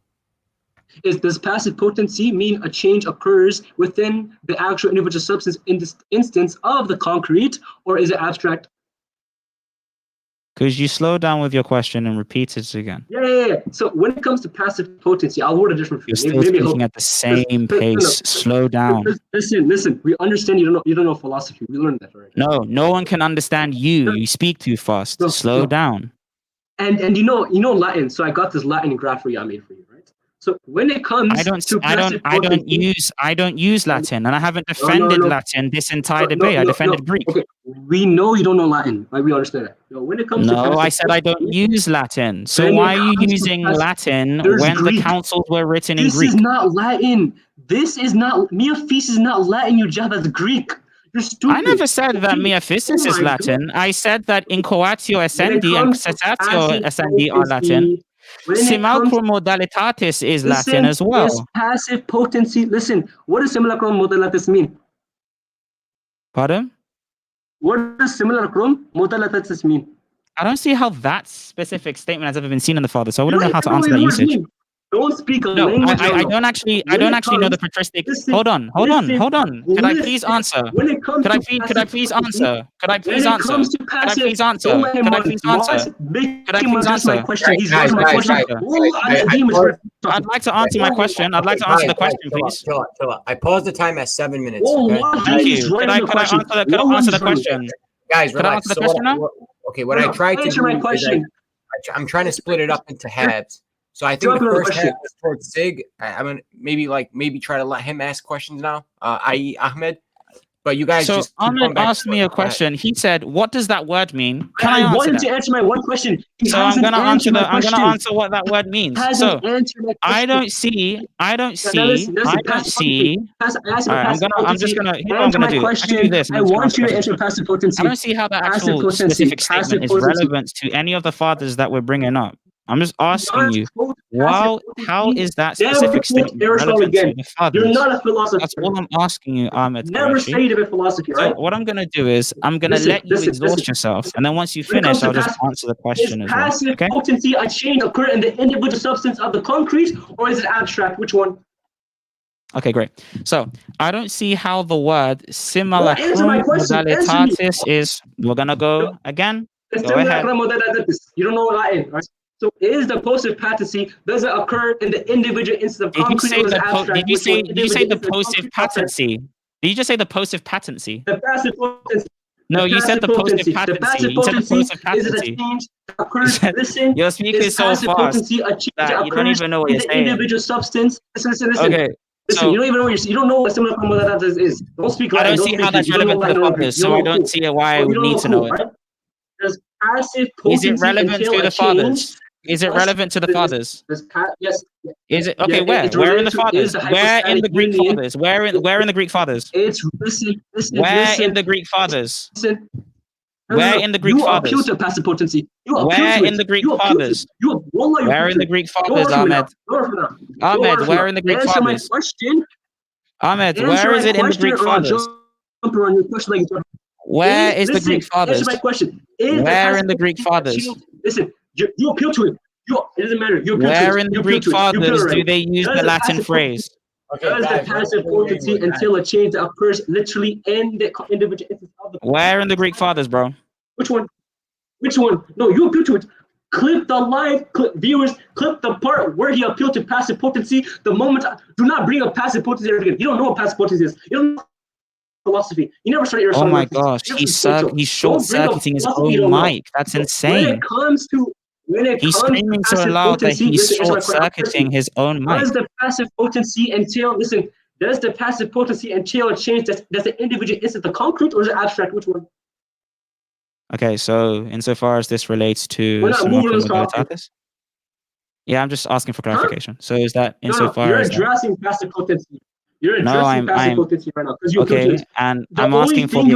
Does passive potency mean a change occurs within the actual individual substance in this instance of the concrete, or is it abstract? Could you slow down with your question and repeat it again? Yeah. So when it comes to passive potency, I'll word it different for You're you. still speaking at the same pace. Slow down. Listen. We understand you don't know philosophy. We learned that already. No one can understand you. You speak too fast. Slow down. And you know Latin. So I got this Latin graph I made for you, right? So when it comes to passive potency, I don't use Latin, and I haven't defended Latin this entire debate. I defended Greek. Okay, we know you don't know Latin. Right? We understand that. When it comes to I said I don't use Latin. So why are you using Latin when Greek. the councils were written in Greek? This is not Latin. This is not Mia Feces is not Latin. You just as Greek. You're stupid. I never said that Mia Feces is Latin. God. I said that Incoatio Essendi and Cessatio Essendi are Latin. Simulacrum modalitatis is Latin as well. Is passive potency. Listen, what does simulacrum modalitatis mean? Pardon? What does simulacrum modalitatis mean? I don't see how that specific statement has ever been seen in the Father, so I wouldn't know how to answer that usage. Don't speak a No, language. I don't actually know the patristic. Hold on. Could I please answer? Could I please answer? Could I please answer? I'd like to answer my question. I'd like to answer the question, please. Chill out. I paused the time at 7 minutes. Thank you. Could I answer the question? Guys, could I answer the question now? Okay, what I tried to do is I'm trying to split it up into halves. So I think the first half was towards SIIG. I'm gonna maybe try to let him ask questions now, i.e. Ahmed. But you guys just Ahmed asked me a question. He said, "What does that word mean?" Can I answer wanted that? to answer my one question. So I'm gonna answer what that word means. So I don't see. All right, I'm just gonna. Here's what I'm gonna do. I can do this. I want you to answer passive potency. I don't see how the actual specific statement is relevant to any of the fathers that we're bringing up. I'm just asking you, how is that specific statement relevant to the fathers? You're not a philosopher. That's all I'm asking you, Ahmed. Never say it about philosophy, right? So what I'm going to do is I'm going to let you exhaust yourself, and then once you finish, I'll just answer the question as well. Is passive potency a change occur in the individual substance of the concrete, or is it abstract? Which one? Okay, great. So I don't see how the word simulacrum modalitatis is. We're going to go again. Go ahead. You don't know Latin, right? So is the positive patency, does it occur in the individual instance of concrete or is it abstract? Did you say the positive patency? Did you just say the positive patency? The passive potency. No, you said the positive patency. You said the positive patency. Your speaker is so fast that you don't even know what you're saying. Individual substance. Listen. Okay. Listen, you don't even know you don't know what simulacrum modalitatis is. Don't speak Latin. I don't see how that's relevant to the fathers, so I don't see why I would need to know it. Is it relevant to the fathers? Is it relevant to the fathers? Yes. Is it okay? Where in the fathers? Where in the Greek fathers? Where in the Greek fathers? Where in the Greek fathers? Where in the Greek fathers? You appeal to passive potency. Where in the Greek fathers? Where in the Greek fathers, Ahmed? Ahmed, where in the Greek fathers? Ahmed, where is it in the Greek fathers? Where is the Greek fathers? Answer my question. Where in the Greek fathers? Listen, you appeal to it. It doesn't matter. Where in the Greek fathers do they use the Latin phrase? Does the passive potency until a change occurs literally in the individual instance of the... Where in the Greek fathers, bro? Which one? No, you appeal to it. Clip the live, viewers, clip the part where he appealed to passive potency. The moment, do not bring up passive potency again. You don't know what passive potency is. You don't know philosophy. You never started your... Oh my gosh, he's short-circuiting his own mic. That's insane. He's screaming so loud that he's short-circuiting his own mic. Does the passive potency entail... Listen, does the passive potency entail a change that's the individual instance the concrete, or is it abstract? Which one? Okay, so insofar as this relates to I'm just asking for clarification. So is that insofar as you're addressing passive potency. You're addressing passive potency right now. Okay, and I'm asking for the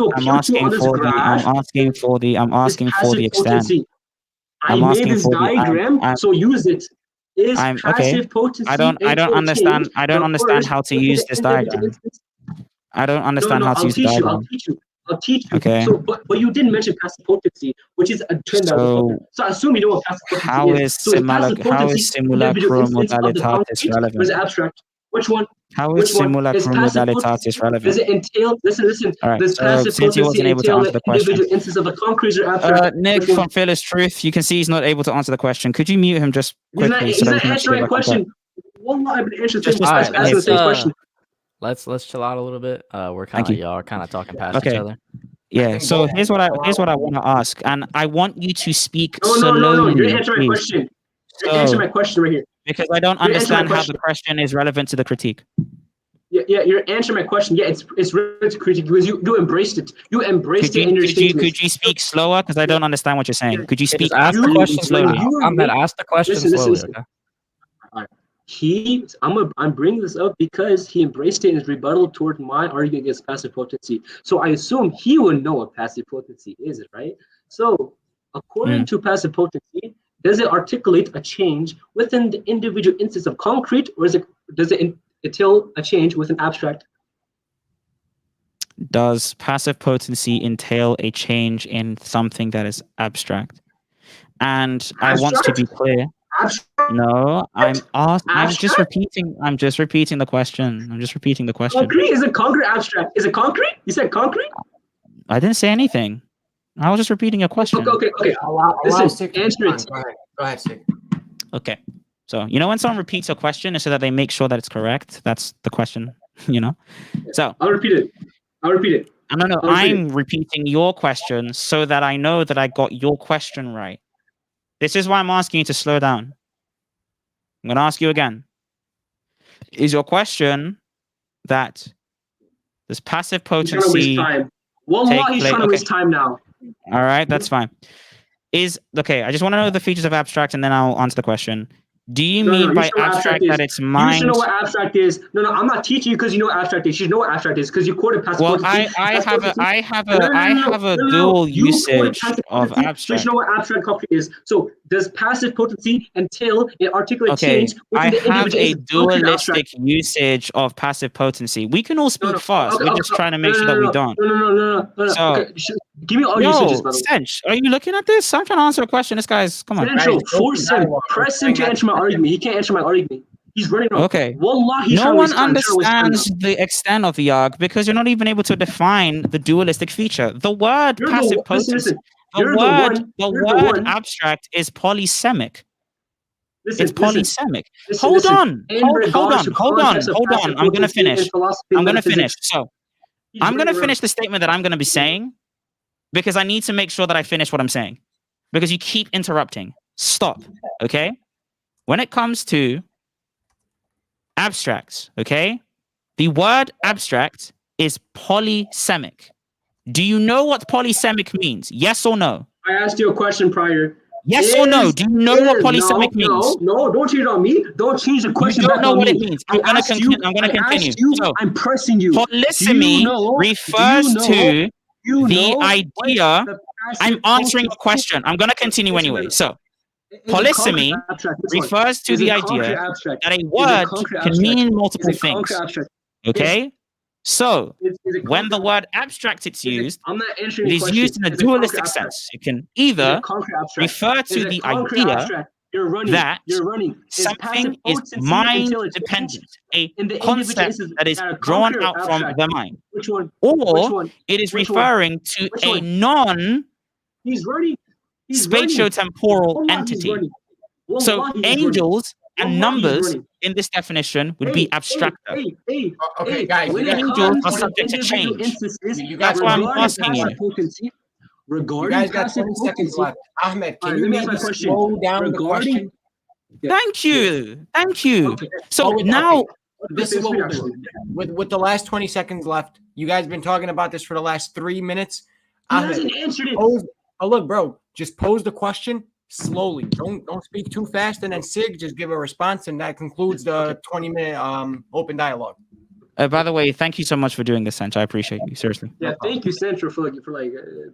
extent. I made this diagram, so use it. is I'm passive okay. potency. I don't understand. change I don't understand occurs how to within use the this individual diagram. instance. I don't understand how to I'll use the teach you. I'll diagram. teach you. I'll teach you. Okay. So, but you didn't mention passive potency, which is a trend that will happen. So I assume you know what passive potency How is. is So is passive potency individual simulacrum instance of the modalitatis concrete or is relevant? it abstract? Which one? How Which is one? Is simulacrum passive modalitatis potency? relevant? Does it entail? Listen. All right. Does So passive since he potency wasn't able to entail answer an the question, individual instance of a concrete or abstract? Nick Which one? from Fearless Truth, you can see he's not able to answer the question. Could you mute him just quickly? He's not answering my question. Wallah, I've been answering the All right, same question. let's chill out a little bit. We're Thank kind of you. y'all are kind of talking past each other. Yeah. So here's what I want to ask, and I want you to speak No. slowly. You're answering my question. You're answering my question right here. Because I don't understand how the question is relevant to the critique. Yeah, you're answering my question. Yeah, it's relevant to critique because you embraced it. You embraced it in your statement. Could you speak slower? Because I don't understand what you're saying. Could you speak ask the question slowly? Ahmed, ask the question slowly. Listen. Okay. All right. I'm bringing this up because he embraced it in his rebuttal toward my argument against passive potency. So I assume he would know what passive potency is, right? So according to passive potency, does it articulate a change within the individual instance of concrete, or does it entail a change with an abstract? Does passive potency entail a change in something that is abstract? And I want to be clear. Abstract? No, I'm just repeating the question. Concrete? Is it concrete abstract? Is it concrete? You said concrete? I didn't say anything. I was just repeating your question. Okay. Listen, answer it. Go ahead, SIIG. Okay. So, when someone repeats a question, it's so that they make sure that it's correct. That's the question, So I'll repeat it. No. I'm repeating your question so that I know that I got your question right. This is why I'm asking you to slow down. I'm going to ask you again. Is your question that this passive potency... He's trying to waste time. Wallah, he's trying to waste time now. All right, that's fine. I just want to know the features of abstract and then I'll answer the question. Do you mean by abstract that it's mind? You should know what abstract is. No, I'm not teaching you because you know what abstract is. You should know what abstract is because you quoted passive potency. I have a dual usage of abstract. So you should know what abstract concrete is. So does passive potency entail an articulate change? I have a dualistic usage of passive potency. We can all speak fast. We're just trying to make sure that we don't. No. So, give me all usages, by the way. Sench, are you looking at this? I'm trying to answer a question. This guy's, come on. Central, force him. Press him to answer my argument. He can't answer my argument. He's running off. Okay. Wallah, no one understands the extent of the arg because you're not even able to define the dualistic feature. The word passive potency. The word abstract is polysemic. It's polysemic. Hold on. I'm going to finish. So I'm going to finish the statement that I'm going to be saying because I need to make sure that I finish what I'm saying because you keep interrupting. Stop. Okay. When it comes to abstracts, okay, the word abstract is polysemic. Do you know what polysemic means? Yes or no? I asked you a question prior. Yes or no? Do you know what polysemic means? No, don't change it on me. Don't change the question. You don't know what it means. I'm going to continue. So, I'm pressing you. Polysemy refers to the idea. I'm answering a question. I'm going to continue anyway. So, polysemy refers to the idea that a word can mean multiple things. Okay? So, when the word abstract is used, it is used in a dualistic sense. It can either refer to the idea that something is mind-dependent, a concept that is drawn out from the mind, or it is referring to a non-spatiotemporal entity. So angels and numbers in this definition would be abstractor. Okay, guys, angels are subject to change. That's why I'm asking you. You guys got 20 seconds left. Ahmed, can you maybe slow down the question? Thank you. Okay. So now, this is what we're doing. With the last 20 seconds left, you guys have been talking about this for the last 3 minutes. Ahmed, he hasn't answered it. Look, bro, just pose the question slowly. Don't speak too fast, and then SIIG just give a response, and that concludes the 20-minute open dialogue. By the way, thank you so much for doing this, Central. I appreciate you, seriously. Yeah, thank you, Central, for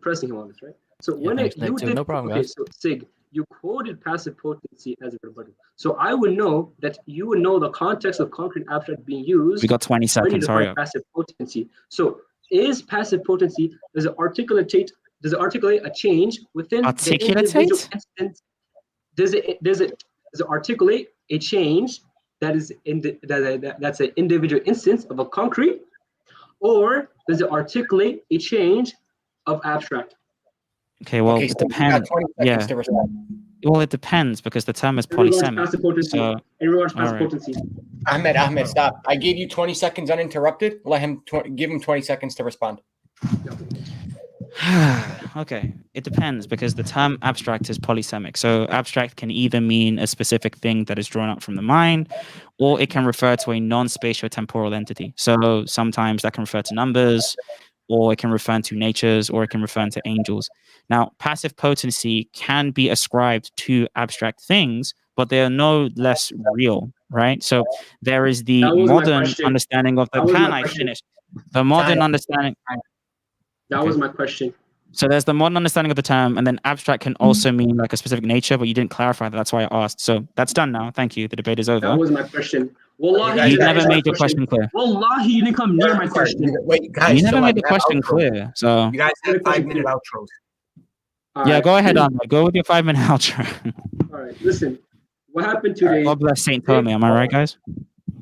pressing him on this, right? So no problem, guys. So SIIG, you quoted passive potency as a rebuttal. So I would know that you would know the context of concrete abstract being used. We got 20 when you seconds. Hurry define up. passive potency. So is passive potency, does it articulate a change within the individual instance? Does it articulate a change that is that's an individual instance of a concrete, or does it articulate a change of abstract? Okay, well, Okay, it so you got depends. 20 seconds to respond. Well, it depends because the term is In regards to polysemic. passive potency. So, In regards to passive alright. potency. Ahmed, stop. I gave you 20 seconds uninterrupted. Let him give him 20 seconds to respond. Okay, it depends because the term abstract is polysemic. So abstract can either mean a specific thing that is drawn up from the mind, or it can refer to a non-spatio-temporal entity. So sometimes that can refer to numbers, or it can refer to natures, or it can refer to angels. Now, passive potency can be ascribed to abstract things, but they are no less real, right? So there is the modern understanding of the the modern understanding. That was my question. So there's the modern understanding of the term, and then abstract can also mean like a specific nature, but you didn't clarify that. That's why I asked. So that's done now. Thank you. The debate is over. That was my question. Wallahi, you never made your question clear. Wallahi, you didn't come near my question. Wait, guys. You never made the question clear. So you guys have 5-minute outros. Yeah, go ahead, Ahmed. Go with your 5-minute outro. All right, listen. What happened today? God bless Saint Tommy. Am I right, guys?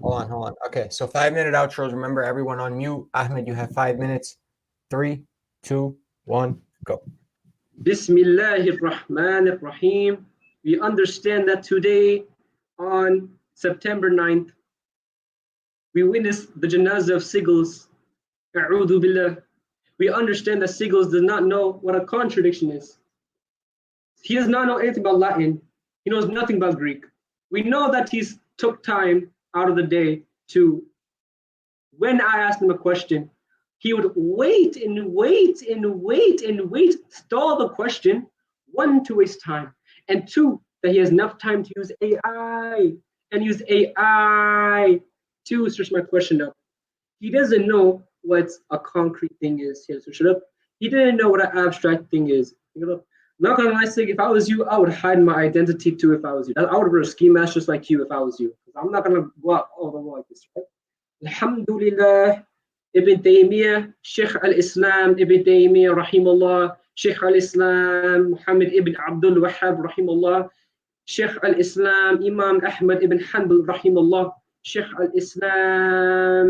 Hold on. Okay, so 5-minute outros. Remember, everyone on mute. Ahmed, you have 5 minutes. 3, 2, 1, go. Bismillahirrahmanirrahim. We understand that today, on September 9th, we witnessed the janazah of Siggles. A'udhu billah. We understand that Siggles does not know what a contradiction is. He does not know anything about Latin. He knows nothing about Greek. We know that he's took time out of the day to, when I asked him a question, he would wait, stall the question, one, to waste time, and two, that he has enough time to use AI to search my question up. He doesn't know what a concrete thing is. He search it up. He didn't know what an abstract thing is. Not gonna lie, Sig, if I was you, I would hide my identity too if I was you. I would wear a ski mask just like you if I was you. I'm not gonna go out all the way like this, right? Alhamdulillah. Ibn Taymiyyah, Sheikh al-Islam, Ibn Taymiyyah, rahimahullah, Sheikh al-Islam, Muhammad ibn Abdul Wahhab, rahimahullah, Sheikh al-Islam, Imam Ahmed ibn Hanbal, rahimahullah, Sheikh al-Islam,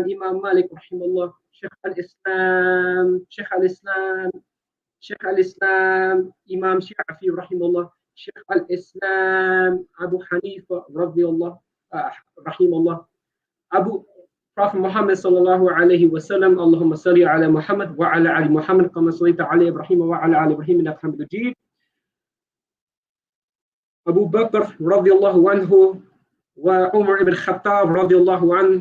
Imam Malik, rahimahullah, Sheikh al-Islam, Imam Shafi, rahimahullah, Sheikh al-Islam, Abu Hanifa, radiyallah, rahimahullah, Prophet Muhammad sallallahu alayhi wa sallam, Allahumma salli ala Muhammad wa ala ali Muhammad kama sallaita ala Ibrahim wa ala ali Ibrahim innaka Hamidun Majid. Abu Bakr radiyallahu anhu wa Umar ibn Khattab radiyallahu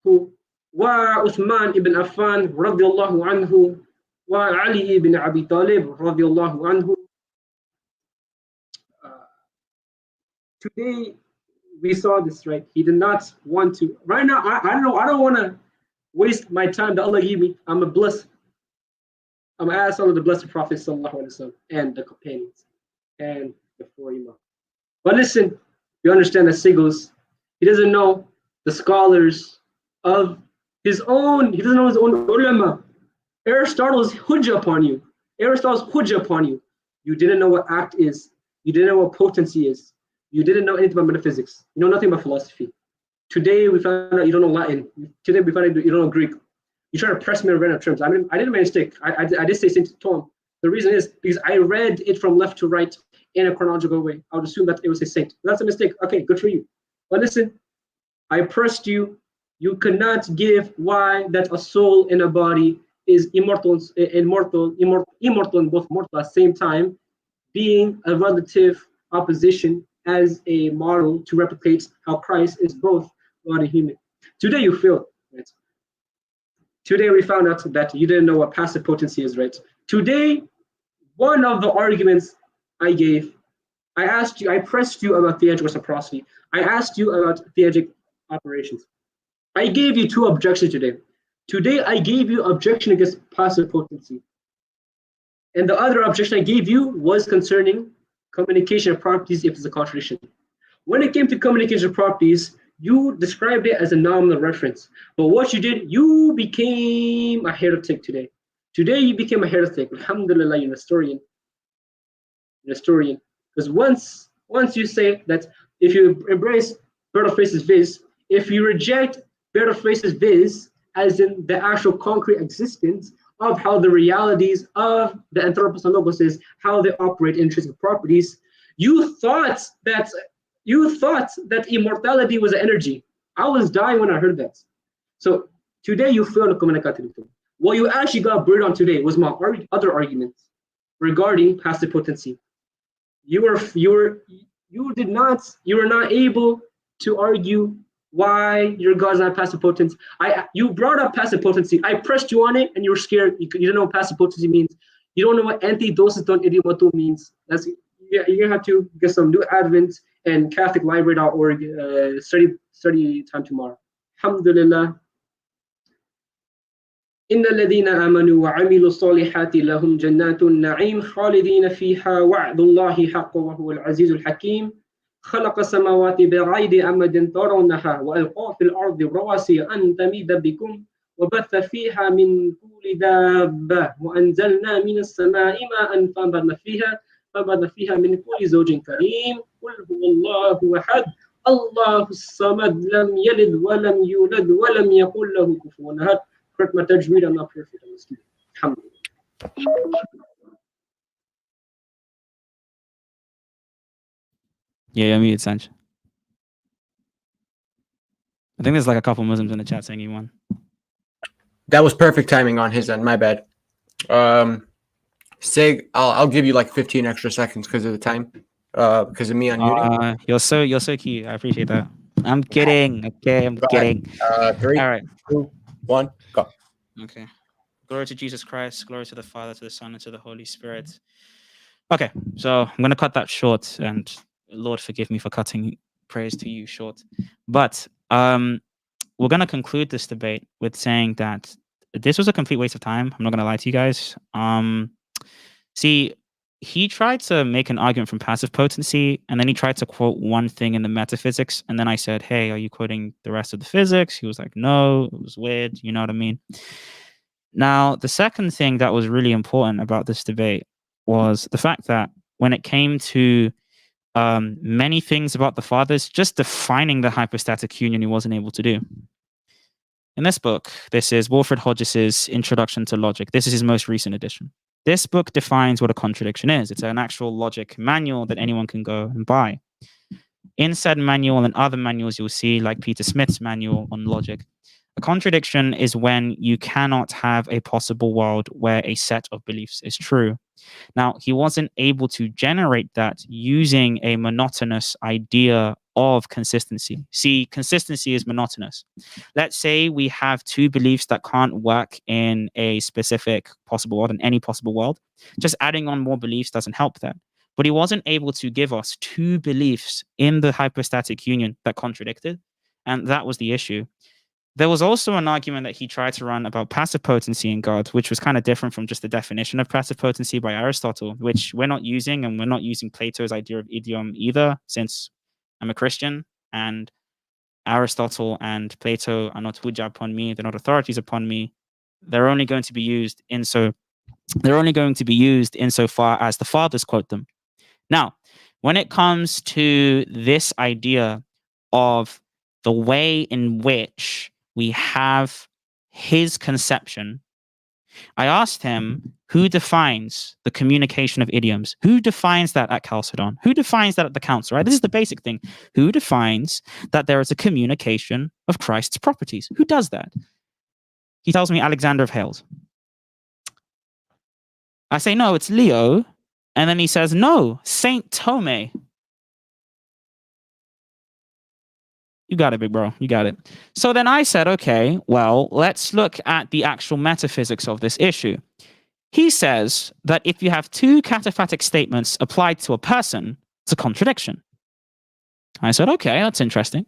anhu wa Uthman ibn Affan radiyallahu anhu wa Ali ibn Abi Talib radiyallahu anhu. Today we saw this, right? He did not want to. Right now, I don't know. I don't want to waste my time that Allah gave me. I'm going to ask Allah to bless the Prophet sallallahu alaihi wasallam and the companions and the 4 Imams. But listen, you understand that Siggles, he doesn't know the scholars of his own. He doesn't know his own ulama. Aristotle's hujjah upon you. You didn't know what act is. You didn't know what potency is. You didn't know anything about metaphysics. You know nothing about philosophy. Today we found out you don't know Latin. Today we found out you don't know Greek. You try to press me on random terms. I didn't make a mistake. I did say Saint Tom. The reason is because I read it from left to right in a chronological way. I would assume that it was a saint. That's a mistake. Okay, good for you. But listen, I pressed you. You could not give why that a soul in a body is immortal and both mortal at the same time, being a relative opposition as a model to replicate how Christ is both God and human. Today you failed, right? Today we found out that you didn't know what passive potency is, right? Today, one of the arguments I gave, I pressed you about theatrical reciprocity. I asked you about theatrical operations. I gave you 2 objections today. Today I gave you objection against passive potency. And the other objection I gave you was concerning communication of properties if it's a contradiction. When it came to communication of properties, you described it as a nominal reference. But what you did, you became a heretic today. Today you became a heretic. Alhamdulillah, you're a historian. You're a historian. Because once you say that if you embrace Bertolt Freis's viz, if you reject Bertolt Freis's viz, as in the actual concrete existence of how the realities of the anthropos and logos is, how they operate intrinsic properties, you thought that immortality was an energy. I was dying when I heard that. So today you failed to communicate. What you actually got burned on today was my other arguments regarding passive potency. You were not able to argue why your God's not passive potency. You brought up passive potency. I pressed you on it, and you were scared. You didn't know what passive potency means. You don't know what antidosis don idiomatum means. You're gonna have to get some new Advent and CatholicLibrary.org study time tomorrow. Alhamdulillah. إن الذين آمنوا وعملوا الصالحات لهم جنات النعيم خالدين فيها وعد الله حق وهو العزيز الحكيم خلق السماوات بغير أمد ترونها وألقى في الأرض رواسي أن تميد بكم وبث فيها من كل دابة وأنزلنا من السماء ماء فأنبتنا فيها من كل زوج كريم قل هو الله أحد الله الصمد لم يلد ولم يولد ولم يكن له كفوا أحد. Correct my tajweed, I'm not perfect, I'm a student. Alhamdulillah. Yeah, you're muted, Sanj. I think there's like a couple Muslims in the chat saying he won. That was perfect timing on his end. My bad. SIIG, I'll give you like 15 extra seconds because of the time. Because of me unmuting. You're so cute. I appreciate that. I'm kidding. Okay, I'm kidding. 3, all right. 2, 1, go. Okay. Glory to Jesus Christ. Glory to the Father, to the Son, and to the Holy Spirit. Okay, so I'm going to cut that short, and Lord forgive me for cutting praise to you short. But we're going to conclude this debate with saying that this was a complete waste of time. I'm not going to lie to you guys. See, he tried to make an argument from passive potency, and then he tried to quote one thing in the metaphysics, and then I said, hey, are you quoting the rest of the physics? He was like, no, it was weird. You know what I mean? Now, the second thing that was really important about this debate was the fact that when it came to many things about the fathers, just defining the hypostatic union he wasn't able to do. In this book, this is Wilfred Hodges's Introduction to Logic. This is his most recent edition. This book defines what a contradiction is. It's an actual logic manual that anyone can go and buy. In said manual and other manuals you'll see, like Peter Smith's manual on logic, a contradiction is when you cannot have a possible world where a set of beliefs is true. Now, he wasn't able to generate that using a monotonous idea of consistency. See, consistency is monotonous. Let's say we have two beliefs that can't work in a specific possible world, in any possible world. Just adding on more beliefs doesn't help that. But he wasn't able to give us two beliefs in the hypostatic union that contradicted, and that was the issue. There was also an argument that he tried to run about passive potency in God, which was kind of different from just the definition of passive potency by Aristotle, which we're not using, and we're not using Plato's idea of idiom either, since I'm a Christian, and Aristotle and Plato are not hujjah upon me, they're not authorities upon me. They're only going to be used insofar as the fathers quote them. Now, when it comes to this idea of the way in which we have his conception, I asked him, who defines the communication of idioms? Who defines that at Chalcedon? Who defines that at the council, right? This is the basic thing. Who defines that there is a communication of Christ's properties? Who does that? He tells me Alexander of Hales. I say, no, it's Leo. And then he says, no, Saint Thome. You got it, big bro. You got it. So then I said, okay, well, let's look at the actual metaphysics of this issue. He says that if you have two cataphatic statements applied to a person, it's a contradiction. I said, okay, that's interesting.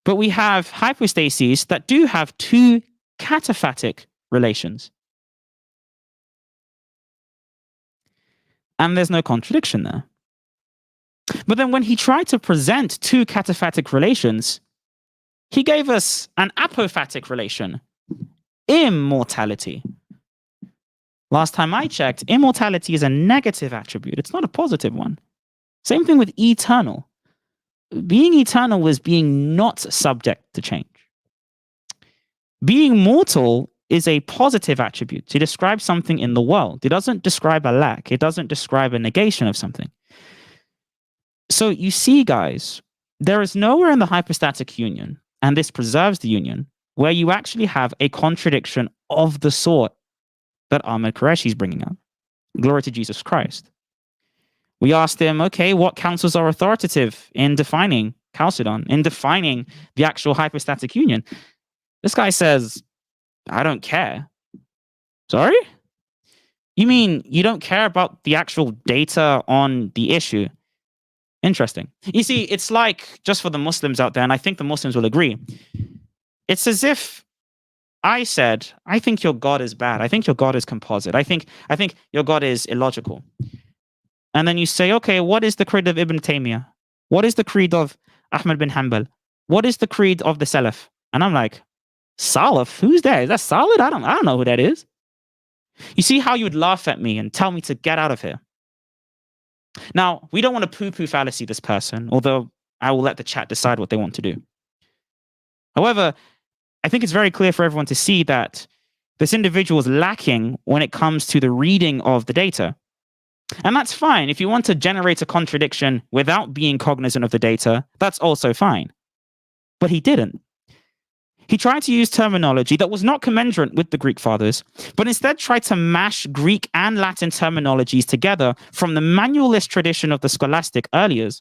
But we have hypostases that do have two cataphatic relations. And there's no contradiction there. But then when he tried to present two cataphatic relations, he gave us an apophatic relation, immortality. Last time I checked, immortality is a negative attribute. It's not a positive one. Same thing with eternal. Being eternal is being not subject to change. Being mortal is a positive attribute to describe something in the world. It doesn't describe a lack. It doesn't describe a negation of something. So you see, guys, there is nowhere in the hypostatic union, and this preserves the union, where you actually have a contradiction of the sort that Ahmed Quereshi is bringing up. Glory to Jesus Christ. We asked him, okay, what councils are authoritative in defining Chalcedon, in defining the actual hypostatic union? This guy says, I don't care. Sorry? You mean you don't care about the actual data on the issue? Interesting. You see, it's like, just for the Muslims out there, and I think the Muslims will agree, it's as if I said, I think your God is bad. I think your God is composite. I think your God is illogical. And then you say, okay, what is the creed of Ibn Taymiyyah? What is the creed of Ahmed bin Hanbal? What is the creed of the Salaf? And I'm like, Salaf? Who's that? Is that solid? I don't know who that is. You see how you would laugh at me and tell me to get out of here. Now, we don't want to poo-poo fallacy this person, although I will let the chat decide what they want to do. However, I think it's very clear for everyone to see that this individual is lacking when it comes to the reading of the data. And that's fine. If you want to generate a contradiction without being cognizant of the data, that's also fine. But he didn't. He tried to use terminology that was not commensurate with the Greek fathers, but instead tried to mash Greek and Latin terminologies together from the manualist tradition of the scholastic earliers,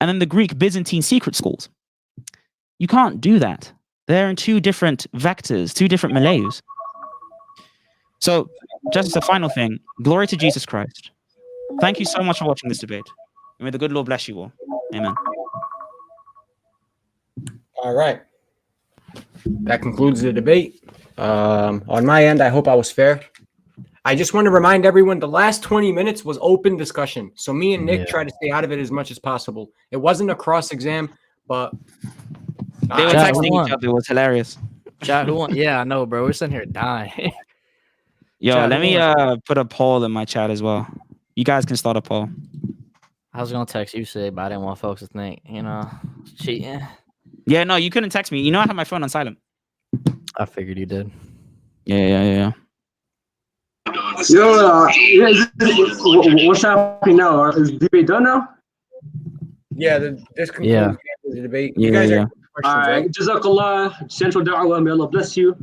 and then the Greek Byzantine secret schools. You can't do that. They're in two different vectors, two different milieus. So, just as a final thing, glory to Jesus Christ. Thank you so much for watching this debate. May the good Lord bless you all. Amen. All right. That concludes the debate. On my end, I hope I was fair. I just want to remind everyone the last 20 minutes was open discussion. So me and Nick tried to stay out of it as much as possible. It wasn't a cross exam, but they were texting each other. It was hilarious. Chat, who won? Yeah, I know, bro. We're sitting here dying. Yo, Chat, let me put a poll in my chat as well. You guys can start a poll. I was gonna text you, say, but I didn't want folks to think, cheating. Yeah, no, you couldn't text me. You know I have my phone on silent. I figured you did. Yeah. Yo, what's happening now? Is the debate done now? Yeah, this concludes the debate. Yeah, You guys yeah. are questions, right? Jazakallah, Central Da'wah, may Allah bless you.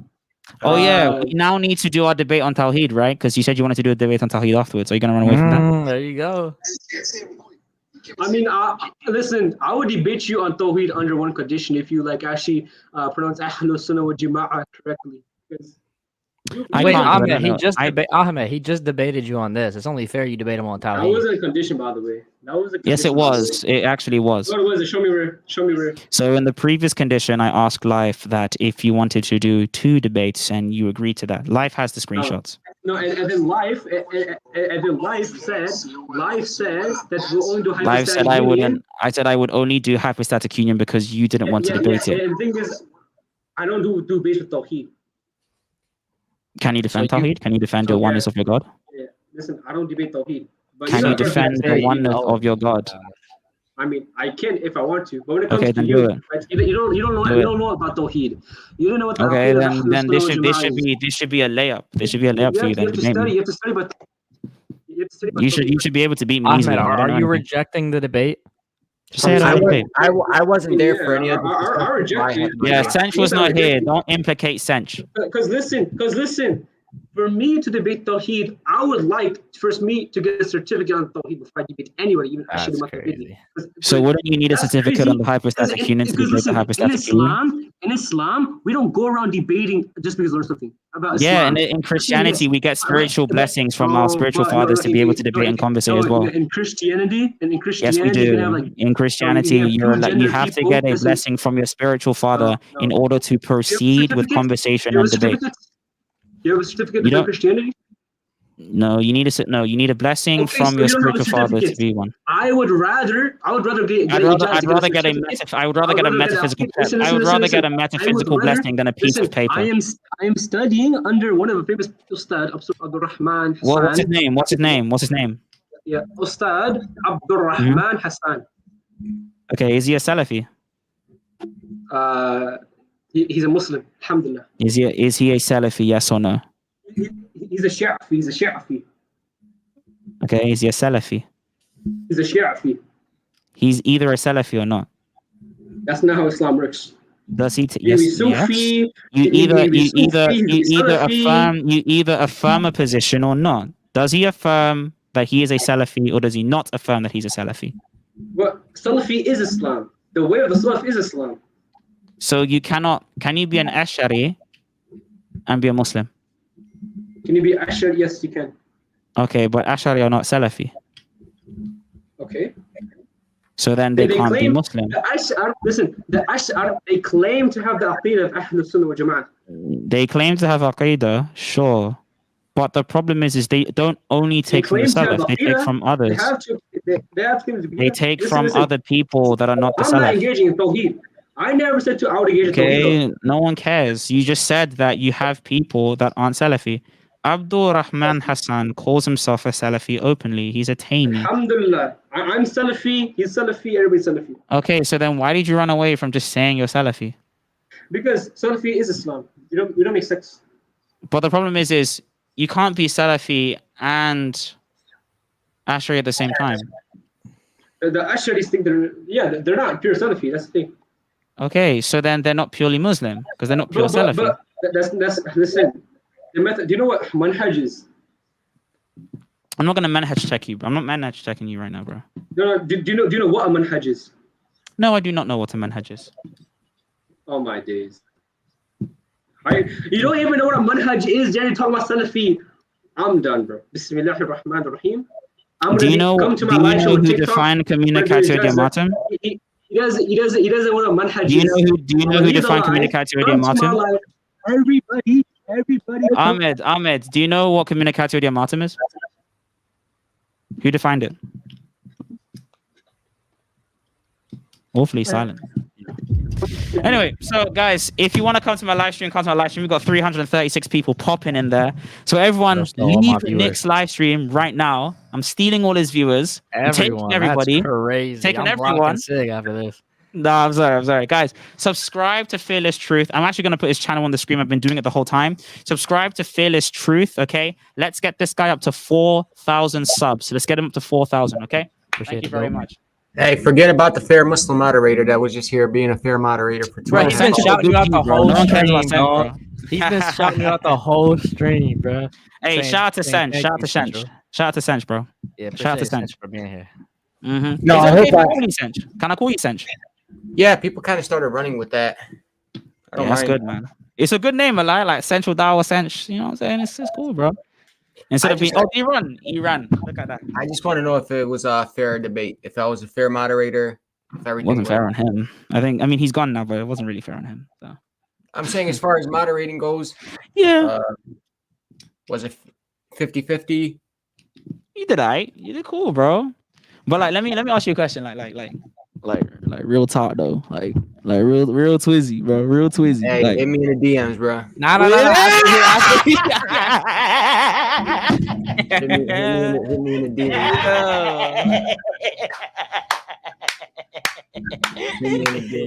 Oh, yeah. We now need to do our debate on Tawheed, right? Because you said you wanted to do a debate on Tawheed afterwards. Are you going to run away from that? There you go. I mean, listen, I would debate you on Tawheed under one condition if you actually pronounce Ahlus Sunnah wa Jama'ah correctly. Wait, Ahmed, he just debated you on this. It's only fair you debate him on Tawheed. That wasn't a condition, by the way. That was a condition. Yes, it was. It actually was. What was it? Show me where. So in the previous condition, I asked Life that if you wanted to do 2 debates and you agreed to that. Life has the screenshots. No, and then Life said that we'll only do hypostatic Life said I wouldn't. I said I would only do hypostatic union because you didn't want to debate it. And the thing is, I don't do debates with Tawheed. Can you defend Tawheed? Can you defend the oneness of your God? Yeah, listen, I don't debate Tawheed. Can you defend the oneness of your God? I mean, I can if I want to, but when it comes Okay, to then you, do it. right, you don't know about Tawheed. You don't know what. Okay, then this should be a layup. This should be a layup for you. You have to study, but you should be able to beat me easily. Ahmed, are you rejecting the debate? Just say it on the debate. I wasn't there for any of our Yeah, Sench was not here. Don't implicate Sench. Because listen, for me to debate Tawheed, I would like first me to get a certificate on Tawheed before I debate anybody, even That's crazy. So wouldn't you need a certificate on the hypostatic union to debate the hypostatic union? In Islam, we don't go around debating just because we learn something about Islam. Yeah, and in Christianity, we get spiritual blessings from our spiritual fathers to be able to debate and conversate as well. In Christianity, yes, we do. In Christianity, you have to get a blessing from your spiritual father in order to proceed with conversation and debate. You have a certificate in Christianity? No, you need a blessing Okay, from so your you don't have a spiritual father to certificate. be one. I would rather get I'd rather get a metaphysical blessing than a piece of paper. I am studying under one of the famous Ustad Abdul Rahman Hassan. What's his name? What's his name? What's his name? Yeah, Ustad Abdul Rahman Hassan. Okay, is he a Salafi? He's a Muslim, alhamdulillah. Is he a Salafi, yes or no? He's a Shi'afi. Okay, is he a Salafi? He's a Shi'afi. He's either a Salafi or not. That's not how Islam works. Does he? Yes. You either affirm a position or not. Does he affirm that he is a Salafi, or does he not affirm that he's a Salafi? Well, Salafi is Islam. The way of the Salaf is Islam. So you cannot. Can you be an Ash'ari and be a Muslim? Can you be Ash'ari? Yes, you can. Okay, but Ash'ari are not Salafi. Okay. So then they can't be Muslim. The Ash'ar, they claim to have the Aqidah of Ahlul Sunnah wal Jama'ah. They claim to have Aqidah, sure. But the problem is they don't only take from the Salaf, they take from others. They take from other people that are not the Salaf. I'm not engaging in Tawheed. I never said I would engage in Tawheed. Okay, no one cares. You just said that you have people that aren't Salafi. Abdul Rahman Hassan calls himself a Salafi openly. He's a Taymi. Alhamdulillah. I'm Salafi, he's Salafi, everybody's Salafi. Okay, so then why did you run away from just saying you're Salafi? Because Salafi is Islam. You don't make sense. But the problem is you can't be Salafi and Ash'ari at the same time. The Ash'aris think they're not pure Salafi. That's the thing. Okay, so then they're not purely Muslim because they're not pure Salafi. But that's listen. The method. Do you know what manhaj is? I'm not gonna manhaj check you, bro. I'm not manhaj checking you right now, bro. No. Do you know what a manhaj is? No, I do not know what a manhaj is. Oh my days. You don't even know what a manhaj is, then you're talking about Salafi. I'm done, bro. Bismillahir Rahmanir Rahim. Do you know who defined communicatio idiomatum? He doesn't know what a manhaj is. Do you know who defined communicatio idiomatum? Everybody. Ahmed, do you know what communicatio idiomatum is? Who defined it? Awfully silent. Anyway, so guys, if you want to come to my live stream, come to my live stream. We've got 336 people popping in there. So everyone, leave Nick's live stream right now. I'm stealing all his viewers. Everyone, taking everybody. That's crazy. Taking I'm everyone. SIIG after this. No, I'm sorry. Guys, subscribe to Fearless Truth. I'm actually going to put his channel on the screen. I've been doing it the whole time. Subscribe to Fearless Truth, okay? Let's get this guy up to 4,000 subs. So let's get him up to 4,000, okay? Thank you very much. Hey, forget about the fair Muslim moderator that was just here being a fair moderator for 12 He's been shouting you out the whole stream, bro. He's been shouting you out the whole stream, bro. Hey, shout out to Sench. Shout out to Sench. Shout out to Sench, bro. Yeah, shout out to Sench for being here. Mm-hmm. No, I hope Can I call you Sench? Yeah, people kind of started running with that. Yeah, that's good, man. It's a good name, like Central Dawah Sench. You know what I'm saying? It's cool, bro. Instead of being, Iran. Look at that. I just want to know if it was a fair debate. If I was a fair moderator, if everything wasn't fair on him. I mean, he's gone now, but it wasn't really fair on him. So I'm saying, as far as moderating goes, yeah, was it 50-50? You did alright. You did cool, bro. But like, let me ask you a question. Like real talk though. Like real twizzy, bro. Real twizzy. Hey, like, hit me in the DMs, bro. Nah. Hit me in the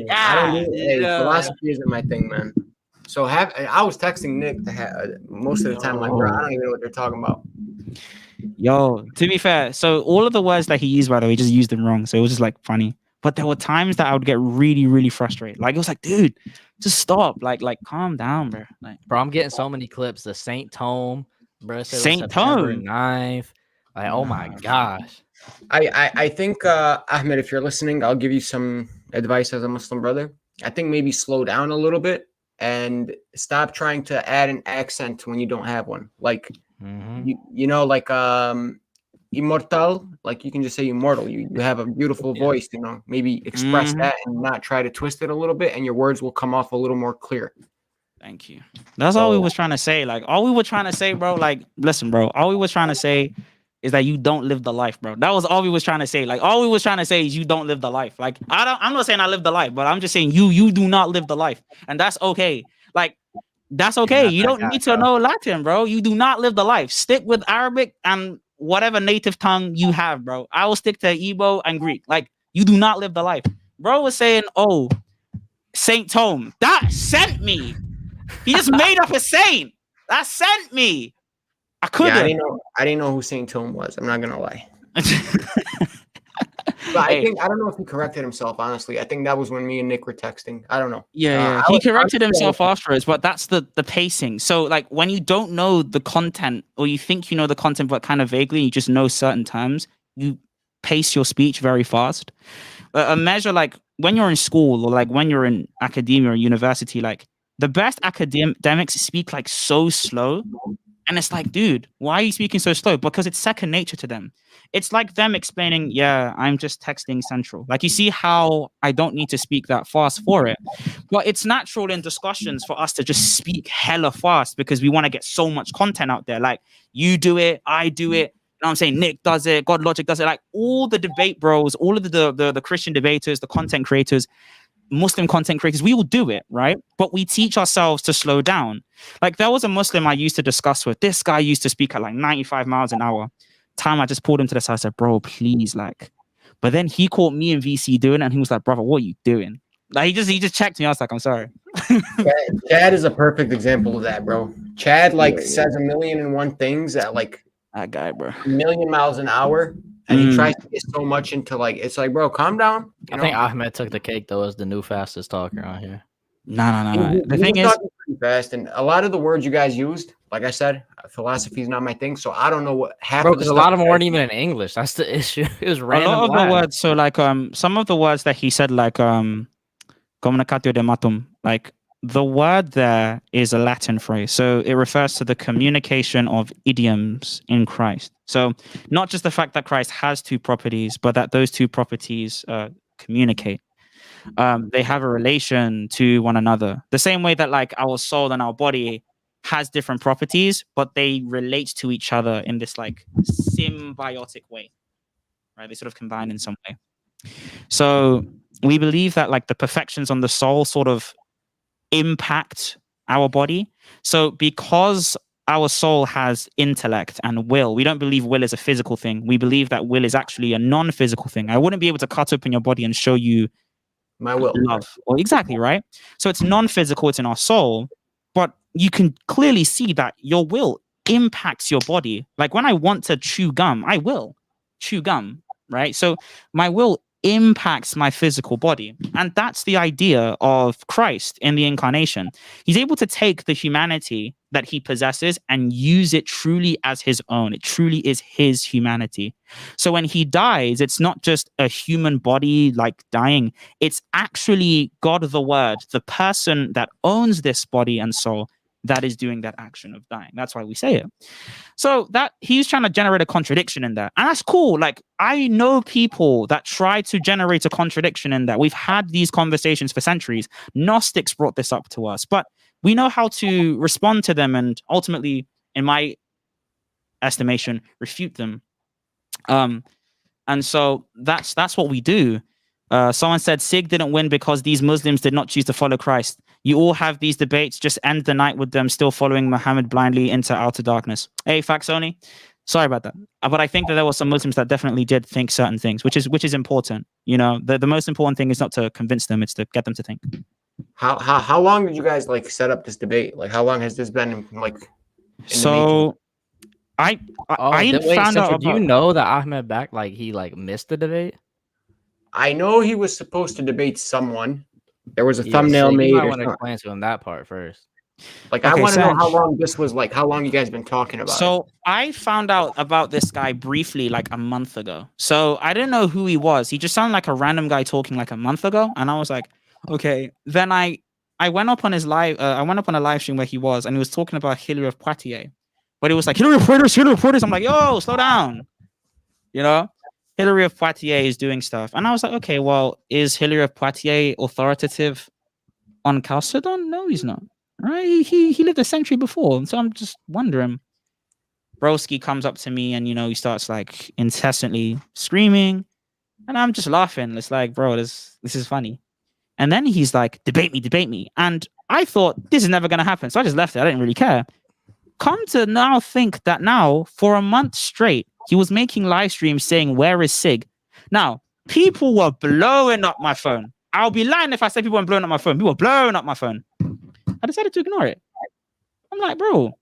DMs. Philosophy isn't my thing, man. So I was texting Nick most of the time, like, bro, I don't even know what they're talking about. Yo, to be fair, so all of the words that he used, by the way, he just used them wrong. So it was just like funny. But there were times that I would get really, really frustrated. Like, it was like, dude, just stop. Like calm down, bro. Like, bro, I'm getting so many clips. The Saint Tome, bro. Saint Tome 9th. Like, oh my gosh. I think Ahmed, if you're listening, I'll give you some advice as a Muslim brother. I think maybe slow down a little bit and stop trying to add an accent when you don't have one. Like, you know, like immortal, like you can just say immortal. You have a beautiful voice, you know, maybe express that and not try to twist it a little bit, and your words will come off a little more clear. Thank you. That's all we was trying to say. Like, all we were trying to say, bro. Like, listen, bro. All we was trying to say is that you don't live the life, bro. That was all we was trying to say. Like, all we was trying to say is you don't live the life. Like, I'm not saying I live the life, but I'm just saying you do not live the life, and that's okay. Like, that's okay. You don't need to know Latin, bro. You do not live the life. Stick with Arabic and whatever native tongue you have, bro. I will stick to Igbo and Greek. Like, you do not live the life. Bro was saying, oh, Saint Tome. That sent me. He just made up a saint. That sent me. I couldn't. Yeah, I didn't know who Saint Tome was. I'm not gonna lie. But I don't know if he corrected himself, honestly. I think that was when me and Nick were texting. I don't know. Yeah. He corrected himself afterwards, but that's the pacing. So, like, when you don't know the content, or you think you know the content, but kind of vaguely, you just know certain terms, you pace your speech very fast. A measure, like, when you're in school, or like when you're in academia or university, like, the best academics speak like so slow. And it's like, dude, why are you speaking so slow? Because it's second nature to them. It's like them explaining, yeah, I'm just texting Central. Like, you see how I don't need to speak that fast for it. But it's natural in discussions for us to just speak hella fast because we want to get so much content out there. Like, you do it, I do it. You know what I'm saying? Nick does it, God Logic does it. Like, all the debate bros, all of the Christian debaters, the content creators, Muslim content creators, we will do it, right? But we teach ourselves to slow down. Like, there was a Muslim I used to discuss with. This guy used to speak at like 95 miles an hour. Time I just pulled him to the side. I said, bro, please, like. But then he caught me and VC doing it, and he was like, brother, what are you doing? Like, he just checked me. I was like, I'm sorry. Chad is a perfect example of that, bro. Chad says a million and one things at like that guy, bro, a million miles an hour. And he tries to get so much into, like, it's like, bro, calm down. I think Ahmed took the cake, though, as the new fastest talker on here. No. The thing is, pretty fast, and a lot of the words you guys used, like I said, philosophy is not my thing, so I don't know what half. Bro, because a lot of them weren't even in English. That's the issue. It was random. A lot of the words. So, like, some of the words that he said, like, communicatio de matum, like, the word there is a Latin phrase. So it refers to the communication of idioms in Christ. So not just the fact that Christ has two properties, but that those two properties communicate. They have a relation to one another. The same way that, like, our soul and our body has different properties, but they relate to each other in this, like, symbiotic way, right? They sort of combine in some way. So we believe that, like, the perfections on the soul sort of impact our body. So because our soul has intellect and will, we don't believe will is a physical thing. We believe that will is actually a non-physical thing. I wouldn't be able to cut open your body and show you my will. Love. Well, exactly, right? So it's non-physical, it's in our soul, but you can clearly see that your will impacts your body. Like, when I want to chew gum, I will chew gum, right? So my will impacts my physical body. And that's the idea of Christ in the incarnation. He's able to take the humanity that he possesses and use it truly as his own. It truly is his humanity. So when he dies, it's not just a human body like dying. It's actually God the Word, the person that owns this body and soul, that is doing that action of dying. That's why we say it. So that he's trying to generate a contradiction in that. And that's cool. Like, I know people that try to generate a contradiction in that. We've had these conversations for centuries. Gnostics brought this up to us, but we know how to respond to them and ultimately, in my estimation, refute them. And so that's what we do. Someone said SIIG didn't win because these Muslims did not choose to follow Christ. You all have these debates. Just end the night with them still following Muhammad blindly into outer darkness. Hey, Faxoni, sorry about that. But I think that there were some Muslims that definitely did think certain things, which is important. You know, the most important thing is not to convince them; it's to get them to think. How long did you guys like set up this debate? Like, how long has this been like? So, I found out. Do you know that Ahmed back? Like, he like missed the debate. I know he was supposed to debate someone. There was a thumbnail made. I want to explain to him that part first. Like, okay, I want to know how long this was, like, how long you guys been talking about it. I found out about this guy briefly, like, a month ago. So I didn't know who he was. He just sounded like a random guy talking like a month ago. And I was like, okay. Then I went up on his live, I went up on a live stream where he was, and he was talking about Hilary of Poitiers. But it was like, Hilary of Poitiers. I'm like, yo, slow down. You know? Hilary of Poitiers is doing stuff. And I was like, okay, well, is Hilary of Poitiers authoritative on Chalcedon? No, he's not. Right? He lived a century before. And so I'm just wondering. Broski comes up to me and, he starts like incessantly screaming. And I'm just laughing. It's like, bro, this is funny. And then he's like, debate me. And I thought this is never going to happen. So I just left it. I didn't really care. Come to now think that now, for a month straight, he was making live streams saying, where is SIIG? Now, people were blowing up my phone. I'll be lying if I say people weren't blowing up my phone. People were blowing up my phone. I decided to ignore it. I'm like, bro,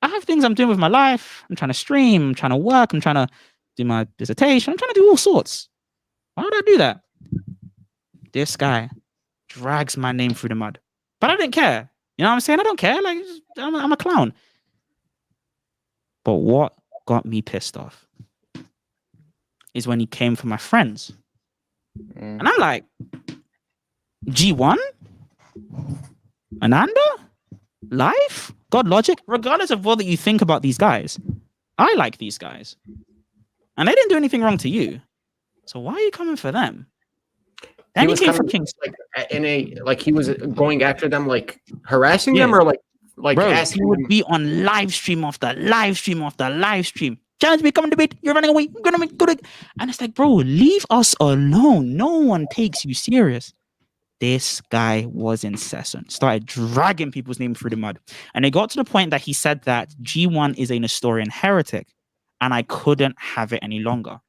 I have things I'm doing with my life. I'm trying to stream. I'm trying to work. I'm trying to do my dissertation. I'm trying to do all sorts. Why would I do that? This guy drags my name through the mud. But I didn't care. You know what I'm saying? I don't care. Like, I'm a clown. But what got me pissed off is when he came for my friends. And I'm like, G1? Ananda? Life? God Logic? Regardless of what you think about these guys, I like these guys. And they didn't do anything wrong to you. So why are you coming for them? And he was came for coming, Kings. like he was going after them, like harassing them, or like bro, asking he would them. be on live stream after live stream after live stream. Challenge me, come and debate. You're running away. I'm gonna make good. And it's like, bro, leave us alone. No one takes you serious. This guy was incessant. Started dragging people's name through the mud. And it got to the point that he said that G1 is a Nestorian heretic. And I couldn't have it any longer.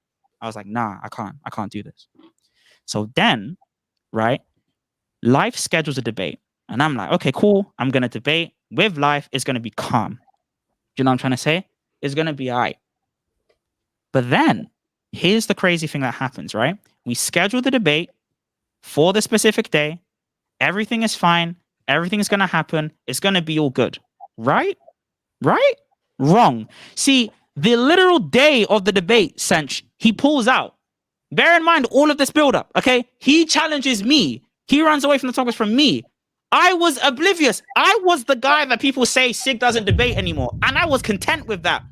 I was like, nah, I can't do this. So then, right, Life schedules a debate. And I'm like, okay, cool. I'm going to debate with Life. It's going to be calm. Do you know what I'm trying to say? It's going to be all right. But then, here's the crazy thing that happens, right? We schedule the debate for the specific day. Everything is fine. Everything is going to happen. It's going to be all good. Right? Right? Wrong. See, the literal day of the debate, Sench, he pulls out. Bear in mind all of this build-up, okay? He challenges me. He runs away from the topics from me. I was oblivious. I was the guy that people say SIIG doesn't debate anymore. And I was content with that,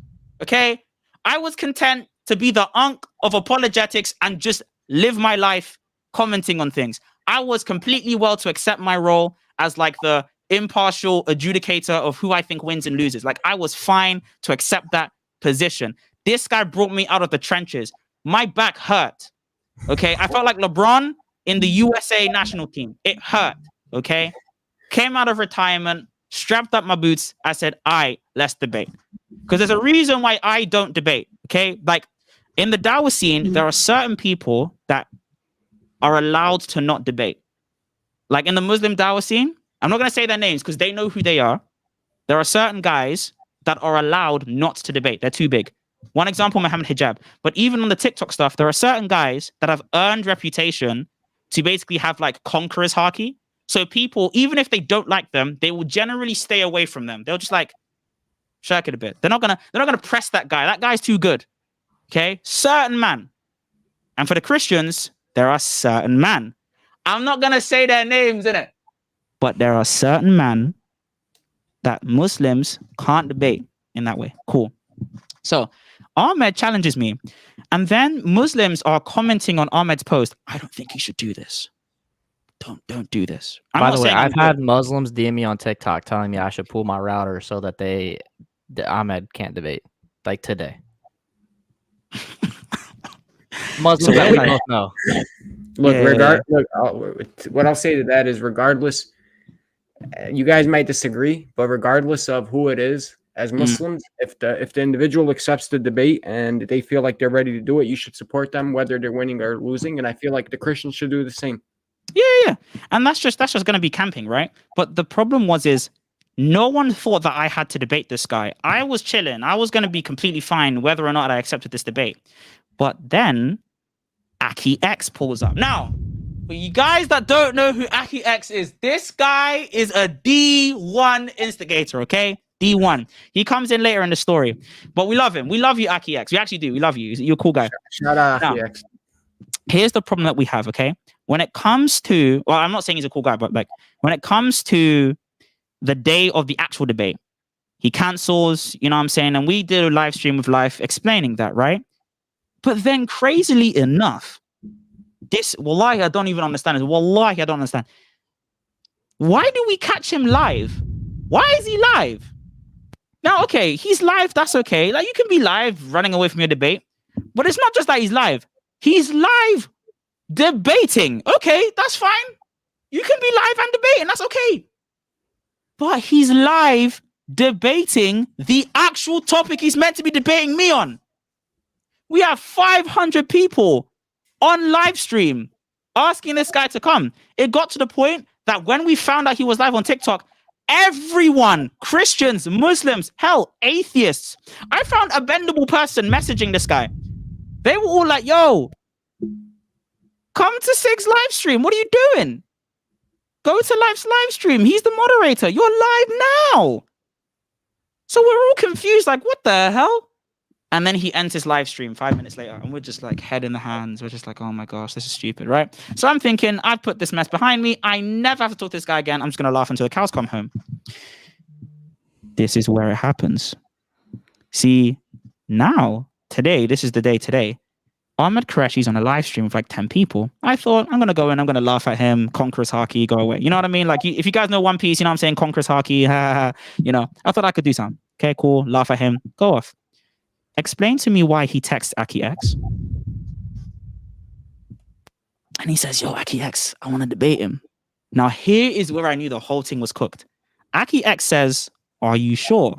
okay? I was content to be the unk of apologetics and just live my life commenting on things. I was completely well to accept my role as like the impartial adjudicator of who I think wins and loses. Like I was fine to accept that position. This guy brought me out of the trenches. My back hurt. Okay. I felt like LeBron in the USA national team. It hurt. Okay. Came out of retirement, strapped up my boots. I said, let's debate. Because there's a reason why I don't debate. Okay. Like in the Dawa scene, there are certain people that are allowed to not debate. Like in the Muslim Dawa scene, I'm not going to say their names because they know who they are. There are certain guys that are allowed not to debate. They're too big. One example, Muhammad Hijab. But even on the TikTok stuff, there are certain guys that have earned reputation to basically have like conqueror's haki. So people, even if they don't like them, they will generally stay away from them. They'll just like shirk it a bit. They're not gonna press that guy. That guy's too good. Okay? Certain man. And for the Christians, there are certain man. I'm not gonna say their names, innit? But there are certain man that Muslims can't debate in that way. Cool. So Ahmed challenges me. And then Muslims are commenting on Ahmed's post. I don't think you should do this. Don't do this. By the way, I've had Muslims DM me on TikTok telling me I should pull my router so that Ahmed can't debate. Like today. Muslims that we both know. Look, what I'll say to that is regardless, you guys might disagree, but regardless of who it is, as Muslims, if the individual accepts the debate and they feel like they're ready to do it, you should support them whether they're winning or losing. And I feel like the Christians should do the same. Yeah. And that's just going to be camping, right? But the problem is no one thought that I had to debate this guy. I was chilling. I was going to be completely fine whether or not I accepted this debate. But then Aki X pulls up. Now, for you guys that don't know who Aki X is, this guy is a D1 instigator, okay? D1. He comes in later in the story. But we love him. We love you, Aki X. We actually do. We love you. You're a cool guy. Shout out Aki X. Here's the problem that we have, okay? When it comes to, well, I'm not saying he's a cool guy, but like when it comes to the day of the actual debate, he cancels, you know what I'm saying? And we did a live stream with Life explaining that, right? But then crazily enough, wallahi, I don't even understand this. Wallahi, I don't understand. Why do we catch him live Why is he live? Now, okay, he's live. That's okay. Like, you can be live running away from your debate, but it's not just that he's live. He's live debating. Okay, that's fine. You can be live and debating. That's okay. But he's live debating the actual topic he's meant to be debating me on. We have 500 people on live stream asking this guy to come. It got to the point that when we found out he was live on TikTok, everyone, Christians, Muslims, hell, atheists, I found a bendable person messaging this guy. They were all like, yo, come to SIIG's live stream. What are you doing? Go to live stream. He's the moderator. You're live now. So we're all confused, like, what the hell? And then he enters live stream 5 minutes later, and we're just like head in the hands. We're just like, oh my gosh, this is stupid, right? So I'm thinking, I've put this mess behind me. I never have to talk to this guy again. I'm just going to laugh until the cows come home. This is where it happens. See, now, today, this is the day today. Ahmed Quereshi's on a live stream with like 10 people. I thought, I'm going to go in, I'm going to laugh at him, Conqueror's Haki, go away. You know what I mean? Like, if you guys know One Piece, you know what I'm saying? Conqueror's Haki, you know, I thought I could do something. Okay, cool, laugh at him, go off. Explain to me why he texts Aki X. And he says, yo, Aki X, I want to debate him. Now, here is where I knew the whole thing was cooked. Aki X says, are you sure?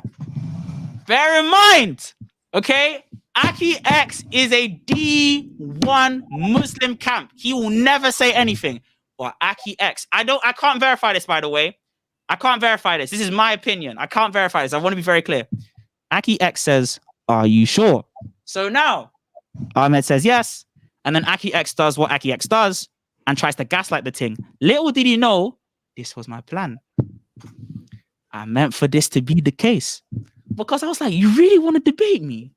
Bear in mind, okay? Aki X is a D1 Muslim camp. He will never say anything. But Aki X, I can't verify this, by the way. I can't verify this. This is my opinion. I can't verify this. I want to be very clear. Aki X says, are you sure? So now, Ahmed says yes. And then Aki X does what Aki X does and tries to gaslight the thing. Little did he know, this was my plan. I meant for this to be the case. Because I was like, you really want to debate me?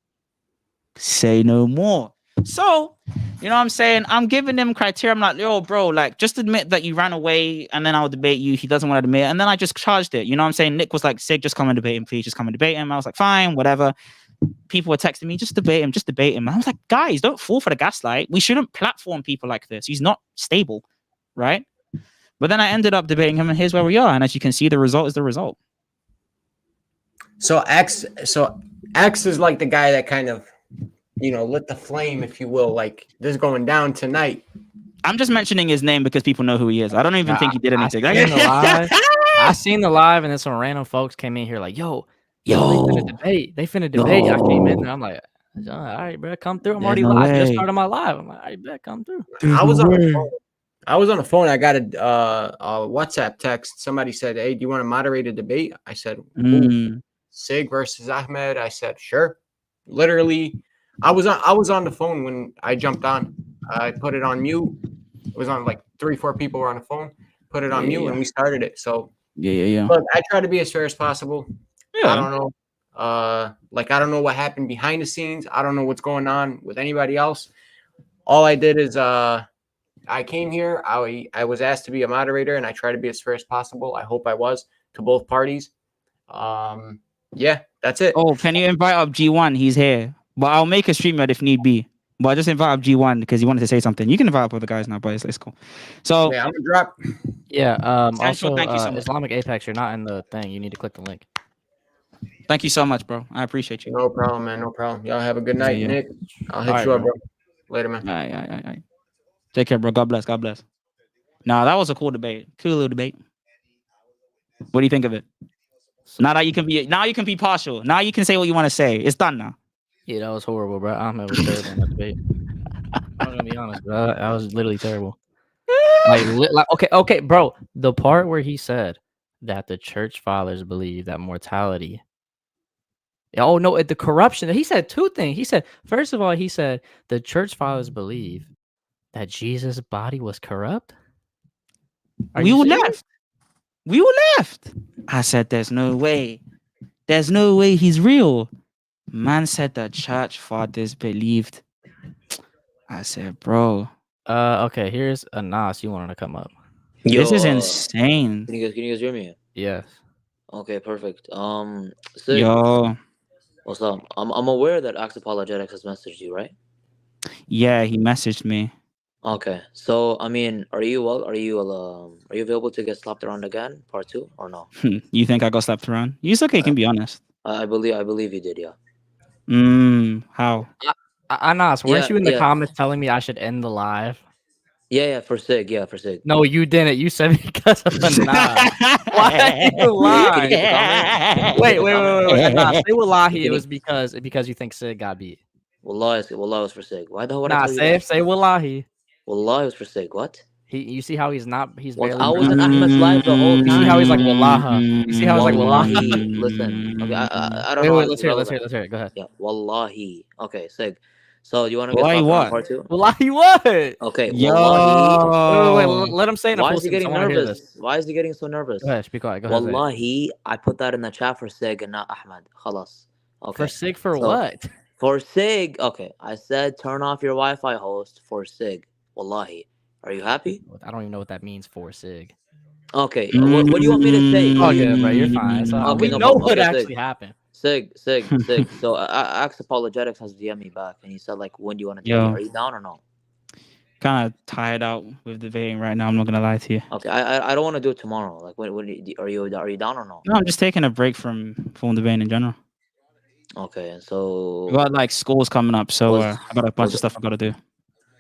Say no more. So, you know what I'm saying? I'm giving him criteria. I'm like, yo, bro, like, just admit that you ran away and then I'll debate you. He doesn't want to admit. And then I just charged it. You know what I'm saying? Nick was like, SIIG, just come and debate him, please. Just come and debate him. I was like, fine, whatever. People were texting me, just debate him, just debate him. I was like, guys, don't fall for the gaslight. We shouldn't platform people like this. He's not stable, right? But then I ended up debating him, and here's where we are. And as you can see, the result is the result. So X is like the guy that kind of, you know, lit the flame, if you will. Like, this is going down tonight. I'm just mentioning his name because people know who he is. I don't even think he did anything. I seen the live, and then some random folks came in here like, yo, they finna debate. I came in there. I'm like, all right, bro, come through. I'm already live. Just started my live. I'm like, all right, bet, come through. I was on the phone. I got a WhatsApp text. Somebody said, hey, do you want to moderate a debate? I said, SIIG versus Ahmed. I said, sure. Literally, I was on the phone when I jumped on. I put it on mute. It was on like 3-4 people were on the phone. Put it on mute and we started it. So yeah. Look, I try to be as fair as possible. Yeah. I don't know. I don't know what happened behind the scenes. I don't know what's going on with anybody else. All I did is I came here. I was asked to be a moderator, and I try to be as fair as possible. I hope I was to both parties. Yeah, that's it. Oh, can you invite up G1? He's here. But I'll make a stream mode if need be. But I just invite up G1 because he wanted to say something. You can invite up other guys now, but it's cool. So yeah, I'm gonna drop. Yeah. Central, also, thank you so much. Islamic Apex, you're not in the thing. You need to click the link. Thank you so much, bro. I appreciate you. No problem, man. No problem. Y'all have a good night, Yeah. Nick. I'll hit you up, bro. Later, man. All right. Take care, bro. God bless. God bless. Nah, that was a cool debate. Cool little debate. What do you think of it? Now you can be partial. Now you can say what you want to say. It's done now. Yeah, that was horrible, bro. Ahmed was terrible in that debate. I'm gonna be honest, bro. That was literally terrible. Okay, bro. The part where he said that the church fathers believe that mortality. Oh no, the corruption. He said two things. He said, first of all, he said the church fathers believe that Jesus' body was corrupt. We were left. I said, there's no way. There's no way he's real. Man said the church fathers believed. I said, bro. Okay, here's a Nas. You wanted to come up. This is insane. Can you guys hear me? Yes. Okay, perfect. Yo. What's up? I'm aware that Axe Apologetics has messaged you, right? Yeah, he messaged me. Okay, so I mean, are you available to get slapped around again, part 2, or no? You think I got slapped around? It's okay. You can be honest. I believe you did, yeah. How? Anas, weren't you in the yeah, comments telling me I should end the live? yeah, for SIIG. No, you didn't. You said because of Anas. Why did you lie? Can you comment? Wait. Anas, say wallahi. Can It was because you think Sid got beat. Wallah was for SIIG. Why the hell would I Nah, tell you that? say wallahi. Wallah was for SIIG. What? You see how he's What? barely. I was in Ahmed's live the whole time. You see how he's like wallaha. You see how he's like wallahi. Wallahi. Listen. Okay, I don't know. Wait, How let's hear it. Go ahead. Yeah, wallahi. Okay, SIIG. So you want to get Wallahi slapped around what? part 2? Wallahi what? Okay, Yo. wallahi. Wait, let him say it. Why is he getting nervous? Why is he getting so nervous? Go ahead, be quiet. Go ahead. Wallahi, I put that in the chat for SIIG and not Ahmed. Khalas. Okay. For SIIG for what? For SIIG, okay. I said turn off your Wi-Fi host for SIIG. Wallahi. Are you happy? I don't even know what that means for SIIG. Okay. What do you want me to say? Oh, good, bro. You're fine. So, Okay, we no know problem. what Okay, actually happened. SIIG. So Axe Apologetics has DM me back and he said like, when do you want to debate? Yo. Are you down or no? Kind of tired out with debating right now. I'm not gonna lie to you. Okay. I don't want to do it tomorrow. Like, when are you down or no? No, I'm just taking a break from debating in general. Okay. So I got like schools coming up, so I got a bunch of stuff I gotta do.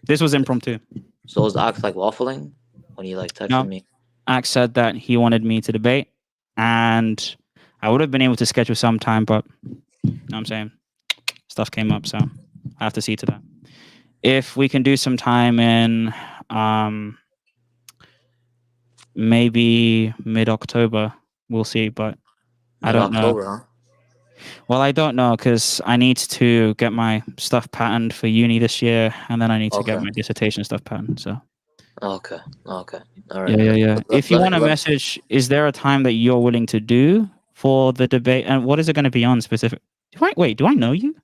This was impromptu. So was Axe like waffling when he like texted me? Axe said that he wanted me to debate, and I would have been able to schedule some time, but you know what I'm saying, stuff came up, so I have to see to that. If we can do some time in maybe mid-October, we'll see, but I don't know. Huh? Well, I don't know because I need to get my stuff patterned for uni this year, and then I need to get my dissertation stuff patterned. So. Okay. All right. Yeah. If you want to message, is there a time that you're willing to do for the debate, and what is it going to be on specific? Do I know you?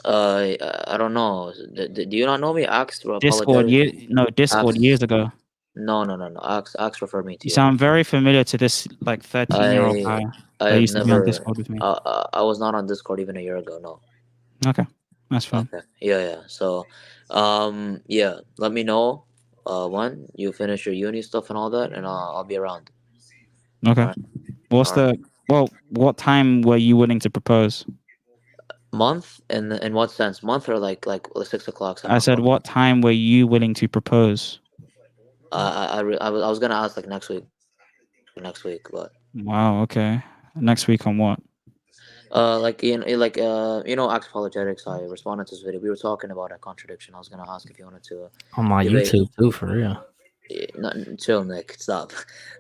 I don't know. Do you not know me? Axe Discord years ago. No. Axe referred me to you. You sound very familiar to this like 13-year-old guy that used to be on Discord with me. I was not on Discord even a year ago. No. Okay, that's fine. Okay. Yeah. So, yeah. Let me know when you finish your uni stuff and all that, and I'll be around. Okay. Right. What time were you willing to propose? Month? In what sense? Month or like 6 o'clock? I said, what time were you willing to propose? I was gonna ask like next week, but. Wow. Okay. Next week on what? Axe Apologetics. I responded to this video. We were talking about a contradiction. I was gonna ask if you wanted to. On my YouTube too, for real. Chill, Nick. Stop.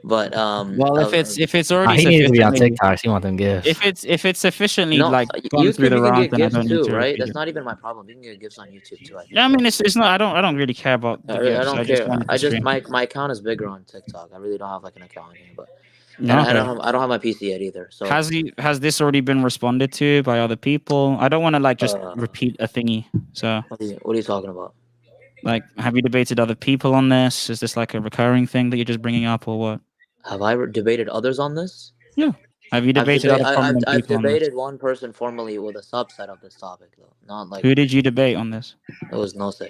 But well, if it's already he needs to be on TikTok. He want them gifts. If it's sufficiently gone through the round, then I don't need to. Right? That's not even my problem. You can get gifts on YouTube too. I mean, it's not. I don't really care about the gifts. I don't care. My account is bigger on TikTok. I really don't have like an account here, but. No, I don't have my PC yet either. So has this already been responded to by other people? I don't want to like just repeat a thingy. So what are you talking about? Like, have you debated other people on this? Is this like a recurring thing that you're just bringing up, or what? Have I debated others on this? Yeah. Have you debated other prominent people? I've debated one person formally with a subset of this topic, though. Not like. Who did you debate on this? It was Nose.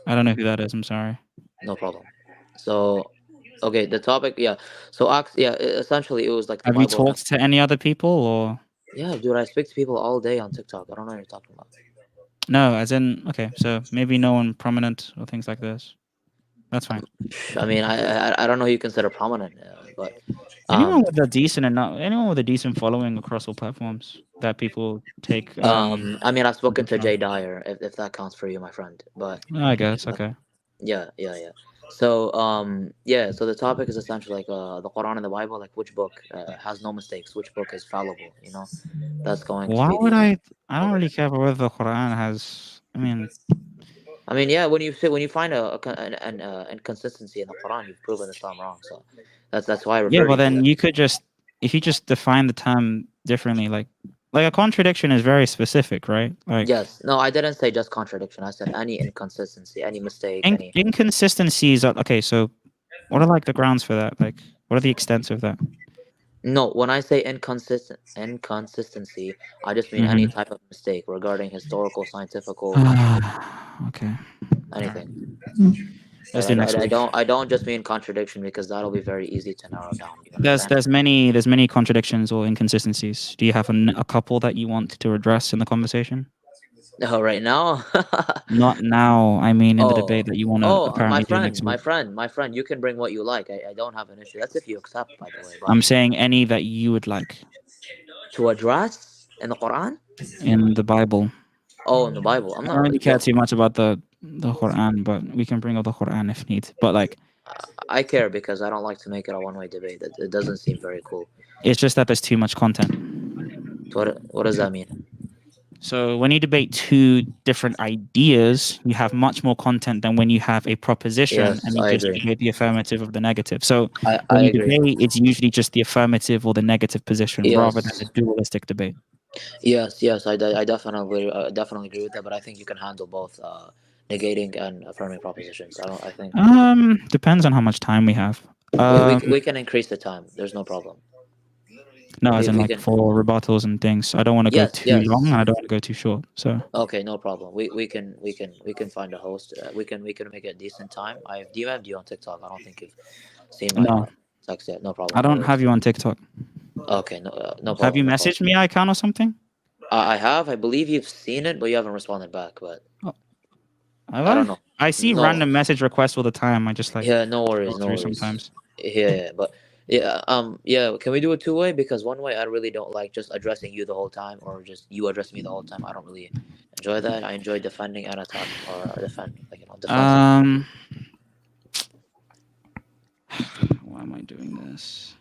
I don't know who that is. I'm sorry. No problem. So, okay, the topic, yeah. So, essentially, it was like. Have you talked to any other people, or? Yeah, dude, I speak to people all day on TikTok. I don't know what you're talking about. No, as in, okay, so maybe no one prominent or things like this. That's fine. I mean, I don't know who you consider prominent, but anyone with a decent following across all platforms that people take. I mean, I've spoken to Jay Dyer, if that counts for you, my friend. But I guess okay. Yeah. So so the topic is essentially like the Quran and the Bible, like which book has no mistakes, which book is fallible, you know. That's going. Why would I don't really care about whether the Quran has. I mean, yeah. When you find an inconsistency in the Quran, you've proven Islam wrong. So that's why. Yeah, well then you could if you just define the term differently, like a contradiction is very specific, right? Like yes, no, I didn't say just contradiction. I said any inconsistency, any mistake. Inconsistencies. Okay, so what are like the grounds for that? Like, what are the extents of that? No, when I say inconsistency, I just mean any type of mistake regarding historical, scientific. Okay. Anything. Let's do next week. I don't just mean contradiction because that'll be very easy to narrow down. You understand? There's many contradictions or inconsistencies. Do you have a couple that you want to address in the conversation? No, right now. Not now. I mean, in the debate that you want to apparently do next week. My friend, you can bring what you like. I don't have an issue. That's if you accept, by the way. But I'm saying any that you would like to address in the Quran. In the Bible. Oh, in the Bible. I'm not I don't really care sure. too much about the Quran, but we can bring up the Quran if need. But like, I care because I don't like to make it a one-way debate. It doesn't seem very cool. It's just that there's too much content. What does that mean? So when you debate two different ideas, you have much more content than when you have a proposition and you just debate the affirmative or the negative. So when you debate, it's usually just the affirmative or the negative position rather than a dualistic debate. Yes, I definitely agree with that. But I think you can handle both negating and affirming propositions. I think. Depends on how much time we have. We can increase the time. There's no problem. No, as in like for rebuttals and things. I don't want to go too long, and I don't want to go too short. So okay, no problem. We can find a host. We can make it a decent time. I have DM'd you on TikTok. I don't think you've seen my text yet. No problem. I don't have you on TikTok. Okay, no problem. Have you messaged me icon or something? I have. I believe you've seen it, but you haven't responded back. But I don't know. I see random message requests all the time. I just like no worries. Sometimes. But. Yeah. Can we do it two-way? Because one way I really don't like just addressing you the whole time, or just you address me the whole time. I don't really enjoy that. I enjoy defending and attack, or defend. Why am I doing this?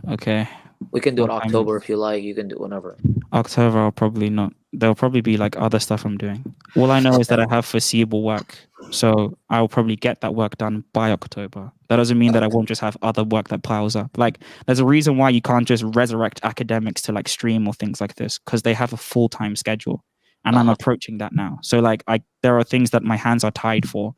Okay. We can do it October if you like. You can do it whenever. October, I'll probably not. There'll probably be like other stuff I'm doing. All I know is that I have foreseeable work. So I'll probably get that work done by October. That doesn't mean that I won't just have other work that piles up. Like, there's a reason why you can't just resurrect academics to like stream or things like this, because they have a full-time schedule. And I'm approaching that now. So like there are things that my hands are tied for.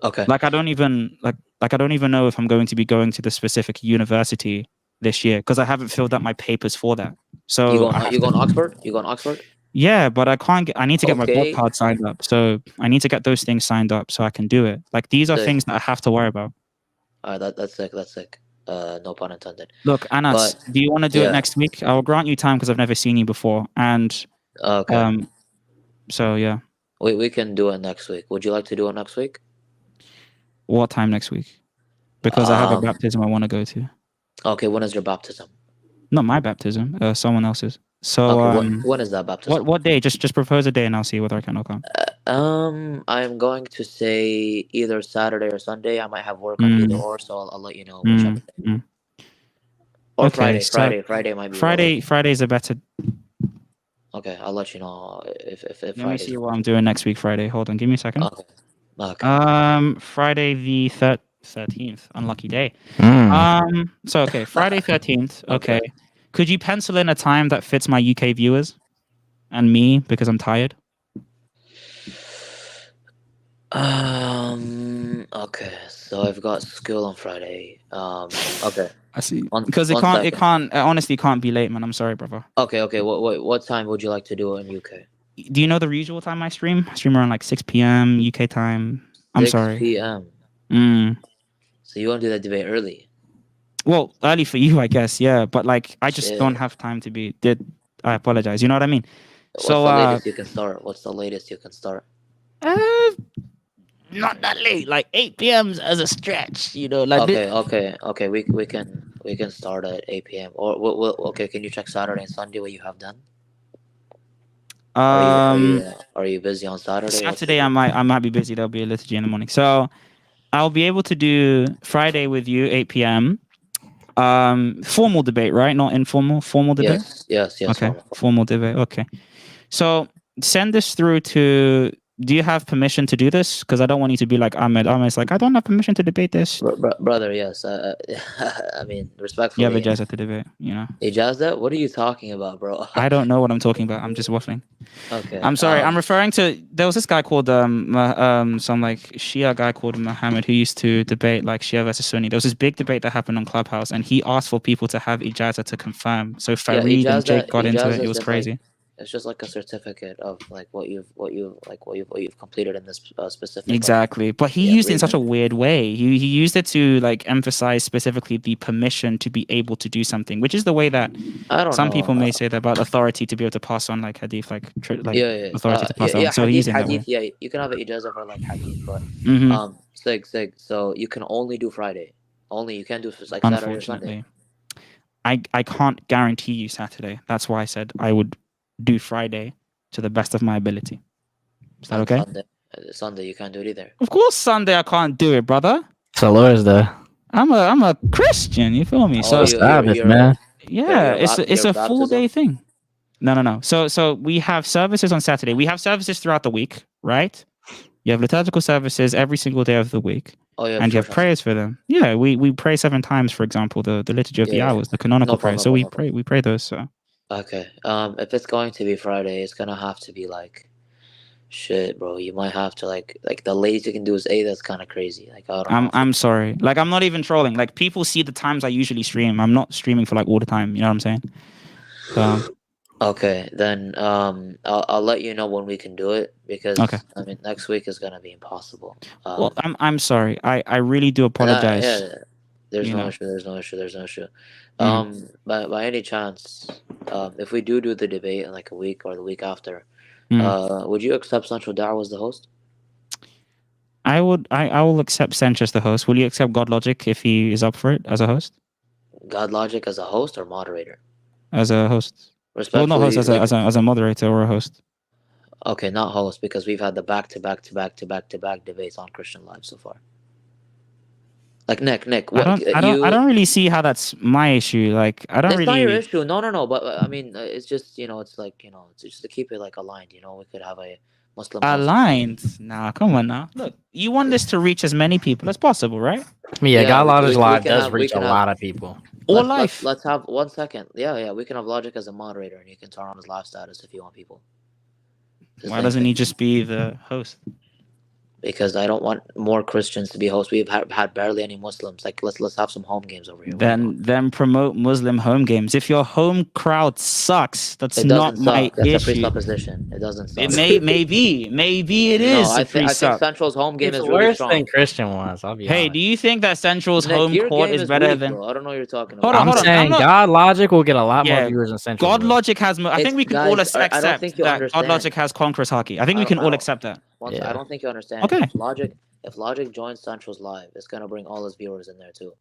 Okay. Like I don't even know if I'm going to be going to the specific university this year, because I haven't filled out my papers for that. So you going Oxford? You going Oxford? Yeah, but I need to get my blood card signed up. So I need to get those things signed up so I can do it. Like, these are things that I have to worry about. That's sick. No pun intended. Look, Anas, do you want to do it next week? I will grant you time because I've never seen you before. And so yeah. We can do it next week. Would you like to do it next week? What time next week? Because I have a baptism I want to go to. Okay, when is your baptism? Not my baptism, someone else's. So when is that baptism? What day? Just propose a day and I'll see whether I can or can't. I'm going to say either Saturday or Sunday. I might have work on either or, so I'll let you know whichever day. Or okay, Friday might be. Friday's a better. Okay, I'll let you know if Let me see what I'm doing next week Friday. Hold on, give me a second. Okay. Friday the 13th, unlucky day. So okay, Friday 13th. Okay. Could you pencil in a time that fits my UK viewers and me because I'm tired? Okay. So I've got school on Friday. Okay. I see. Because it honestly can't be late, man. I'm sorry, brother. Okay. What time would you like to do in UK? Do you know the usual time I stream? I stream around like 6 p.m. UK time. I'm sorry. 6 p.m. So you want to do that debate early? Well, early for you, I guess, yeah. But like, I just don't have time to be. I apologize. You know what I mean? What's the latest you can start? What's the latest you can start? Not that late. Like 8 p.m. as a stretch. You know, like. Okay. We can start at 8 p.m. Or okay. Can you check Saturday and Sunday what you have done? Are you busy on Saturday? Saturday, I might be busy. There'll be a liturgy in the morning, so I'll be able to do Friday with you 8 p.m. Formal debate, right? Not informal. Formal debate. Yes. Okay, formal debate. Okay, so send this through to. Do you have permission to do this? Because I don't want you to be like Ahmed. Ahmed's like, I don't have permission to debate this. Brother, yes. I mean, respectfully. You have ijazah to debate, you know. Ijazah? What are you talking about, bro? I don't know what I'm talking about. I'm just waffling. Okay. I'm sorry. I'm referring to. There was this guy called some like Shia guy called Muhammad who used to debate like Shia versus Sunni. There was this big debate that happened on Clubhouse, and he asked for people to have ijazah to confirm. So Fareed and Jake got into it. It was crazy. It's just like a certificate of like what you've completed in this specific. Exactly, but he used it in such a weird way. He used it to like emphasize specifically the permission to be able to do something, which is the way that some people may say that about authority to be able to pass on like hadith, like authority to pass on. So he's in that way. Yeah, you can have an ijazah for like hadith, but SIIG. So you can only do Friday. Only you can't do like Saturday or Sunday. I can't guarantee you Saturday. That's why I said I would do Friday to the best of my ability. Is that okay? Sunday you can't do it either. Of course, Sunday I can't do it, brother. So Lord's Day. I'm a Christian. You feel me? So Sabbath, man. Yeah, it's a full day thing. No. So we have services on Saturday. We have services throughout the week, right? You have liturgical services every single day of the week. And you have prayers for them. Yeah, we pray 7 times, for example, the liturgy of the hours, the canonical prayers. So we pray those. So okay. If it's going to be Friday, it's gonna have to be like shit, bro. You might have to like the latest you can do is 8. That's kind of crazy. Like I'm sorry. Like I'm not even trolling. Like people see the times I usually stream. I'm not streaming for like all the time. You know what I'm saying? So okay, then I'll let you know when we can do it because I mean next week is gonna be impossible. Well, I'm sorry. I really do apologize. There's no issue. By any chance, if we do the debate in like a week or the week after, would you accept Central Dawah as the host? I will accept Sench as the host. Will you accept God Logic if he is up for it as a host? God Logic as a host or moderator? As a host. Well, not host, as a moderator or a host. Okay, not host, because we've had the back-to-back debates on Christian Live so far. Like Nick, I don't really see how that's my issue. Like I don't it's really. It's not your issue. No. But I mean, it's just it's like it's just to keep it like aligned. We could have a Muslim aligned. Nah, come on now. Look, you want this to reach as many people as possible, right? Yeah, God Logic Live does reach a lot of people. Let's have 1 second. Yeah. We can have Logic as a moderator, and you can turn on his live status if you want people. Why doesn't he just be the host? Because I don't want more Christians to be hosts. We've had barely any Muslims. Like let's have some home games over here. Then promote Muslim home games. If your home crowd sucks, that's not my issue. That's a presupposition. It doesn't suck. Maybe it is. I think Central's home game is really worse strong. than Christian ones. I'll be honest. Do you think that Central's home court is better than? Bro. I don't know what you're talking about. I'm saying God Logic will get a lot more viewers than Central. God Logic has. I think we can all accept that God Logic has conquerous hockey. I think we can all accept that. I don't think you understand. Okay. If Logic joins Central's live, it's gonna bring all his viewers in there too.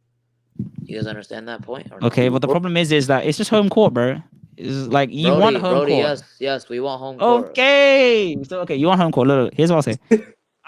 You guys understand that point? Okay, but the problem is that it's just home court, bro. It's like you want home court. Yes, we want home court. Okay, you want home court. Look, here's what I'll say.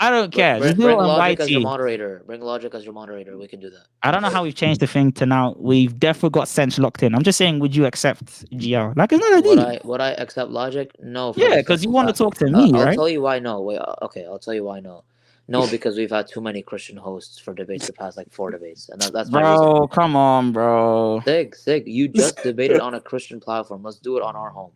I don't care. Bring Logic as your moderator. Bring Logic as your moderator. We can do that. I don't know how we've changed the thing to now. We've definitely got Sench locked in. I'm just saying, would you accept GL? Like, it's not a deal. Would I accept Logic? No. Yeah, because you want to talk to me, right? I'll tell you why no. Wait, okay, I'll tell you why no. No, because we've had too many Christian hosts for debates the past like 4 debates, and that's my reason. Bro, come on, bro. SIIG, you just debated on a Christian platform. Let's do it on our home.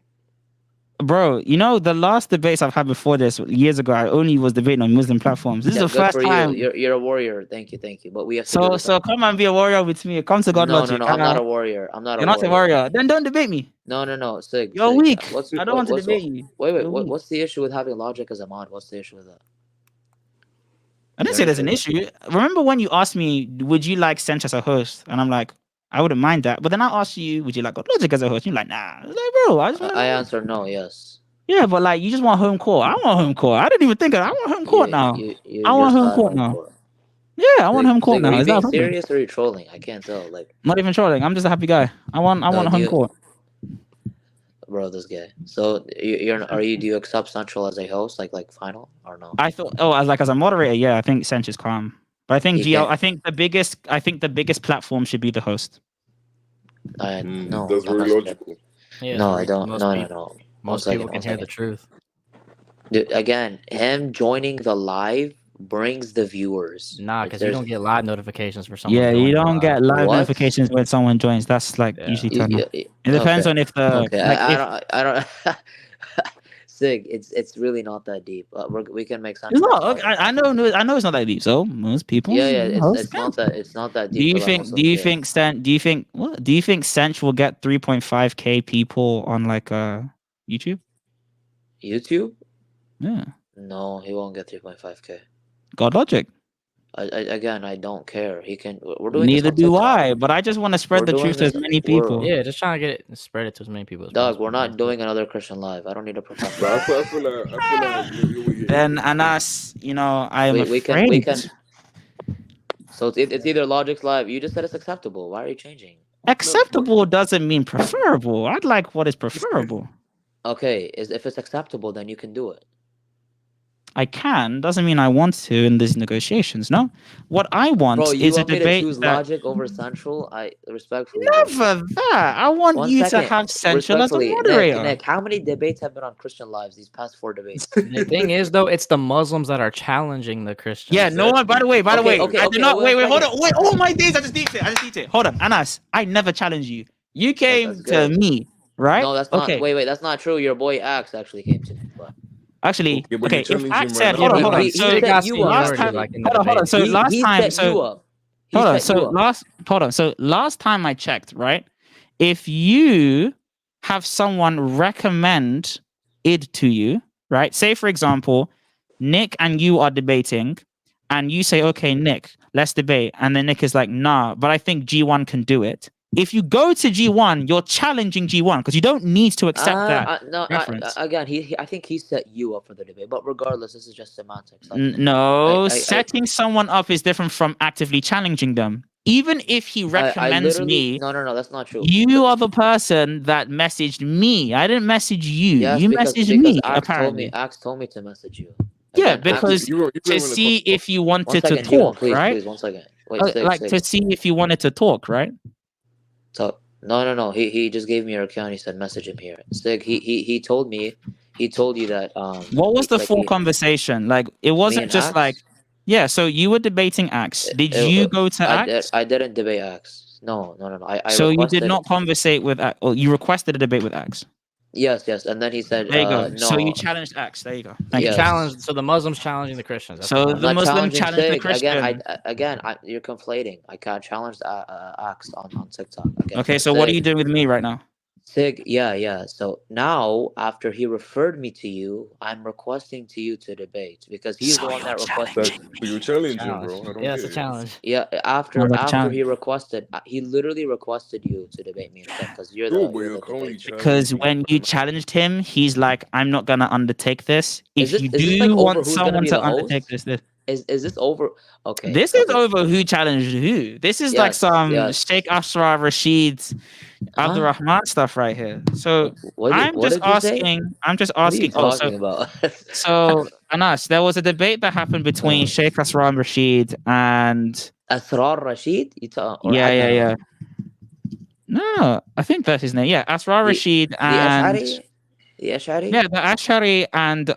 Bro, the last debates I've had before this years ago, I only was debating on Muslim platforms. This is the first time. You're a warrior. Thank you. But we have to so come and be a warrior with me. Come to God Logic. No, I'm not a warrior. You're not a warrior. Then don't debate me. No, SIIG. You're weak. I don't want to debate you. Wait. What's the issue with having Logic as a mod? What's the issue with that? I didn't say there's an issue. Remember when you asked me, would you like Sench as a host? And I'm like, I wouldn't mind that. But then I asked you, would you like God Logic as a host? You're like, nah. I was like, bro, I answered no, yes. Yeah, but like you just want home court. I want home court. I didn't even think of it. I want home court now. I want home court now. Yeah, I want home court now. Is that serious or are you trolling? I can't tell. Like, not even trolling. I'm just a happy guy. I want home court. Bro, this guy. So do you accept Central as a host, like final or no? I thought as a moderator, yeah, I think Sench is calm. But I think GL, I think the biggest platform should be the host. No, that's very logical. Yeah, no, I don't. No. Most people can hear the truth. Dude, again, him joining the live brings the viewers. Nah, because you don't get live notifications for someone. Yeah, you don't get live notifications when someone joins. That's like usually turned on. It depends on if the. Okay, like I don't. SIIG, it's really not that deep. We can make sense. It's not. Okay, I know it's not that deep. So most people. Yeah, it's not that deep. Do you think Sench will get 3.5k people on like YouTube? YouTube? Yeah. No, he won't get 3.5K. God logic. Again, I don't care. He can. We're doing Neither this on do TikTok. I, but I just want to spread We're the doing truth to as this- many we're- people. Yeah, just trying to get it and spread it to as many people as Dog, possible. we're not doing another Christian live. I don't need a professor. But I feel like you Then Anas, you know, I'm we afraid. can. So it's either Logic's live. You just said it's acceptable. Why are you changing? Acceptable doesn't mean preferable. I'd like what is preferable. Okay, if it's acceptable, then you can do it. I can, doesn't mean I want to in these negotiations. No, what I want Bro, you is a want me to debate choose that Logic over Central? I respectfully. never that. I want One you second. to have Central as a Respectfully, moderator. Nick, how many debates have been on Christian lives these past 4 debates? The thing is, though, it's the Muslims that are challenging the Christians. Yeah, no one. By the way, I did not. Wait, hold on. Wait, oh my days! I just need it. Hold on, Anas. I never challenged you. You came That's to good. me, right? No, that's not. Okay. Wait, that's not true. Your boy Axe actually came to me. But Actually, Okay, but okay. you're If challenging I him said, right hold now. on, hold on. He So set got you last up. time, like in the hold on. debate. So last he time, set so you up. He hold on. set you So up. hold on. So last time I checked, right? If you have someone recommend it to you, right? Say for example, Nick and you are debating, and you say, "Okay, Nick, let's debate," and then Nick is like, "Nah, but I think G1 can do it." If you go to G1, you're challenging G1 because you don't need to accept that No, reference. again, I think he set you up for the debate. But regardless, this is just semantics. Like, No, I- setting someone up is different from actively challenging them. Even if he I recommends literally me, no, that's not true. you are the person that messaged me. I didn't message you. Yes, You because messaged me, Axe told me to message you. Yeah, Again, because You to were see if you one wanted to second, G1, talk, please, right? please, 1 second. Wait, Like to see if you wanted to talk, right? So no. He just gave me your account. He said message him here. Sig, he told me, he told you that What was the like full conversation? Like it me wasn't and just Axe? like, yeah. So you were debating Axe. Did you go to Axe? I didn't debate Axe. No. I So you did requested- not conversate with Axe. Or you requested a debate with Axe. Yes, and then he said, There you go. no. So you challenged Axe. There you go. Thank Yes. you. Challenged. So the Muslims challenging the Christians. That's So what the I'm not Muslim challenging challenged the Sig. Christian. Again, you're conflating. I can't challenge Axe on TikTok. Okay, so what are you doing with me right now? Sig, yeah. So now, after he referred me to you, I'm requesting to you to debate because he's the one that requested. you challenging, bro. I don't Yeah, it's a get it. challenge. Yeah, after Sounds like a after challenge. he requested, he literally requested you to debate me because you're Bro, the. but You're you're the calling debate. Because when you challenged him, he's like, "I'm not gonna undertake this. If Is you this do like over want who's gonna someone be to the undertake host? this." Is this over? Okay. This is over who challenged who. This is like Yes, some yes. Sheikh Asrar Rashid Abdurrahman stuff right here. So I'm just asking. What are you talking about? So Anas, there was a debate that happened between Sheikh Asrar Rashid and Asrar Rashid? Yeah. No, I think that's his name. Yeah, Asrar Rashid and the Ash'ari? Yeah, the Ash'ari and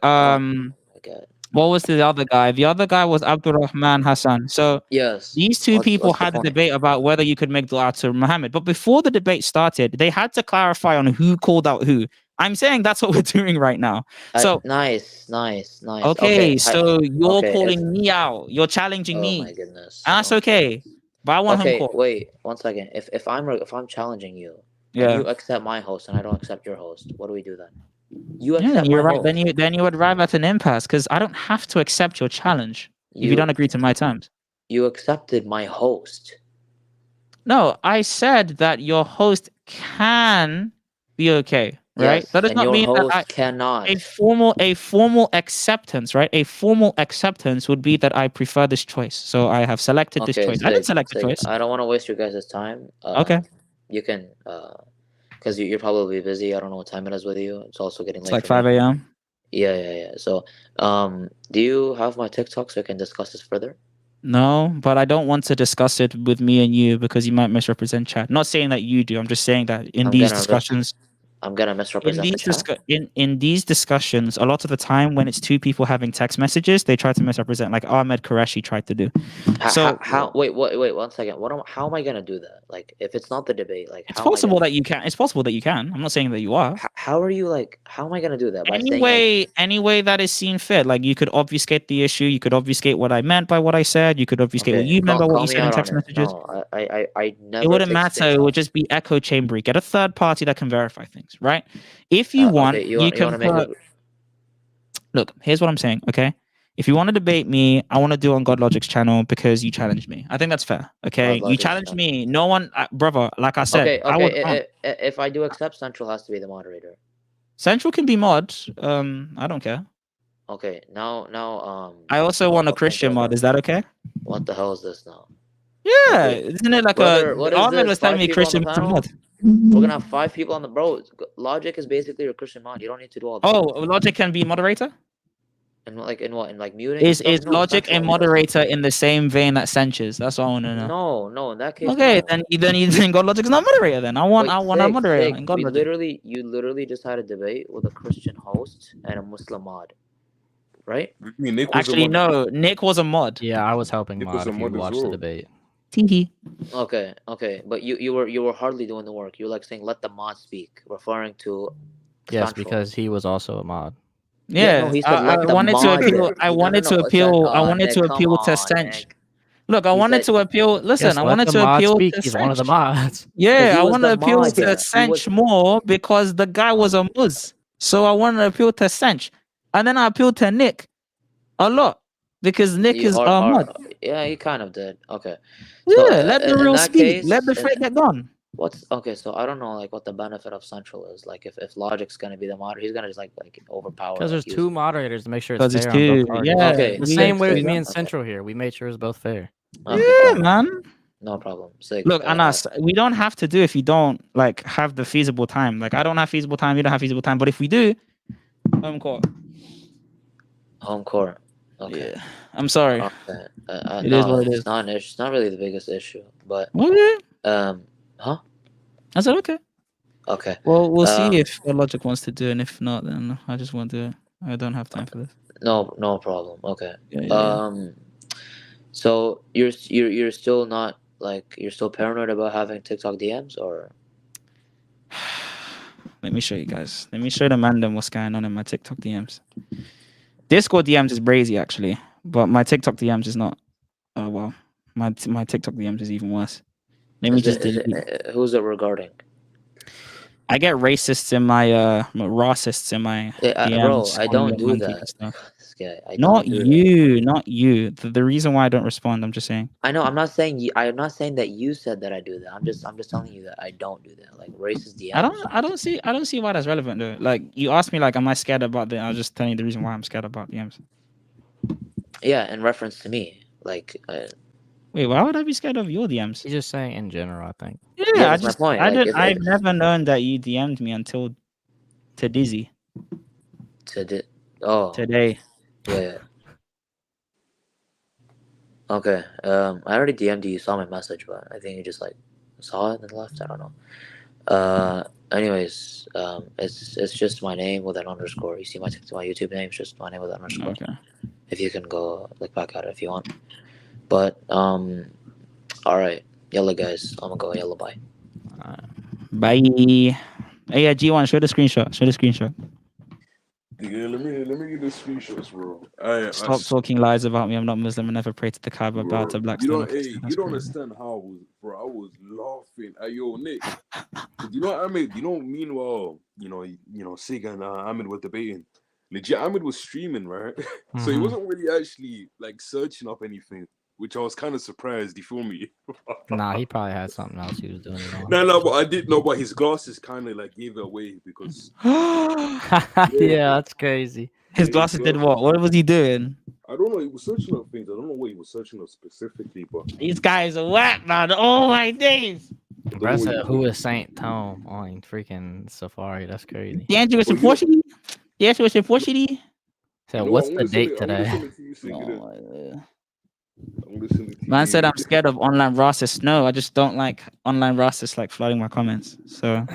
Okay. what was the other guy? The other guy was Abdurrahman Hassan. So Yes. these two people what's the had a point? debate about whether you could make dua to Muhammad. But before the debate started, they had to clarify on who called out who. I'm saying that's what we're doing right now. So nice. Okay, so you're okay, calling me out. You're challenging me. Oh my goodness. And that's okay. But I want him Okay, called. wait 1 second. If I'm challenging you, Yeah. and you accept my host and I don't accept your host, what do we do then? You accept Yeah, you're my right. host. Then you would arrive at an impasse because I don't have to accept your challenge if you don't agree to my terms. You accepted my host. No, I said that your host can be okay, right? Yes, that does and not your mean host that cannot. a formal acceptance, right? A formal acceptance would be that I prefer this choice. So I have selected this choice. I didn't select the choice. I don't want to waste your guys' time. Okay. You can because you're probably busy. I don't know what time it is with you. It's also getting late. It's like for 5 me. a.m. Yeah. So, do you have my TikTok so I can discuss this further? No, but I don't want to discuss it with me and you because you might misrepresent chat. Not saying that you do. I'm just saying that in these discussions. I'm gonna misrepresent the chat. In these discussions, a lot of the time when it's two people having text messages, they try to misrepresent, like Ahmed Quereshi tried to do. Wait 1 second. How am I gonna do that? Like, if it's not the debate, like it's possible that you can. It's possible that you can. I'm not saying that you are. How are you like? How am I gonna do that? By any way that is seen fit. Like you could obfuscate the issue. You could obfuscate what I meant by what I said. You could obfuscate what you meant by what you said in text messages. No, I never. It wouldn't matter. It would just be echo chambery. Get a third party that can verify things, right? If you want, you can put. look, here's what I'm saying, okay? If you want to debate me, I want to do it on God Logic's channel because you challenged me. I think that's fair, okay? God You Logic's challenged channel. me. No one, brother, like I said, Okay, I was okay. If I do accept, Central has to be the moderator. Central can be mod. I don't care. Okay, now. I also want a fucking Christian mod. brother. Is that okay? What the hell is this now? Yeah, Okay. isn't it like Brother, what is Ahmed this? was telling 5 me people on the Christian panel? mod. We're gonna have 5 people on the Logic is basically your Christian mod. You don't need to do all that. Oh, Logic can be moderator? And like in what? In like muting? Is stuff? No, Logic Central a does. moderator in the same vein that Sench? That's all I want to know. No, in that case. Okay, no. then God Logic's not moderator. Then I want a moderator in God Logic. You literally just had a debate with a Christian host and a Muslim mod, right? I mean, Nick was Actually, a mod. no. Nick was a mod. Yeah, I was helping Nick was mod a if you mod as watched the well. debate. Tee. Okay, but you were hardly doing the work. You were like saying, "Let the mod speak," referring to. Yes, Central. because he was also a mod. Yeah, no, he said, I wanted to appeal. I wanted to appeal. I wanted to appeal to Sench. Look, I wanted to appeal. Listen, Yes, I let wanted the to mod appeal speak. to He's one of the Sench. mods. Yeah, he I was want to the appeal mod, to yeah. He Sench was- more because the guy was a muz. So I wanted to appeal to Sench, and then I appealed to Nick a lot because Nick is a mod. Yeah, he kind of did. Okay. Yeah, So, let the in real that speak. case, Let the fake get gone. What's okay? So I don't know, like, what the benefit of Central is. Like, if Logic's gonna be the moderator, he's gonna just like overpower. Because there's like, 2 moderators to make sure it's Because it's fair on both two. parties. Yeah. Okay, The sick, same way with sick. me and Okay. Central here. We made sure it's both fair. Okay, Yeah, cool. man. No problem. Sick. Look, Anas, we don't have to do if you don't like have the feasible time. Like I don't have feasible time, you don't have feasible time. But if we do, home court. Home court. Okay. Yeah. I'm sorry. Okay. It no, is what it it's is. not an issue. It's not really the biggest issue, but Okay. huh? I said okay. Okay. Well, we'll see if Logic wants to do it, and if not, then I just won't do it. I don't have time for this. No problem. Okay. Yeah. So you're still not like you're still paranoid about having TikTok DMs, or? Let me show you guys. Let me show the man what's going on in my TikTok DMs. Discord DMs is brazy actually, but my TikTok DMs is not. Oh well, my TikTok DMs is even worse. Let me just delete. Who's it regarding? I get racists in my racists in my DMs. Bro, I don't do that. This guy, not you. The reason why I don't respond, I'm just saying. I know. I'm not saying you. I'm not saying that you said that I do that. I'm just telling you that I don't do that. Like racist DMs. I don't see why that's relevant though. Like you asked me, like, am I scared about that? I was just telling you the reason why I'm scared about DMs. Yeah, in reference to me, like. Wait, why would I be scared of your DMs? He's just saying in general, I think. Yeah, I just, my point. I've never known that you DM'd me until Dizzy. Today. Yeah. Okay. I already DM'd you. You saw my message, but I think you just like saw it and left. I don't know. Anyways, it's just my name with an underscore. You see my YouTube name. It's just my name with an underscore. Okay. If you can go look back at it if you want. But all right, yellow guys, I'm gonna go yellow. Bye. Bye. Hey, yeah, G1, show the screenshot. Yeah, let me get the screenshots, bro. Stop talking lies about me. I'm not Muslim. I never prayed to the Kaaba. About to black. You don't understand how, bro. I was laughing at yo Nick. You know what I mean? You know, meanwhile, SIIG and Ahmed were debating. Legit, Ahmed was streaming, right? So he wasn't really actually like searching up anything, which I was kind of surprised. You feel me? Nah, he probably had something else he was doing. No, but I did know. But his glasses kind of like gave it away because. Yeah, that's crazy. His glasses did what? What was he doing? I don't know. He was searching up things. I don't know what he was searching up specifically, but these guys are whack, man. Oh my days. Bro said, "Who is Saint Tome on freaking Safari?" That's crazy. The Andrew was unfortunately. Yes, it was unfortunately. So what's the date today? Man said I'm scared of online racists. No, I just don't like online racists like flooding my comments. So,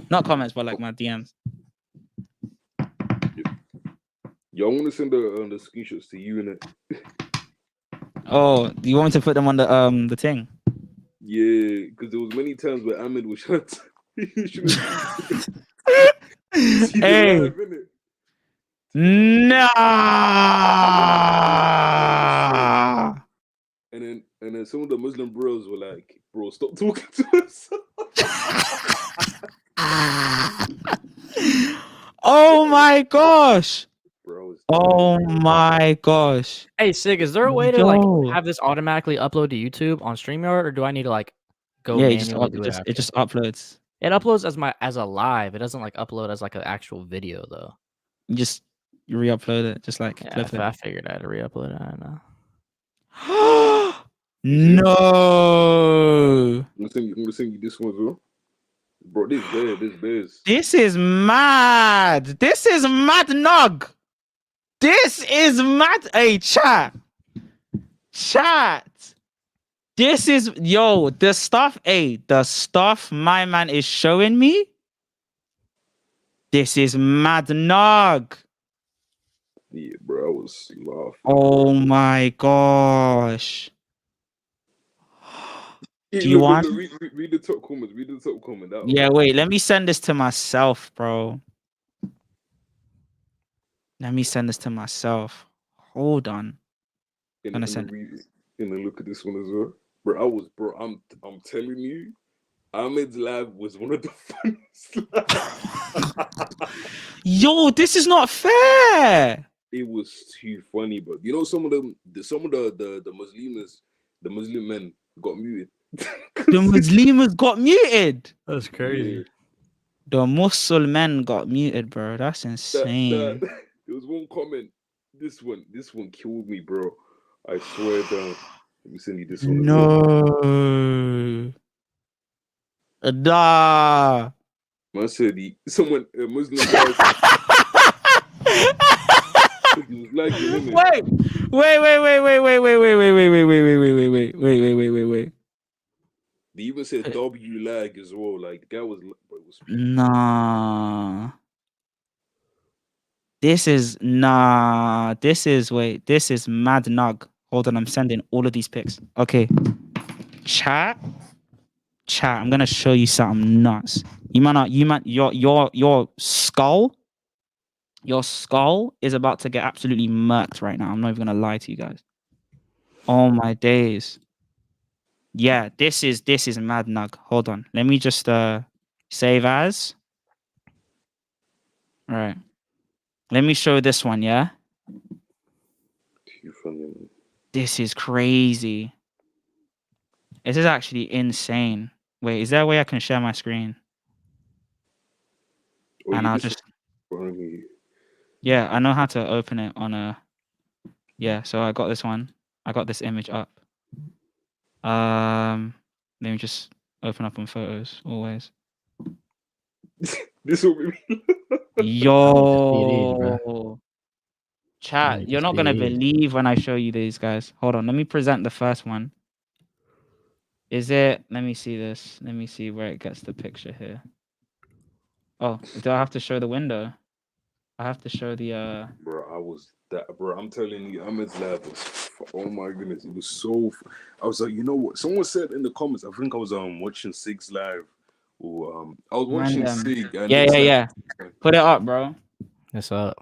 not comments, but like my DMs. Yo, I'm gonna send the screenshots to you in it. Oh, do you want me to put them on the thing? Yeah, because there was many times where Ahmed was trying to. Hey. No. And then some of the Muslim bros were like, "Bro, stop talking to us." Oh my gosh, bro! Oh my gosh. Hey, Sig, is there a way to like Yo. have this automatically upload to YouTube on StreamYard, or do I need to like go Yeah, manually do it it after? just uploads. It uploads as a live. It doesn't like upload as like an actual video though. You re-upload it, just like Yeah, flip it. I figured I had to re-upload it. I don't know. No. I'm gonna send you this one, bro. Bro, this bears. This is mad. This is mad nog. This is mad. Hey, chat. This is the stuff my man is showing me. This is mad nog. Yeah, bro, I was laughing. Oh my gosh. Hey, Do you want? Read the top comment. Read the top comment. Yeah, wait. Let me send this to myself, bro. Let me send this to myself. Hold on. And then look at this one as well, bro. I'm telling you, Ahmed's live was one of the funniest. Yo, this is not fair. It was too funny, but you know some of the Muslim men got muted. The Muslims got muted. That's crazy. Yeah. The Muslim men got muted, bro. That's insane. There was one comment. This one killed me, bro. I swear down. Let me send you this one. No. Nah. Man said a Muslim guy. He was like, Wait. They even said W lag as well. Like the guy was. Nah. This is mad nog. Hold on, I'm sending all of these pics. Okay. Chat, I'm gonna show you something nuts. Your skull is about to get absolutely murked right now. I'm not even gonna lie to you guys. Oh my days. Yeah, this is mad nog. Hold on. Let me just save as. All right. Let me show this one, yeah? This is crazy. This is actually insane. Wait, is there a way I can share my screen? And I'll just... Yeah, I know how to open it on a... Yeah, so I got this one. I got this image up. Let me just open up on photos, always. This will be... Yo, chat, you're not gonna believe when I show you these guys. Hold on, let me present the first one. Is it? Let me see this. Let me see where it gets the picture here. Oh, do I have to show the window? I have to show the. Bro, I'm telling you, Ahmed's live was. Oh my goodness, it was so. I was like, you know what? Someone said in the comments. I think I was watching SIIG's live. Or, I was watching SIIG. And yeah. Put it up, bro. What's up?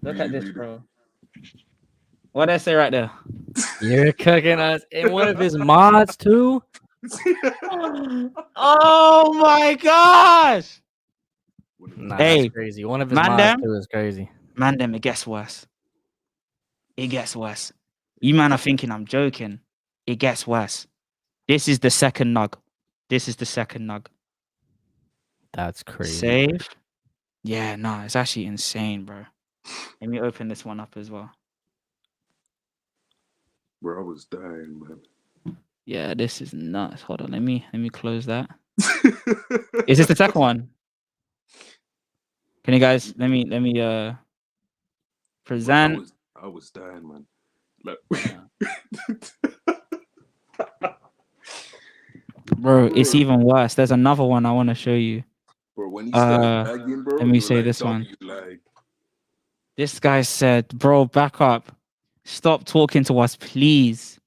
Look at this, bro. What did I say right there? You're cooking us. And one of his mods too? Oh my gosh! Nah, hey, that's crazy. One of his mods too is crazy. Man, it gets worse. It gets worse. You man are thinking I'm joking. It gets worse. This is the second nog. That's crazy. Save. Yeah, no, it's actually insane, bro. Let me open this one up as well. Bro, I was dying, man. Yeah, this is nuts. Hold on, let me close that. Is this the second one? Can you guys let me present? Bro, I was dying, man. Like bro, it's even worse. There's another one I want to show you. Bro, when he started lagging, bro, let me say this one. This guy said, bro, back up. Stop talking to us, please.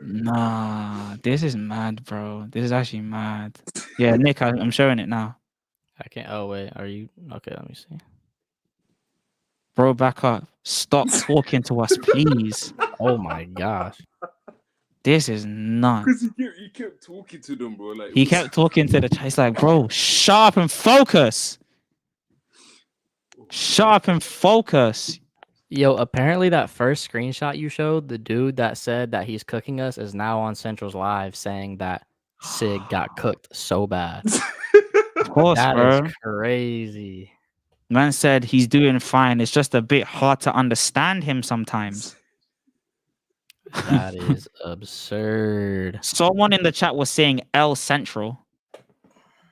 Nah, this is mad, bro. This is actually mad. Yeah, Nick, I'm showing it now. I can't. Oh, wait. Are you? Okay, let me see. Bro, back up. Stop talking to us, please. Oh, my gosh. This is nuts. Because he kept talking to them, bro. Like he kept talking to the chat. He's like, bro, shut up and focus. Oh Shut up and focus. Yo, apparently that first screenshot you showed, the dude that said that he's cooking us is now on Central's live saying that SIIG got cooked so bad. Of course, That bro. is crazy. Man said he's doing fine. It's just a bit hard to understand him sometimes. That is absurd. Someone in the chat was saying L Central.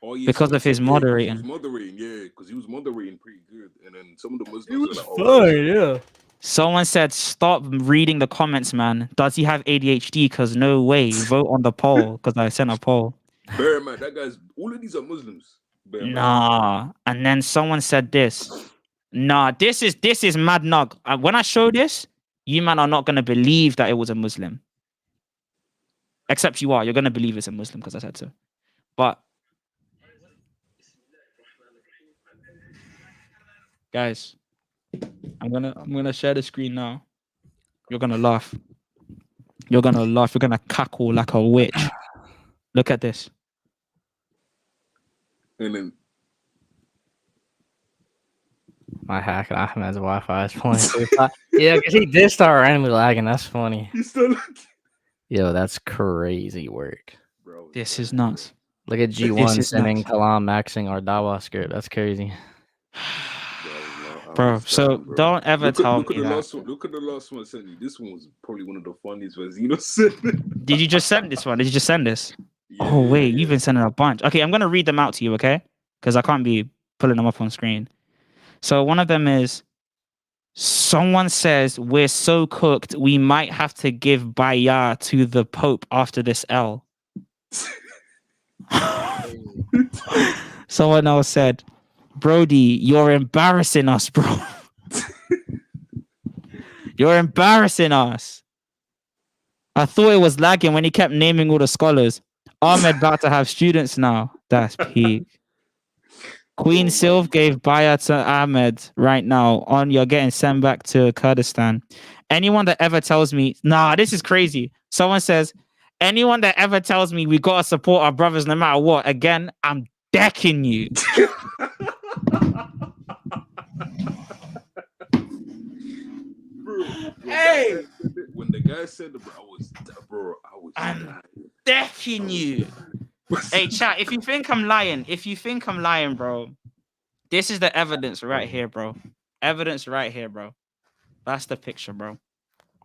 Oh, yeah, Because someone of his said, yeah, 'cause moderating. He was moderating, yeah, because he was moderating pretty good. And then some of the Muslims It was were like, oh, fine, yeah. Someone said, stop reading the comments, man. Does he have ADHD? Because no way. Vote on the poll. Because I sent a poll. bear in mind, that guy's, all of these are Muslims. Bear in mind. Nah. And then someone said this. Nah, this is mad nug. When I show this, you man are not going to believe that it was a Muslim. Except you are. You're going to believe it's a Muslim because I said so. But guys, I'm gonna share the screen now. You're gonna laugh. You're gonna laugh. You're gonna cackle like a witch. Look at this. And then My hack and Ahmed's Wi-Fi is funny. Yeah, because he did start randomly lagging. That's funny. he's still like, Yo, that's crazy work. bro. This is nuts. Look at G1 is sending nuts. Kalam maxing our Dawa script. That's crazy. Bro, so don't ever look at, tell look at me the that. last one. Look at the last one I sent you. This one was probably one of the funniest ones. You know, said. Did you just send this one? Did you just send this? Yeah, Oh yeah, wait, yeah. you've been sending a bunch. Okay, I'm gonna read them out to you, okay? Because I can't be pulling them up on screen. So one of them is someone says we're so cooked we might have to give bayah to the Pope after this L. Someone else said, Brody, you're embarrassing us, bro. You're embarrassing us. I thought it was lagging when he kept naming all the scholars. Ahmed about to have students now. That's peak. Queen Sylv gave bayah to Ahmed right now. On you're getting sent back to Kurdistan. Anyone that ever tells me, nah, this is crazy. Someone says, anyone that ever tells me we gotta support our brothers no matter what, again, I'm decking you. Bro, Hey! when the guy said it, I was I'm decking you. Hey, chat, if you think I'm lying, bro, this is the evidence right here, bro. Evidence right here, bro. That's the picture, bro.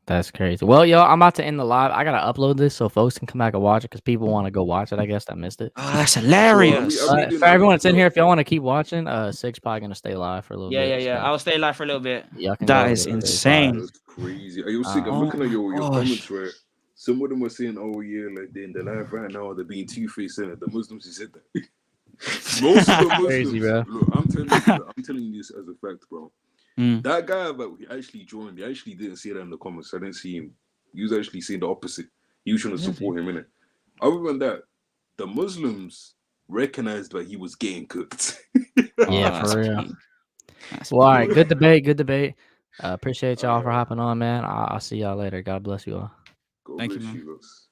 That's crazy. Well, yo, I'm about to end the live. I gotta upload this so folks can come back and watch it because people want to go watch it. I guess that missed it. Oh, that's hilarious. For everyone that's in here, if y'all want to keep watching, SIIG's probably gonna stay live for a little bit. Yeah. So I'll stay live for a little bit. that is insane. That's crazy. Are you sick? I'm looking at your comments, right? Some of them are saying, "Oh yeah, like they're in the live right now. They're being two-faced." And the Muslims who said that. Most of the Muslims. Crazy, bro. Look, I'm telling you this as a fact, bro. That guy that he actually joined, he actually didn't say that in the comments. I didn't see him. He was actually saying the opposite. He was trying to support him in it. Other than that, the Muslims recognized that he was getting cooked. Yeah, for real. Well, all right, good debate. Appreciate y'all for hopping on, man. I'll see y'all later. God bless you all. God bless you, guys.